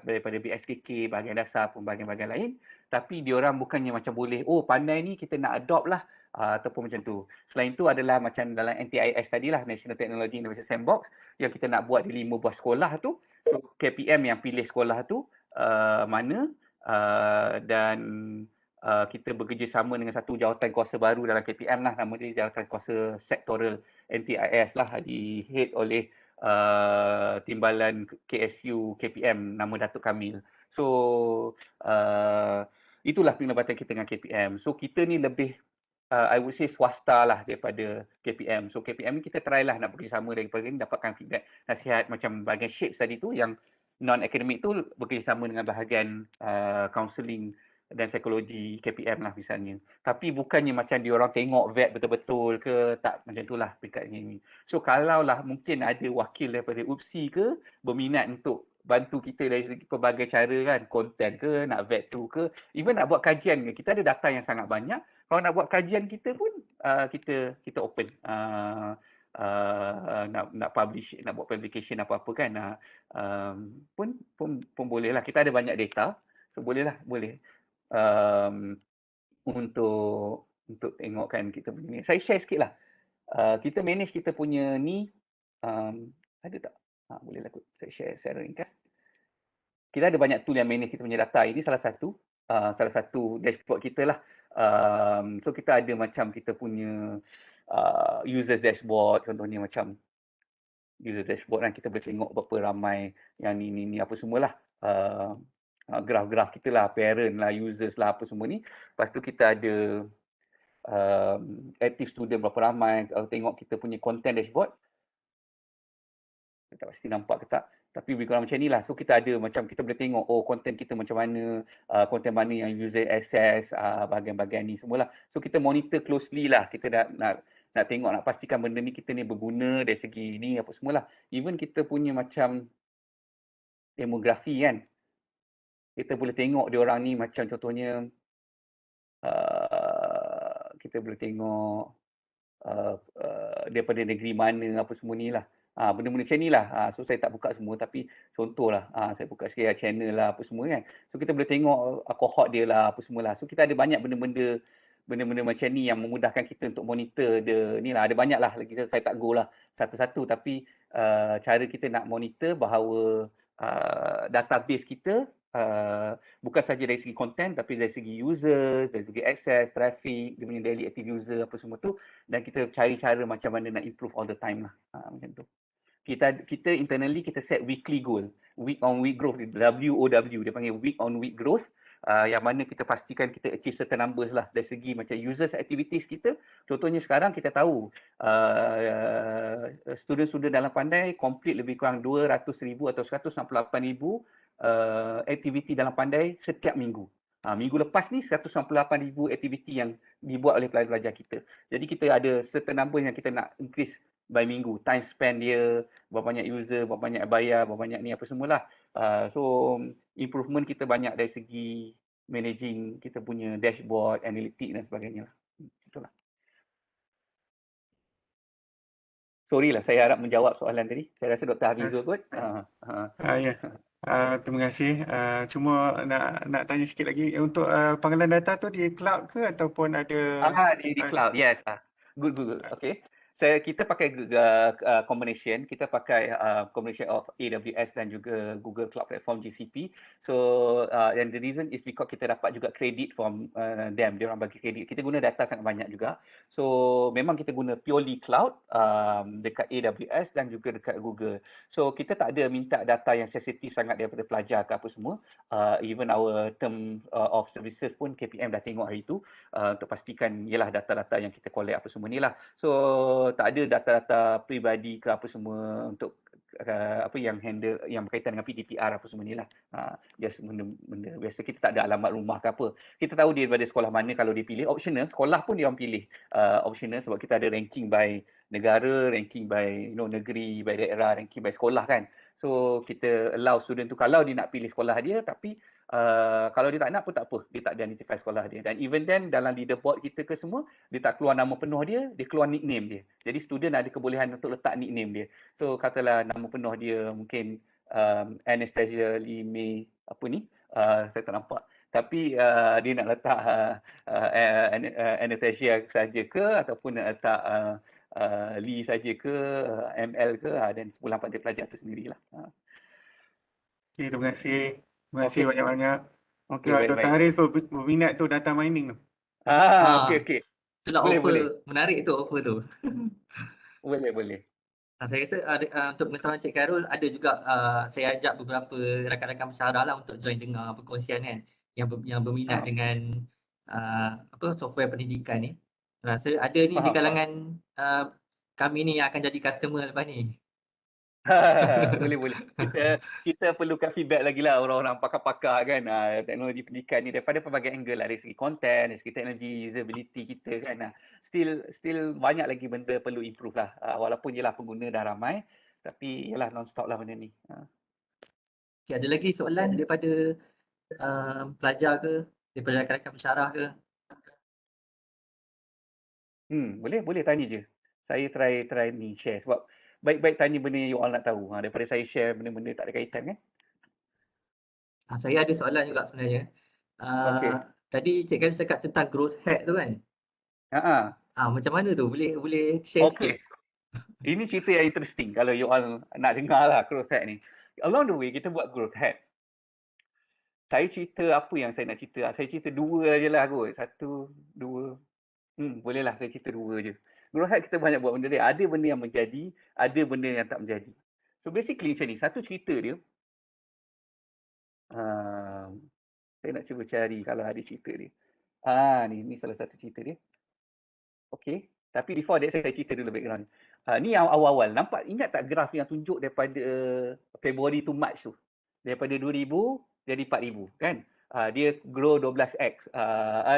daripada BSKK, bahagian dasar pun bahagian-bahagian lain. Tapi diorang bukannya macam boleh, Pandai ni kita nak adopt lah ataupun macam tu. Selain tu adalah macam dalam NTIS tadilah, National Technology Innovation Sandbox, yang kita nak buat di 5 buah sekolah tu. So KPM yang pilih sekolah tu mana dan kita bekerjasama dengan satu jawatan kuasa baru dalam KPM lah, nama dia jawatan kuasa sektoral NTIS lah, di head oleh Timbalan KSU KPM, nama Datuk Kamil. So itulah penglibatan kita dengan KPM. So kita ni lebih I would say swasta lah daripada KPM. So KPM ni kita try lah nak bekerjasama daripada ni, dapatkan feedback, nasihat macam bahagian shapes tadi tu, yang non-akademik tu bekerjasama dengan bahagian counselling dan psikologi KPM lah misalnya. Tapi bukannya macam diorang tengok vet betul-betul ke, tak macam tu lah peringkatnya ni. So kalau lah mungkin ada wakil daripada UPSI ke berminat untuk bantu kita dari segi pelbagai cara kan, konten ke, nak vet tu ke, even nak buat kajian ke, kita ada data yang sangat banyak. Kalau nak buat kajian kita pun kita open. Nak publish, nak buat publication apa-apa kan, pun boleh lah. Kita ada banyak data, so boleh untuk tengokkan kita punya ni. Saya share sikit lah. Kita manage kita punya ni, ada tak? Boleh lah saya share secara ringkas. Kita ada banyak tool yang manage kita punya data. Ini salah satu dashboard kita lah. So kita ada macam kita punya users dashboard, contohnya macam user dashboard kan, kita boleh tengok berapa ramai yang ni apa semualah, graf-graf kita lah, parent lah, users lah, apa semua ni. Lepas tu kita ada active student berapa ramai, kalau tengok kita punya content dashboard, tak pasti nampak ke tak, tapi lebih kurang macam ni lah. So kita ada macam, kita boleh tengok, oh konten kita macam mana, konten mana yang user access, bahagian-bahagian ni semualah. So kita monitor closely lah, kita nak tengok, nak pastikan benda ni kita ni berguna dari segi ni apa semualah. Even kita punya macam demografi kan, kita boleh tengok dia orang ni macam contohnya, kita boleh tengok daripada negeri mana apa semua ni lah. Benda-benda macam ni lah. So saya tak buka semua, tapi contohlah saya buka sikit channel lah apa semua kan. So kita boleh tengok cohort dia lah apa semua lah. So kita ada banyak benda-benda macam ni yang memudahkan kita untuk monitor dia ni lah. Ada banyak lah lagi, saya tak go lah satu-satu, tapi cara kita nak monitor bahawa database kita bukan saja dari segi content, tapi dari segi users, dari segi access, traffic, dia punya daily active user apa semua tu, dan kita cari cara macam mana nak improve all the time lah. Macam tu. Kita internally kita set weekly goal, week on week growth, WOW, dia panggil week on week growth, yang mana kita pastikan kita achieve certain numbers lah dari segi macam users activities kita. Contohnya sekarang kita tahu student-student dalam Pandai complete lebih kurang 200,000 atau 168,000 aktiviti dalam Pandai setiap minggu. Minggu lepas ni 198,000 aktiviti yang dibuat oleh pelajar-pelajar kita. Jadi kita ada certain number yang kita nak increase by minggu. Time spend dia, berapa banyak user, berapa banyak bayar, berapa banyak ni apa semualah. So improvement kita banyak dari segi managing kita punya dashboard, analytic dan sebagainya lah. Itulah. Sorry lah, saya harap menjawab soalan tadi. Saya rasa Dr. Hafizul kot. Ya. Terima kasih. Cuma nak tanya sikit lagi, untuk panggilan data tu di cloud ke ataupun ada Di cloud, yes. Good. Okay. Kita pakai combination. Kita pakai combination of AWS dan juga Google Cloud Platform, GCP. So and the reason is because kita dapat juga credit from them. Dia orang bagi credit. Kita guna data sangat banyak juga. So memang kita guna purely cloud dekat AWS dan juga dekat Google. So kita tak ada minta data yang sensitif sangat daripada pelajar ke apa semua. Even our term of services pun KPM dah tengok hari tu, untuk pastikan ialah data-data yang kita collect apa semua ni lah. So tak ada data-data peribadi ke apa semua untuk apa yang handle yang berkaitan dengan PDPR apa semua ni lah. Just benda biasa, kita tak ada alamat rumah ke apa. Kita tahu dia daripada sekolah mana kalau dia pilih. Optional, sekolah pun dia orang pilih optional sebab kita ada ranking by negara, ranking by negeri, by daerah, ranking by sekolah kan. So kita allow student tu kalau dia nak pilih sekolah dia, tapi kalau dia tak nak pun tak apa, dia tak identify sekolah dia. Dan even then dalam leaderboard kita ke semua, dia tak keluar nama penuh dia keluar nickname dia. Jadi student ada kebolehan untuk letak nickname dia. So katalah nama penuh dia mungkin Anastasia Lee May apa ni, saya tak nampak. Tapi dia nak letak Anastasia saja ke ataupun nak letak Lee saja ke, ML ke, dan sebulan pada pelajar tu sendirilah. Okay, terima kasih banyak-banyak. Okey, baik. Dr. Haris berminat tu data mining tu. Okey. Itulah offer menarik tu, offer tu. Boleh. Saya rasa untuk pengetahuan Cik Khairul, ada juga saya ajak beberapa rakan-rakan pensyarah lah untuk join dengar perkongsian kan, yang berminat dengan software pendidikan ni. Rasa ada ni di kalangan kami ni yang akan jadi customer lepas ni. Boleh. Kita perlukan feedback lagi lah orang-orang pakar-pakar kan, teknologi pendidikan ni daripada pelbagai angle lah, dari segi content, dari segi teknologi, usability kita kan. Still banyak lagi benda perlu improve lah, walaupun jelah pengguna dah ramai, tapi jelah non-stop lah benda ni. Okay, ada lagi soalan daripada pelajar ke, daripada rakan-rakan pensyarah ke? Boleh tanya je. Saya try ni share sebab baik-baik tanya benda yang you all nak tahu daripada saya share benda-benda tak ada kaitan kan. Saya ada soalan juga sebenarnya. Okey. Tadi Cik Khairul cakap tentang growth hack tu kan? Macam mana tu? Boleh share sikit? Ini cerita yang interesting kalau you all nak dengar lah growth hack ni. Along the way kita buat growth hack. Saya cerita apa yang saya nak cerita. Saya cerita dua je lah kot. Satu, dua. Boleh lah saya cerita dua je. Growth hack kita banyak buat benda dia. Ada benda yang menjadi, ada benda yang tak menjadi. So basically macam ni. Satu cerita dia. Saya nak cuba cari kalau ada cerita dia. Ni salah satu cerita dia. Okey. Tapi before that saya cerita dulu background. Ni yang awal-awal. Nampak, ingat tak graf yang tunjuk daripada February to March tu? Daripada 2,000 jadi 4,000 kan? Dia grow 12x.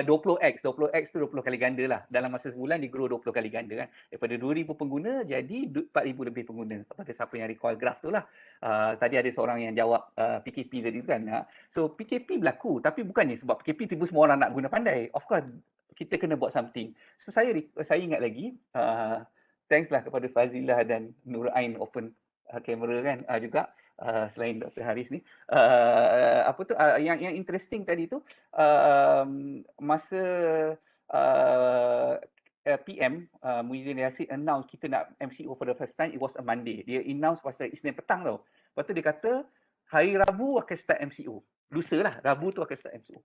20x. 20x tu 20 kali ganda lah. Dalam masa sebulan dia grow 20 kali ganda kan. Daripada 2,000 pengguna jadi 4,000 lebih pengguna. Kepada siapa yang recall graf tu lah. Tadi ada seorang yang jawab PKP tadi tu kan. So PKP berlaku tapi bukannya sebab PKP tiba semua orang nak guna pandai. Of course kita kena buat something. So saya ingat lagi, thanks lah kepada Fazilah dan Nur Ain open kamera kan juga, selain Dr. Haris ni. Yang interesting tadi tu, masa PM Muhyiddin Yassin announce kita nak MCO for the first time, it was a Monday. Dia announce pasal Isnin petang tau. Lepas tu dia kata hari Rabu akan start MCO. Lusa lah, Rabu tu akan start MCO.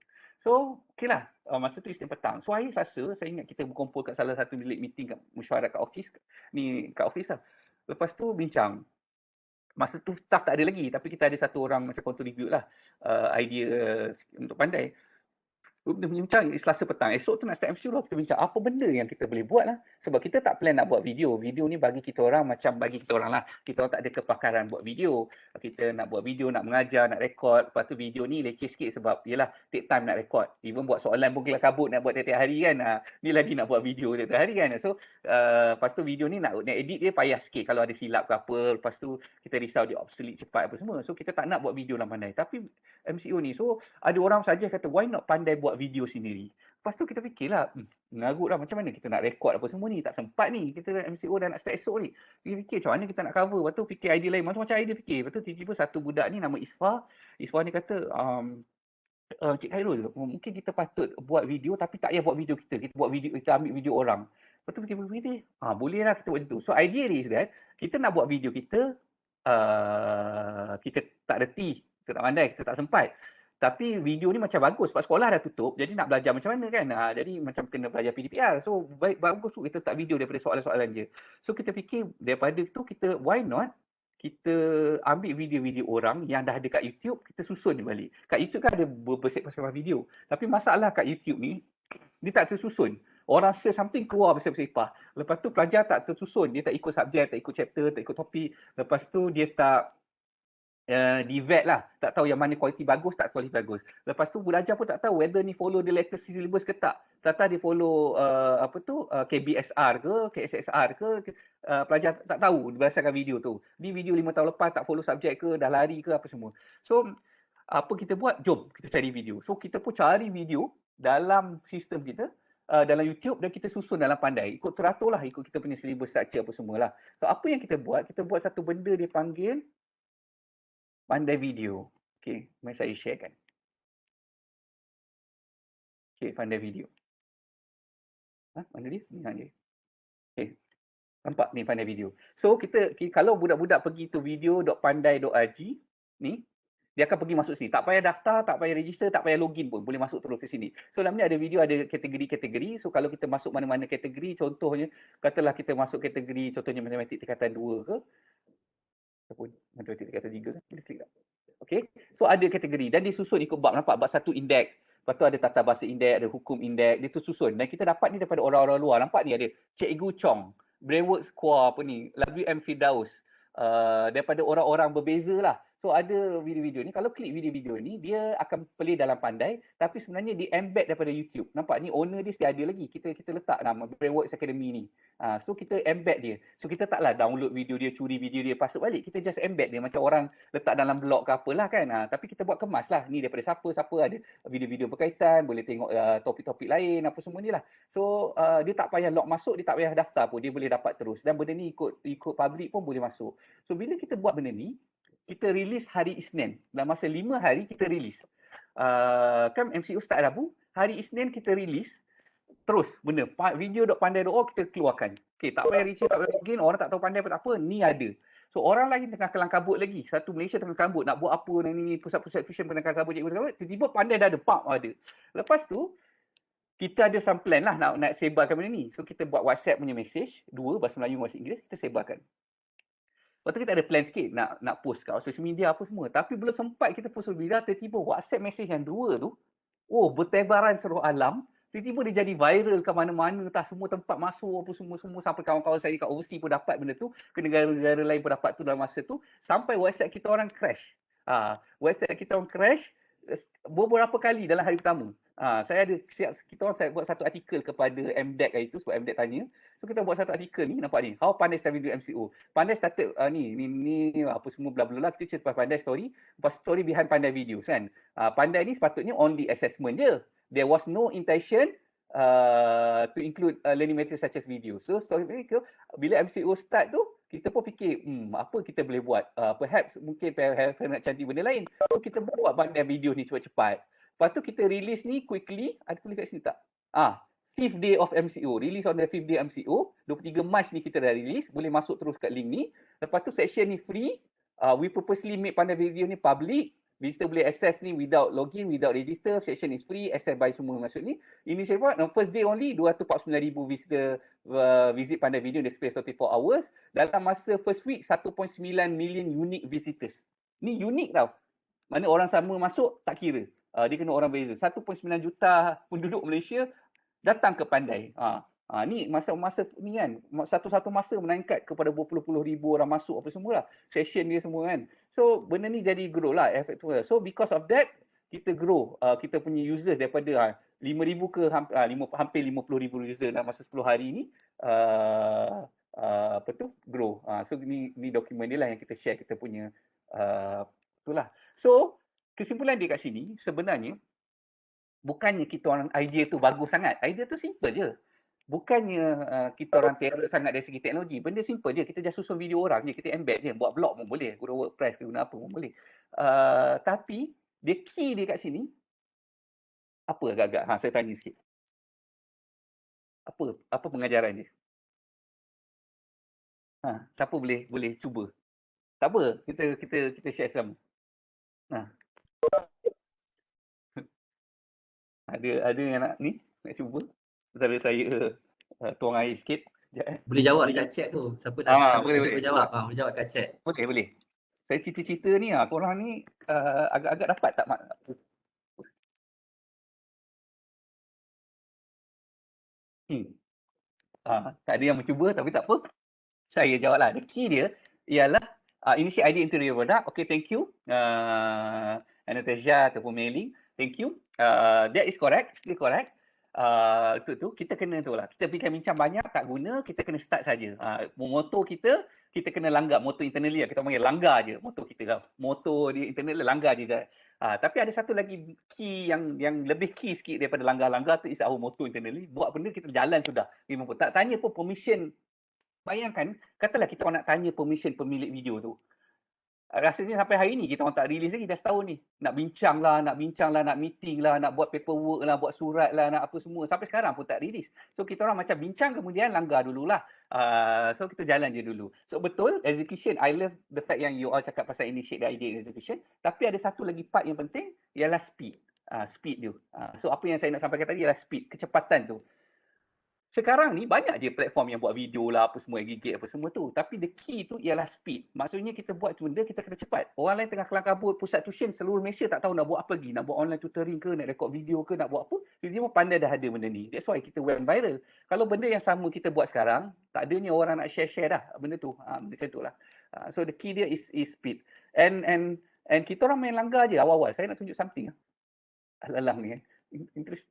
So, okey lah. Masa tu Isnin petang. So, hari Selasa, saya ingat kita berkumpul kat salah satu bilik meeting kat mesyuarat kat office. Kat office lah. Lepas tu bincang. Masa tu staff tak ada lagi. Tapi kita ada satu orang macam contribute lah idea untuk pandai. Dia bincang Selasa petang. Esok tu nak start MCO lah. Kita bincang apa benda yang kita boleh buat lah. Sebab kita tak plan nak buat video. Video ni bagi kita orang macam bagi kita orang lah. Kita orang tak ada kepakaran buat video. Kita nak buat video, nak mengajar, nak rekod. Lepas tu video ni leceh sikit sebab yelah take time nak rekod. Even buat soalan pun kelas kabut nak buat tiap-tiap hari kan. Ni lagi nak buat video tiap-tiap hari kan. So lepas tu video ni nak edit dia payah sikit kalau ada silap ke apa. Lepas tu kita risau dia obsolete cepat apa semua. So kita tak nak buat video lah pandai. Tapi MCO ni, so ada orang saja kata why not pandai buat video sendiri. Lepas tu kita fikirlah, mengarut lah macam mana kita nak rekod apa semua ni, tak sempat ni, kita MCO dah nak start esok ni. Kita fikir macam mana kita nak cover, lepas tu fikir idea lain, macam-macam idea fikir. Lepas tu tiba-tiba satu budak ni nama Isfah ni kata, Cik Khairul, mungkin kita patut buat video tapi tak payah buat video kita buat video, kita ambil video orang. Lepas tu fikir, boleh lah kita buat macam tu. So idea is that, kita nak buat video kita, kita tak reti, kita tak pandai, kita tak sempat. Tapi video ni macam bagus sebab sekolah dah tutup, jadi nak belajar macam mana kan. Jadi macam kena belajar PDPR. So bagus tu kita letak video daripada soalan-soalan je. So kita fikir daripada tu kita why not kita ambil video-video orang yang dah ada kat YouTube, kita susun dia balik. Kat YouTube kan ada bersepah-sepah video. Tapi masalah kat YouTube ni, dia tak tersusun. Orang search something keluar bersepah-sepah. Lepas tu pelajar tak tersusun. Dia tak ikut subjek, tak ikut chapter, tak ikut topik. Lepas tu dia tak di-vet lah. Tak tahu yang mana kualiti bagus, tak kualiti bagus. Lepas tu belajar pun tak tahu whether ni follow the latest syllabus ke tak. Tak dia follow KBSR ke, KSSR ke, pelajar tak tahu berdasarkan video tu. Di video 5 tahun lepas tak follow subjek ke, dah lari ke apa semua. So, apa kita buat? Jom kita cari video. So, kita pun cari video dalam sistem kita, dalam YouTube dan kita susun dalam pandai. Ikut teratur lah, ikut kita punya syllabus structure apa semualah. So, apa yang kita buat? Kita buat satu benda dia panggil pandai video. Okey, mari saya sharekan. Okey, pandai video. Mana dia? Ni dia. Okey. Nampak ni pandai video. So kita kalau budak-budak pergi tu video.pandai.rg ni, dia akan pergi masuk sini. Tak payah daftar, tak payah register, tak payah login pun. Boleh masuk terus ke sini. So dalam ni ada video, ada kategori-kategori. So kalau kita masuk mana-mana kategori, contohnya katalah kita masuk kategori contohnya matematik tingkatan 2 ke, ataupun matematik tingkatan 3 kan. Boleh klik tak? Okey. So ada kategori dan disusun ikut bab. Nampak bab 1 indeks. Lepas tu ada tata bahasa indeks, ada hukum indeks. Dia tu susun. Dan kita dapat ni daripada orang-orang luar. Nampak ni ada Cikgu Chong, Brainworks Core apa ni, WM Firdaus. Daripada orang-orang berbeza lah. So ada video-video ni, kalau klik video-video ni, dia akan play dalam pandai, tapi sebenarnya di embed daripada YouTube. Nampak ni owner dia still ada lagi. Kita letak nama Brainworks Academy ni. So kita embed dia. So kita taklah download video dia, curi video dia, pasuk balik. Kita just embed dia macam orang letak dalam blog ke apalah kan. Tapi kita buat kemas lah. Ni daripada siapa ada video-video berkaitan, boleh tengok topik-topik lain, apa semua ni lah. So dia tak payah log masuk, dia tak payah daftar pun, dia boleh dapat terus. Dan benda ni ikut public pun boleh masuk. So bila kita buat benda ni, kita release hari Isnin. Dalam masa 5 hari kita release. Kan MCO start Rabu, hari Isnin kita release. Terus benda video.pandai.org kita keluarkan. Okey, tak payah register, tak payah login, orang tak tahu pandai apa tak apa, ni ada. So orang lain tengah kelang kabut lagi. Satu Malaysia tengah kabut nak buat apa ni pusat-pusat tuition tengah kabut cikgu, tiba-tiba pandai dah ada, ada. Lepas tu kita ada some plan lah nak sebarkan benda ni. So kita buat WhatsApp punya message, 2 bahasa Melayu bahasa Inggeris, kita sebarkan. Lepas tu kita ada plan sikit nak post kat social media apa semua. Tapi belum sempat kita post social media, tiba-tiba WhatsApp message yang 2 tu, bertebaran seluruh alam. Tiba-tiba dia jadi viral ke mana-mana, tak semua tempat masuk apa semua sampai kawan-kawan saya kat overseas pun dapat benda tu, ke negara-negara lain pun dapat tu dalam masa tu, sampai website kita orang crash. Website kita orang crash beberapa kali dalam hari pertama. Saya ada saya buat satu artikel kepada MDEC hari tu sebab MDEC tanya. So kita buat satu artikel ni, nampak ni, how Pandai started do MCO. Pandai started ni apa semua bla bla bla, kita cerita Pandai story, lepas story behind Pandai videos kan. Pandai ni sepatutnya only assessment je. There was no intention to include learning material such as video. So story bila MCO start tu, kita pun fikir, apa kita boleh buat? Perhaps mungkin nak cari benda lain. So kita buat Pandai video ni cepat-cepat. Lepas tu kita release ni quickly, ada tulis kat sini tak? 5th day of MCO, release on the 5th day MCO, 23 Mac ni kita dah release, boleh masuk terus kat link ni. Lepas tu section ni free, we purposely make Pandai video ni public, visitor boleh access ni without login, without register, section is free, access by semua masuk ni. Ini saya buat, first day only 249,000 visitor visit Pandai video in the space 24 hours. Dalam masa first week, 1.9 million unique visitors. Ni unik tau. Mana orang sama masuk, tak kira. Dia kena orang beza. 1.9 juta penduduk Malaysia datang ke Pandai. Ni masa-masa ni kan, satu-satu masa meningkat kepada berpuluh-puluh ribu orang masuk apa semua lah. Session dia semua kan. So benda ni jadi grow lah, efek tu. So because of that, kita grow kita punya users daripada 5,000 ke hampir 50,000 user dalam masa 10 hari ni. Grow. So ni dokumen dia lah yang kita share, kita punya itulah. So kesimpulan dia kat sini sebenarnya bukannya kita orang idea tu bagus sangat. Idea tu simple je. Bukannya kita orang terror sangat dari segi teknologi. Benda simple je. Kita just susun video orang je. Kita embed je. Buat blog pun boleh. Guna WordPress ke guna apa pun boleh. Tapi dia key dia kat sini. Apa agak-agak? Saya tanya sikit. Apa pengajaran dia? Siapa boleh cuba? Tak apa. Kita share sama. Ada yang nak cuba? Sambil saya tuang air sikit. Boleh jawab dekat chat tu. Siapa nak boleh jawab? Boleh jawab kat chat. Boleh. Saya cerita-cerita ni korang ni agak-agak dapat tak tak ada yang mencuba tapi tak apa. Saya jawablah. The key dia ialah initiate idea interior product. Okay, thank you. Anastasia ataupun mailing. Thank you. That is correct. Still correct. Tu kita kena tu lah. Kita bincang banyak tak guna, kita kena start saja. Motor kita kena langgar. Motor internally lah. Kita panggil langgar je motor kita lah. Motor di internet langgar je. Tapi ada satu lagi key yang lebih key sikit daripada langgar-langgar tu is our motor internally. Buat benda kita jalan sudah. Tak tanya pun permission. Bayangkan, katalah kita orang nak tanya permission pemilik video tu. Rasanya sampai hari ni kita orang tak release lagi, dah setahun ni. Nak bincang lah, nak meeting lah, nak buat paperwork lah, buat surat lah, nak apa semua. Sampai sekarang pun tak release. So kita orang macam bincang kemudian langgar dululah. So kita jalan je dulu. So betul, execution. I love the fact yang you all cakap pasal initiate the idea and execution. Tapi ada satu lagi part yang penting, ialah speed. Speed dia. So apa yang saya nak sampaikan tadi ialah speed, kecepatan tu. Sekarang ni banyak je platform yang buat video lah, apa semua, gigit apa semua tu. Tapi the key tu ialah speed. Maksudnya kita buat benda, kita kena cepat. Orang lain tengah kelang kabut, pusat tuition seluruh Malaysia tak tahu nak buat apa lagi. Nak buat online tutoring ke, nak record video ke, nak buat apa. Tiba-tiba Pandai dah ada benda ni. That's why kita went viral. Kalau benda yang sama kita buat sekarang, tak adanya orang nak share-share dah benda tu. Macam tu lah. So the key dia is speed. And kita orang main langgar je awal-awal. Saya nak tunjuk something. Alang ni. Interest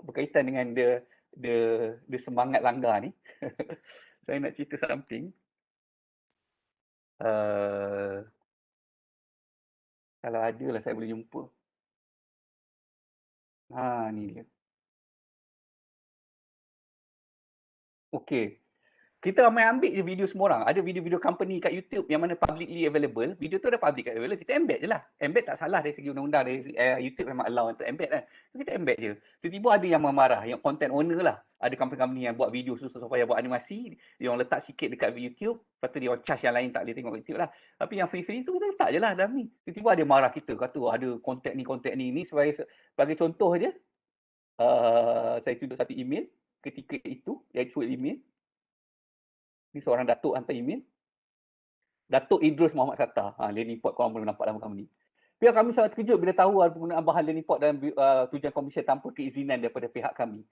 berkaitan dengan the semangat langgar ni. Saya nak cerita something. Kalau ada lah saya boleh jumpa. Ni dia. Okey. Kita ramai ambil je video semua orang. Ada video-video company kat YouTube yang mana publicly available. Video tu dah public available. Kita embed je lah. Embed tak salah dari segi undang-undang. Dari YouTube memang allow untuk embed kan. Kita embed je. Tiba-tiba ada yang marah. Yang content owner lah. Ada company-company yang buat video susah supaya buat animasi. Dia orang letak sikit dekat YouTube. Lepas tu dia orang charge yang lain tak boleh tengok YouTube lah. Tapi yang free-free tu kita letak je lah dalam ni. Tiba-tiba ada marah kita. Kata ada konten ni. Ni sebagai contoh je. Saya tunjuk satu email. Ketika itu. Actual email. Ni seorang Datuk hantar email. Datuk Idrus Muhammad Sattar. Lady Port, korang belum nampak nama kamu ni. Pihak kami sangat terkejut bila tahu penggunaan bahan learning pod dalam tujuan komersial tanpa keizinan daripada pihak kami.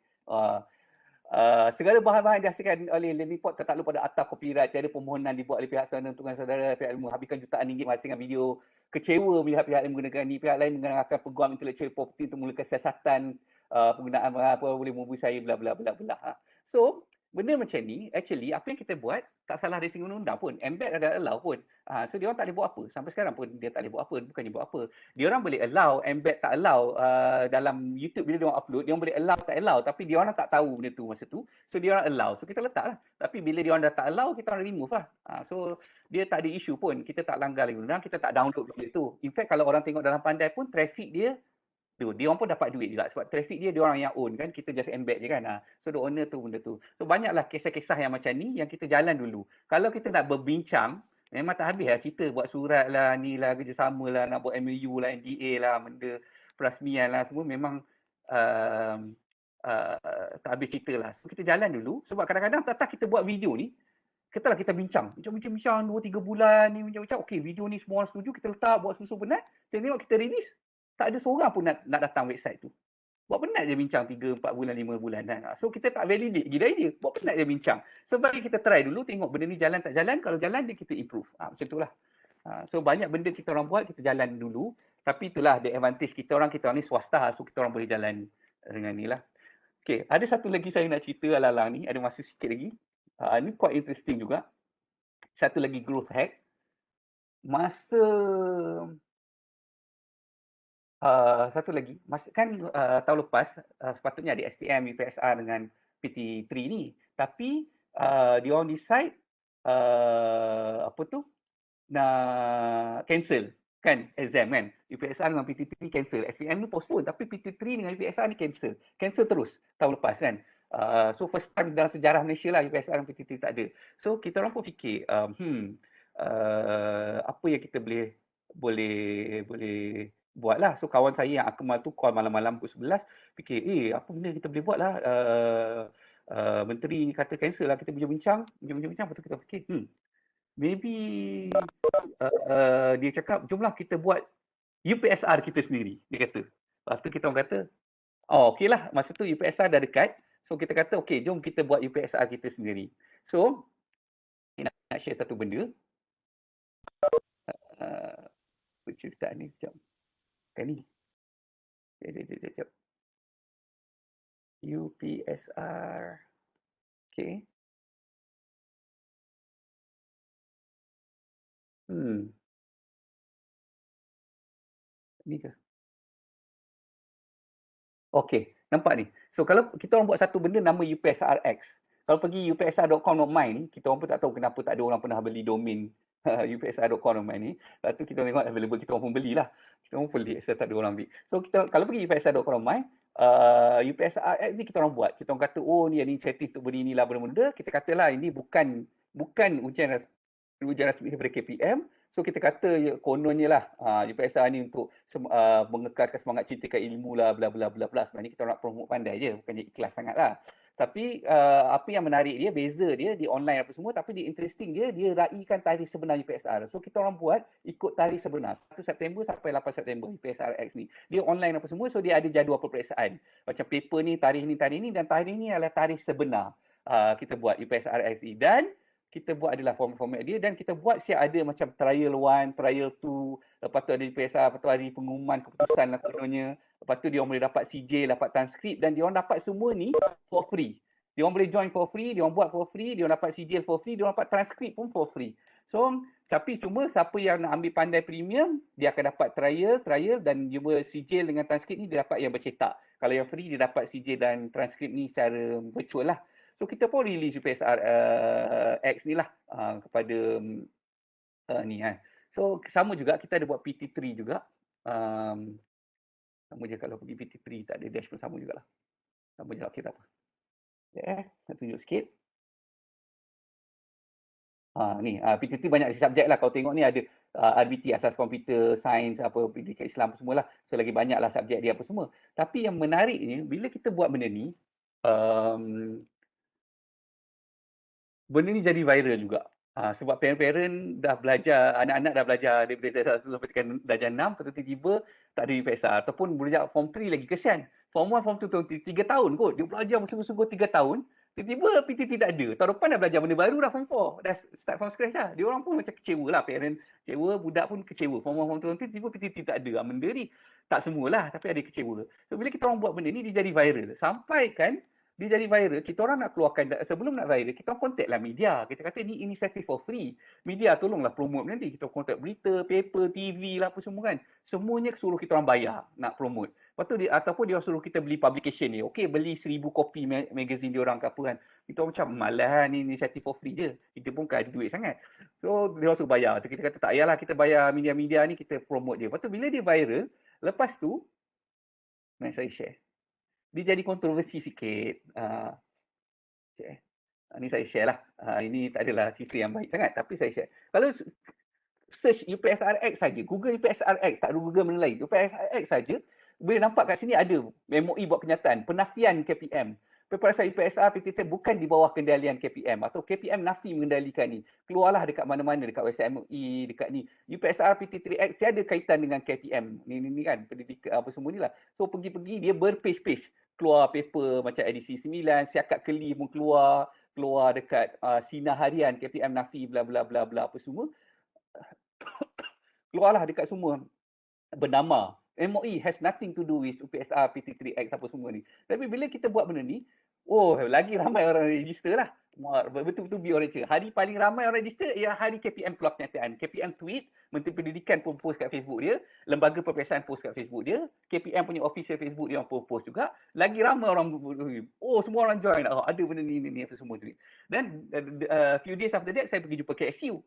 Segala bahan-bahan yang dihasilkan oleh learning pod tertakluk pada akta copyright. Tiada permohonan dibuat oleh pihak saudara pihak lain menghabiskan jutaan ringgit menghasilkan video. Kecewa melihat pihak lain menggunakan ini. Pihak lain menggunakan peguam intellectual property untuk memulakan siasatan penggunaan apa boleh membui saya bla bla bla bla. So, benda macam ni actually apa yang kita buat tak salah dari segi undang-undang pun. Embed ada allow pun. So dia orang tak boleh buat apa. Sampai sekarang pun dia tak boleh buat apa. Bukannya buat apa. Dia orang boleh allow, embed tak allow dalam YouTube bila dia orang upload, dia orang boleh allow tak allow tapi dia orang tak tahu benda tu masa tu. So dia orang allow. So kita letak lah. Tapi bila dia orang dah tak allow, kita orang remove lah. So dia tak ada isu pun. Kita tak langgar lagi undang, kita tak download benda tu. In fact kalau orang tengok dalam Pandai pun traffic dia dia orang pun dapat duit juga sebab traffic dia orang yang own kan, kita just embed je kan. So the owner tu benda tu. So banyaklah kisah-kisah yang macam ni yang kita jalan dulu. Kalau kita nak berbincang, memang tak habis lah cerita, buat surat lah, ni lah, kerjasama lah, nak buat MOU lah, NDA lah, benda perasmian lah, semua memang tak habis cerita lah. So kita jalan dulu sebab kadang-kadang tak kita buat video ni, kita bincang 2-3 bulan ni macam okey video ni semua orang setuju, kita letak buat susun penat, tengok kita release tak ada seorang pun nak datang website tu. Buat penat je bincang 3, 4 bulan, 5 bulan kan. So kita tak validate gila idea. Buat penat je bincang. Sebab kita try dulu tengok benda ni jalan tak jalan, kalau jalan dia kita improve. Macam itulah. So banyak benda kita orang buat, kita jalan dulu. Tapi itulah the advantage kita orang ni swasta, so kita orang boleh jalan dengan ni lah. Okay, ada satu lagi saya nak cerita alang-alang ni, ada masa sikit lagi. Ni quite interesting juga. Satu lagi growth hack. Masa satu lagi, kan tahun lepas sepatutnya ada SPM, UPSR dengan PT3 ni. Tapi dia orang decide nak cancel kan exam kan. UPSR dengan PT3 cancel. SPM ni postpone tapi PT3 dengan UPSR ni cancel. Cancel terus tahun lepas kan. So first time dalam sejarah Malaysia lah UPSR dan PT3 tak ada. So kita orang pun fikir apa yang kita boleh buatlah. So kawan saya yang Akmal tu call malam-malam pukul 11, fikir apa benda kita boleh buat lah. Menteri kata cancel lah, kita bincang, lepas tu kita fikir maybe dia cakap jomlah kita buat UPSR kita sendiri, dia kata. Lepas tu kita orang kata okey lah, masa tu UPSR dah dekat, so kita kata okey jom kita buat UPSR kita sendiri. So nak share satu benda cerita ni sekejap. Ni sekejap. UPSR. Okay. Ni ke? Okay, nampak ni. So kalau kita orang buat satu benda nama UPSRX. Kalau pergi upsr.com.my ni, kita orang pun tak tahu kenapa tak ada orang pernah beli domain upsr.com.my ni. Lepas tu kita tengok available, kita orang pun belilah. Kita orang pelik sebab tak ada orang ambil. So kita kalau pergi upsr.com.my, UPSRX ni kita orang buat. Kita orang kata ni ada inisiatif untuk beri inilah benda-benda. Kita katalah ini bukan ujian rasmi daripada KPM. So kita kata kononnya lah UPSR ni untuk mengekalkan semangat cintakan ilmu lah bla bla bla bla. Sebenarnya kita nak promote Pandai je, bukannya ikhlas sangat lah. Tapi apa yang menarik dia, beza dia di online apa semua, tapi dia interesting dia raikan tarikh sebenar UPSR. So kita orang buat ikut tarikh sebenar 1 September sampai 8 September UPSRX ni. Dia online apa semua, so dia ada jadual peperiksaan. Macam paper ni, tarikh ni dan tarikh ni adalah tarikh sebenar. Kita buat UPSRX ni dan kita buat adalah format dia dan kita buat siap ada macam trial 1, trial 2, lepas tu ada UPSR, lepas tu hari pengumuman keputusan lah kononnya. Lepas tu dia orang boleh dapat CJ, dapat transkrip dan dia orang dapat semua ni for free. Dia orang boleh join for free, dia orang buat for free, dia orang dapat CJ for free, dia orang dapat transkrip pun for free. So, tapi cuma siapa yang nak ambil Pandai Premium, dia akan dapat trial dan juga CJ dengan transkrip ni dia dapat yang bercetak. Kalau yang free dia dapat CJ dan transkrip ni secara virtual lah. So kita pun release UPSR X ni lah kepada ni kan. So sama juga kita ada buat PT3 juga. Sama je kalau pergi PT3 tak ada dash pun sama jugalah. Sama je, okey tak apa. Nak tunjuk sikit. Ni PT3 banyak subjek lah. Kalau tengok ni ada RBT, Asas Komputer, Sains, apa pendidikan Islam semua lah. So lagi banyak lah subjek dia apa semua. Tapi yang menariknya bila kita buat benda ni, benda ni jadi viral juga. Sebab parent-parent dah belajar, anak-anak dah belajar daripada darjah 1 sampai tekan darjah 6, lepas tu tiba-tiba tak ada UPSR. Ataupun budak form 3 lagi, kesian. Form 1, form 2, form 3 tahun kot. Dia belajar bersungguh-sungguh 3 tahun. Tiba-tiba PTT tak ada. Tahun depan dah belajar benda baru dah form 4. Dah start from scratch dah. Dia orang pun macam kecewa lah. Parent kecewa, budak pun kecewa. Form 1, form 2, form 3, tiba-tiba PTT tak ada. Benda ni tak semualah, tapi ada kecewa. So bila kita orang buat benda ni, dia jadi viral. Sampai kan dia jadi viral, kita orang nak keluarkan, sebelum nak viral, kita orang contact lah media. Kita kata ni inisiatif for free. Media tolonglah promote nanti. Kita contact berita, paper, TV lah apa semua kan. Semuanya suruh kita orang bayar nak promote. Lepas tu dia, ataupun dia suruh kita beli publication ni. Okey, beli 1000 kopi magazine dia orang ke apa kan. Kita orang macam malah ni inisiatif for free je. Kita pun kan ada duit sangat. So dia orang suruh bayar. Kita kata tak payahlah kita bayar media-media ni, kita promote dia. Lepas tu bila dia viral, lepas tu, saya share. Dia jadi kontroversi sikit. Ni saya share lah. Ini tak adalah cerita yang baik sangat, tapi saya share. Kalau search UPSRX saja, Google UPSRX, tak ada Google benda lain. UPSRX saja, boleh nampak kat sini ada MOE buat kenyataan, penafian KPM. Peperiksaan UPSR PTT bukan di bawah kendalian KPM atau KPM nafi mengendalikan ni. Keluarlah dekat mana-mana, dekat website MOE, dekat ni. UPSR PT3X tiada kaitan dengan KPM. Ni kan, pendidikan apa semua ni lah. So pergi-pergi dia berpage-page. Keluar paper macam edisi 9, Siakat Keli pun keluar dekat Sinar Harian KPM nafi bla bla bla bla apa semua. Keluarlah dekat semua bernama MOE has nothing to do with UPSR PT3X apa semua ni. Tapi bila kita buat benda ni, lagi ramai orang register lah. Betul-betul be orang. Hari paling ramai orang register ialah hari KPM keluar kenyataan. KPM tweet, Menteri Pendidikan pun post kat Facebook dia, Lembaga Peperiksaan post kat Facebook dia, KPM punya official Facebook dia pun post juga. Lagi ramai orang, semua orang join. Ada benda ni apa semua tu. Dan few days after that, saya pergi jumpa KSU.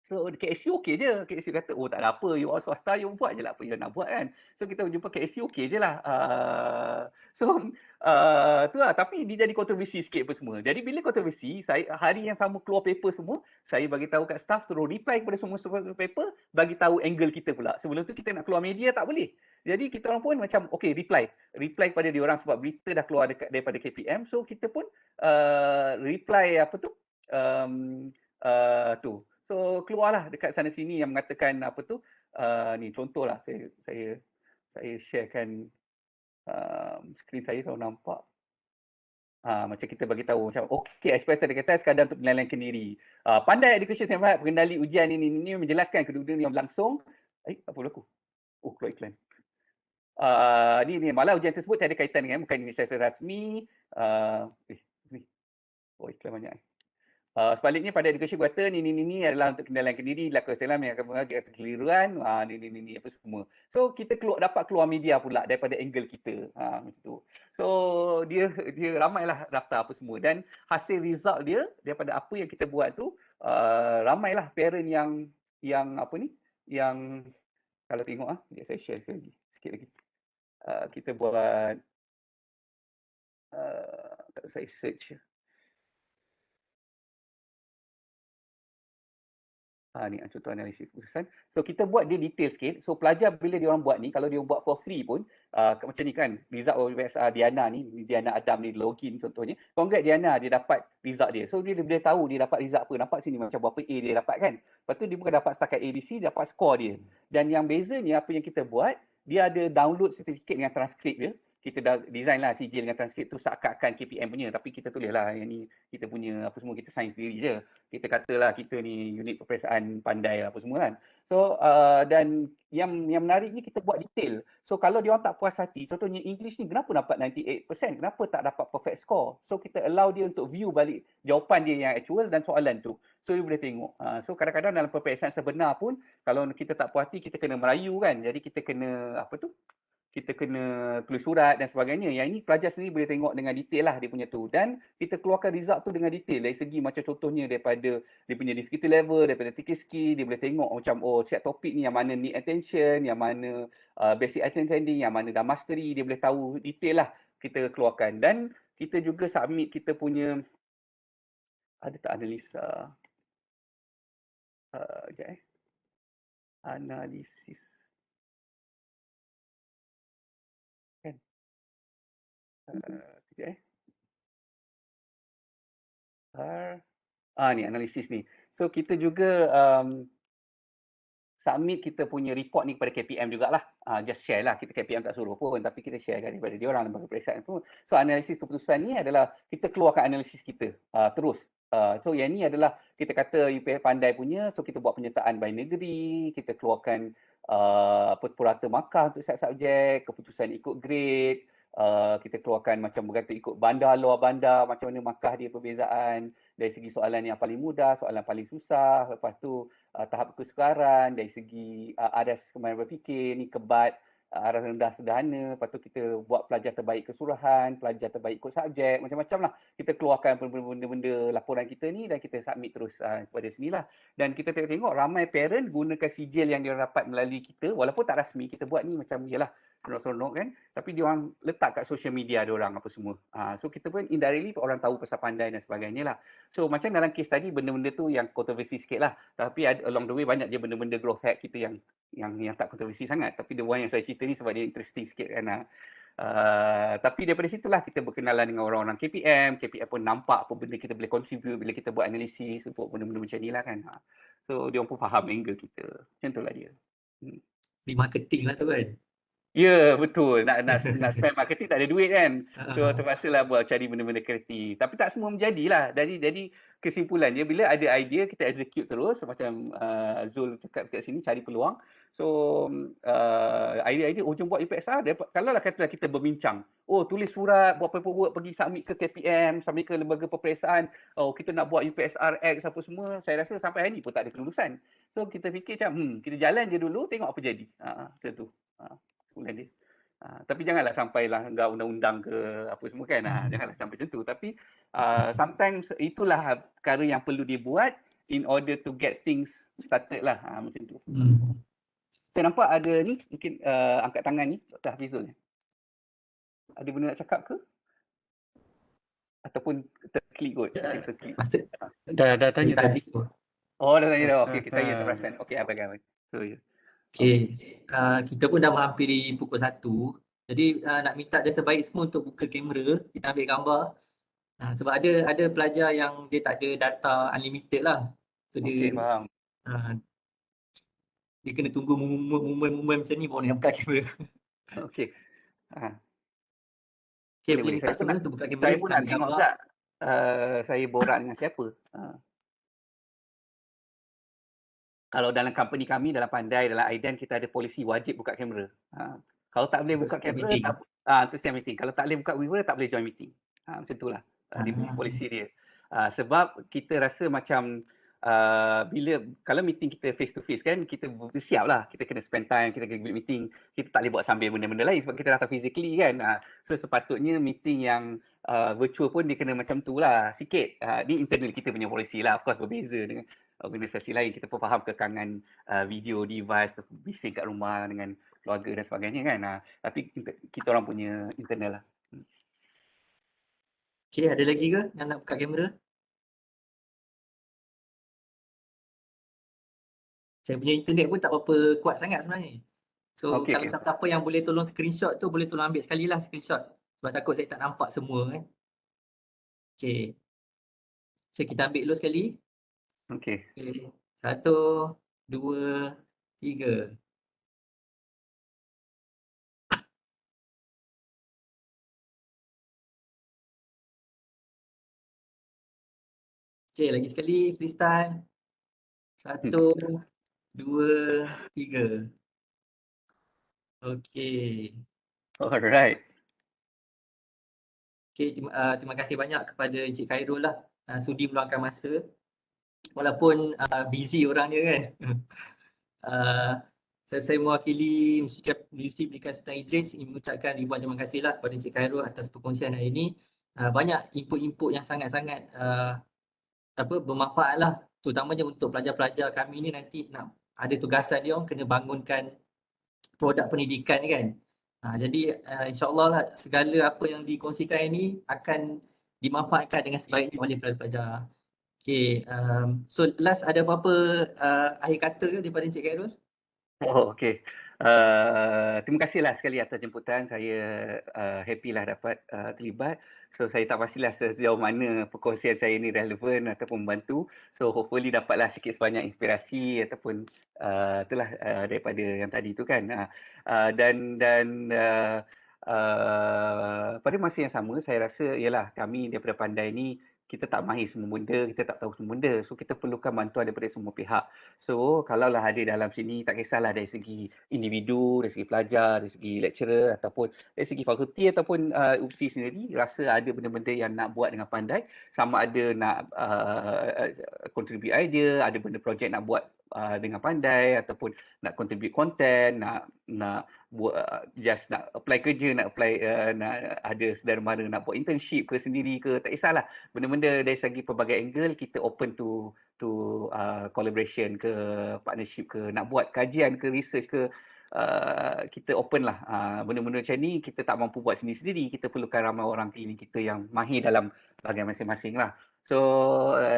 So KSU okey je. KSU kata, tak ada apa, you all swasta, you buat je lah apa you nak buat kan. So kita jumpa KSU okey je lah. Tu lah. Tapi dia jadi kontroversi sikit apa semua. Jadi bila kontroversi, saya hari yang sama keluar paper semua, saya bagi tahu kat staff, terus reply kepada semua paper, bagi tahu angle kita pula. Sebelum tu kita nak keluar media tak boleh. Jadi kita orang pun macam okey reply kepada dia orang sebab berita dah keluar daripada KPM. So kita pun reply apa tu? Tu. So keluarlah dekat sana sini yang mengatakan apa tu, ni contohlah saya sharekan skrin saya kalau nampak. Macam kita bagi tahu macam okey, SPSS ada kata sekadar untuk penilaian kendiri. Pandai Education Standard pengendali ujian ini menjelaskan kedua-dua yang berlangsung. Apa berlaku? Keluar iklan. Ni malah ujian tersebut tiada kaitan dengan bukan inisiatif rasmi. Ni. Iklan banyak. Sebaliknya pada edukasi berkata ni adalah untuk kendalian kendiri, laku salam yang akan mengajar kekeliruan, ni apa semua. So kita dapat keluar media pula daripada angle kita. Macam tu. So dia ramailah daftar apa semua dan hasil result dia daripada apa yang kita buat tu, ramailah parent yang apa ni, yang kalau tengok saya share sikit lagi. Kita buat saya search. Ni contoh analisis keputusan. So kita buat dia detail sikit. So pelajar bila dia orang buat ni, kalau dia buat for free pun, macam ni kan, result UPSR Diana ni, Diana Adam ni login contohnya. Congrats Diana, dia dapat result dia. So dia tahu dia dapat result apa. Nampak sini macam berapa A dia dapat kan. Lepas tu dia bukan dapat setakat ABC, dapat skor dia. Dan yang bezanya apa yang kita buat, dia ada download sertifikat dengan transkrip dia. Kita dah design lah sijil dengan transkrip tu seakan-akan KPM punya, tapi kita tulis lah yang ni kita punya apa semua, kita sign sendiri je. Kita katalah kita ni unit peperiksaan pandai apa semua kan. So dan yang menariknya kita buat detail. So kalau dia orang tak puas hati, contohnya English ni kenapa dapat 98%, kenapa tak dapat perfect score? So kita allow dia untuk view balik jawapan dia yang actual dan soalan tu. So dia boleh tengok. So kadang-kadang dalam peperiksaan sebenar pun kalau kita tak puas hati, kita kena merayu kan. Jadi kita kena apa tu? Kita kena tulis surat dan sebagainya. Yang ini pelajar sendiri boleh tengok dengan detail lah dia punya tu. Dan kita keluarkan result tu dengan detail. Dari segi macam contohnya daripada dia punya difficulty level, daripada thinking skill, dia boleh tengok macam setiap topik ni yang mana need attention, yang mana basic understanding, yang mana dah mastery, dia boleh tahu detail lah kita keluarkan. Dan kita juga submit kita punya, ada tak analisa? Analisis. Kejap Ni analisis ni. So kita juga submit kita punya report ni kepada KPM jugalah. Just share lah, kita KPM tak suruh pun, tapi kita share daripada dia orang lembaga peperiksaan tu. So analisis keputusan ni adalah kita keluarkan analisis kita terus. So yang ni adalah kita kata UPH pandai punya, so kita buat penyertaan by negeri, kita keluarkan purata markah untuk setiap subjek, keputusan ikut grade, kita keluarkan macam berkata ikut bandar, luar bandar, macam mana markah dia perbezaan dari segi soalan yang paling mudah, soalan paling susah, lepas tu tahap kesukaran, dari segi aras kemahiran berfikir, ni kebat, aras rendah sederhana, lepas tu kita buat pelajar terbaik kesuruhan, pelajar terbaik ikut subjek, macam-macam lah. Kita keluarkan benda-benda laporan kita ni dan kita submit terus kepada sini lah. Dan kita tengok ramai parent gunakan sijil yang dia dapat melalui kita, walaupun tak rasmi, kita buat ni macam yalah, seronok-seronok kan, tapi dia orang letak kat social media dia orang apa semua. So kita pun indirectly orang tahu pasal pandai dan sebagainya lah. So macam dalam kes tadi, benda-benda tu yang kontroversi sikit lah. Tapi along the way banyak je benda-benda growth hack kita yang tak kontroversi sangat. Tapi the one yang saya cerita ni sebab dia interesting sikit kan. Tapi daripada situlah kita berkenalan dengan orang-orang KPM. KPM pun nampak apa benda kita boleh contribute bila kita buat analisis untuk benda-benda macam ni lah kan. So dia orang pun faham angle kita. Macam tu lah dia. Di marketing lah tu kan. Ya, betul. Nak spend marketing tak ada duit kan. So terpaksalah buat cari benda-benda kreatif. Tapi tak semua menjadilah. Jadi kesimpulannya bila ada idea kita execute terus macam Zul cakap kat sini cari peluang. So idea-idea jom buat UPSR. Kalau lah katalah kita berbincang. Tulis surat, buat paperwork, pergi submit ke KPM, submit ke lembaga peperiksaan. Kita nak buat UPSR X apa semua. Saya rasa sampai hari ni pun tak ada kelulusan. So kita fikir macam kita jalan je dulu tengok apa jadi. Macam tu. Dia. Tapi janganlah sampailah enggak undang-undang ke apa semua kan. Janganlah sampai macam tu. Tapi sometimes itulah perkara yang perlu dibuat in order to get things started lah. Macam tu. Saya nampak ada ni mungkin angkat tangan ni Dr. Hafizul. Ada benda nak cakap ke? Ataupun terklik kot? Dah tanya tadi. Dah tanya dah. Okey, saya terperasan. Okey, abang. So, ya. Okay, kita pun dah menghampiri pukul 1. Jadi nak minta jasa baik semua untuk buka kamera, kita ambil gambar. Sebab ada pelajar yang dia tak ada data unlimited lah. So dia faham. Dia kena tunggu momen macam ni baru nak buka kamera. Okey. Okay, boleh minta semua untuk buka kamera. Saya pun nak tengok tak saya borak dengan siapa. Kalau dalam company kami, dalam Pandai, dalam Aiden, kita ada polisi wajib buka kamera. Kalau tak boleh buka kamera, untuk setiap meeting. Kalau tak boleh buka kamera, tak boleh join meeting. Macam itulah. Dia punya polisi dia. Sebab kita rasa macam kalau meeting kita face to face kan, kita bersiap lah. Kita kena spend time, kita kena meeting. Kita tak boleh buat sambil benda-benda lain sebab kita datang physically kan. So sepatutnya meeting yang virtual pun dia kena macam tu lah sikit. Ni internal kita punya polisi lah. Of course berbeza dengan organisasi lain. Kita pun faham kekangan video device, bising kat rumah dengan keluarga dan sebagainya kan. Tapi kita orang punya internal lah. Okay, ada lagi ke yang nak buka kamera? Saya punya internet pun tak berapa kuat sangat sebenarnya. So kalau siapa yang boleh tolong screenshot tu, boleh tolong ambil sekali lah screenshot. Sebab takut saya tak nampak semua kan. Okay. So kita ambil dulu sekali. Okay. 1, 2, 3. Okay, lagi sekali freestyle. 1, 2, 3. Okay. Alright. Okay, terima kasih banyak kepada Encik Khairul lah. Sudi meluangkan masa. Walaupun busy orang dia kan. Saya mewakili Universiti Pendidikan Sultan Idris mengucapkan ribuan terima kasih lah kepada Encik Khairul atas perkongsian hari ini. Banyak input-input yang sangat-sangat bermanfaat lah. Terutamanya untuk pelajar-pelajar kami ni nanti nak ada tugasan dia orang kena bangunkan produk pendidikan kan. Jadi insyaAllah lah segala apa yang dikongsikan ini akan dimanfaatkan dengan sebaiknya oleh pelajar-pelajar. Okay, so last ada apa-apa akhir kata ke daripada Encik Khairul? Okay. Terima kasihlah sekali atas jemputan. Saya happy lah dapat terlibat. So saya tak pastilah sejauh mana perkongsian saya ni relevan ataupun membantu. So hopefully dapatlah sikit sebanyak inspirasi ataupun itulah daripada yang tadi tu kan. Dan pada masa yang sama saya rasa ialah kami daripada Pandai ni kita tak mahir semua benda, kita tak tahu semua benda. So kita perlukan bantuan daripada semua pihak. So kalaulah ada dalam sini, tak kisahlah dari segi individu, dari segi pelajar, dari segi lecturer ataupun dari segi fakulti ataupun UPSI sendiri rasa ada benda-benda yang nak buat dengan Pandai, sama ada nak contribute idea, ada benda projek nak buat dengan Pandai ataupun nak contribute content, nak buat just nak apply kerja, nak apply nak ada saudara mara nak buat internship ke sendiri ke, tak kisahlah. Benda-benda dari segi pelbagai angle kita open to collaboration ke, partnership ke, nak buat kajian ke, research ke, kita open lah. Benda-benda macam ni kita tak mampu buat sendiri-sendiri, kita perlukan ramai orang klinik kita yang mahir dalam bahagian masing-masing lah. So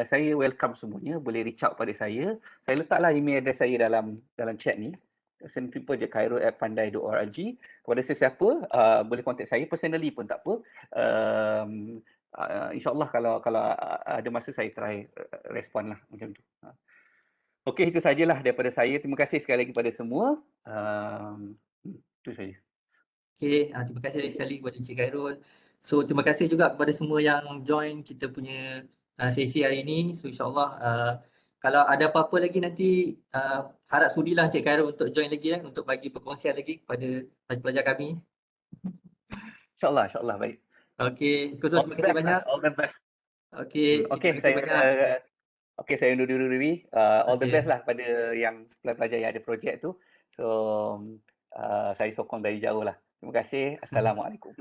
saya welcome semuanya, boleh reach out pada saya. Saya letaklah email address saya dalam chat ni. Simple je, khairul@pandai.org. Kepada sesiapa boleh contact saya personally pun tak apa. InsyaAllah kalau ada masa saya try respon lah macam tu. Okey, itu sajalah daripada saya. Terima kasih sekali lagi kepada semua. Itu saja. Okey, terima kasih sekali kepada Encik Khairul. So terima kasih juga kepada semua yang join kita punya sesi hari ini. So insyaAllah kalau ada apa-apa lagi nanti harap sudilah Encik Khairul untuk join lagi untuk bagi perkongsian lagi kepada pelajar kami. InsyaAllah baik. Okey, terima kasih banyak. All the best. Okey, saya undur diri. All the best lah pada yang pelajar yang ada projek tu. So saya sokong dari jauh lah. Terima kasih. Assalamualaikum.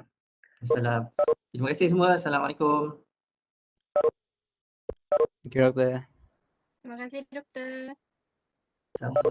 Assalam. Terima kasih semua. Assalamualaikum. Thank you, Doktor. Terima kasih, Doktor. Sama.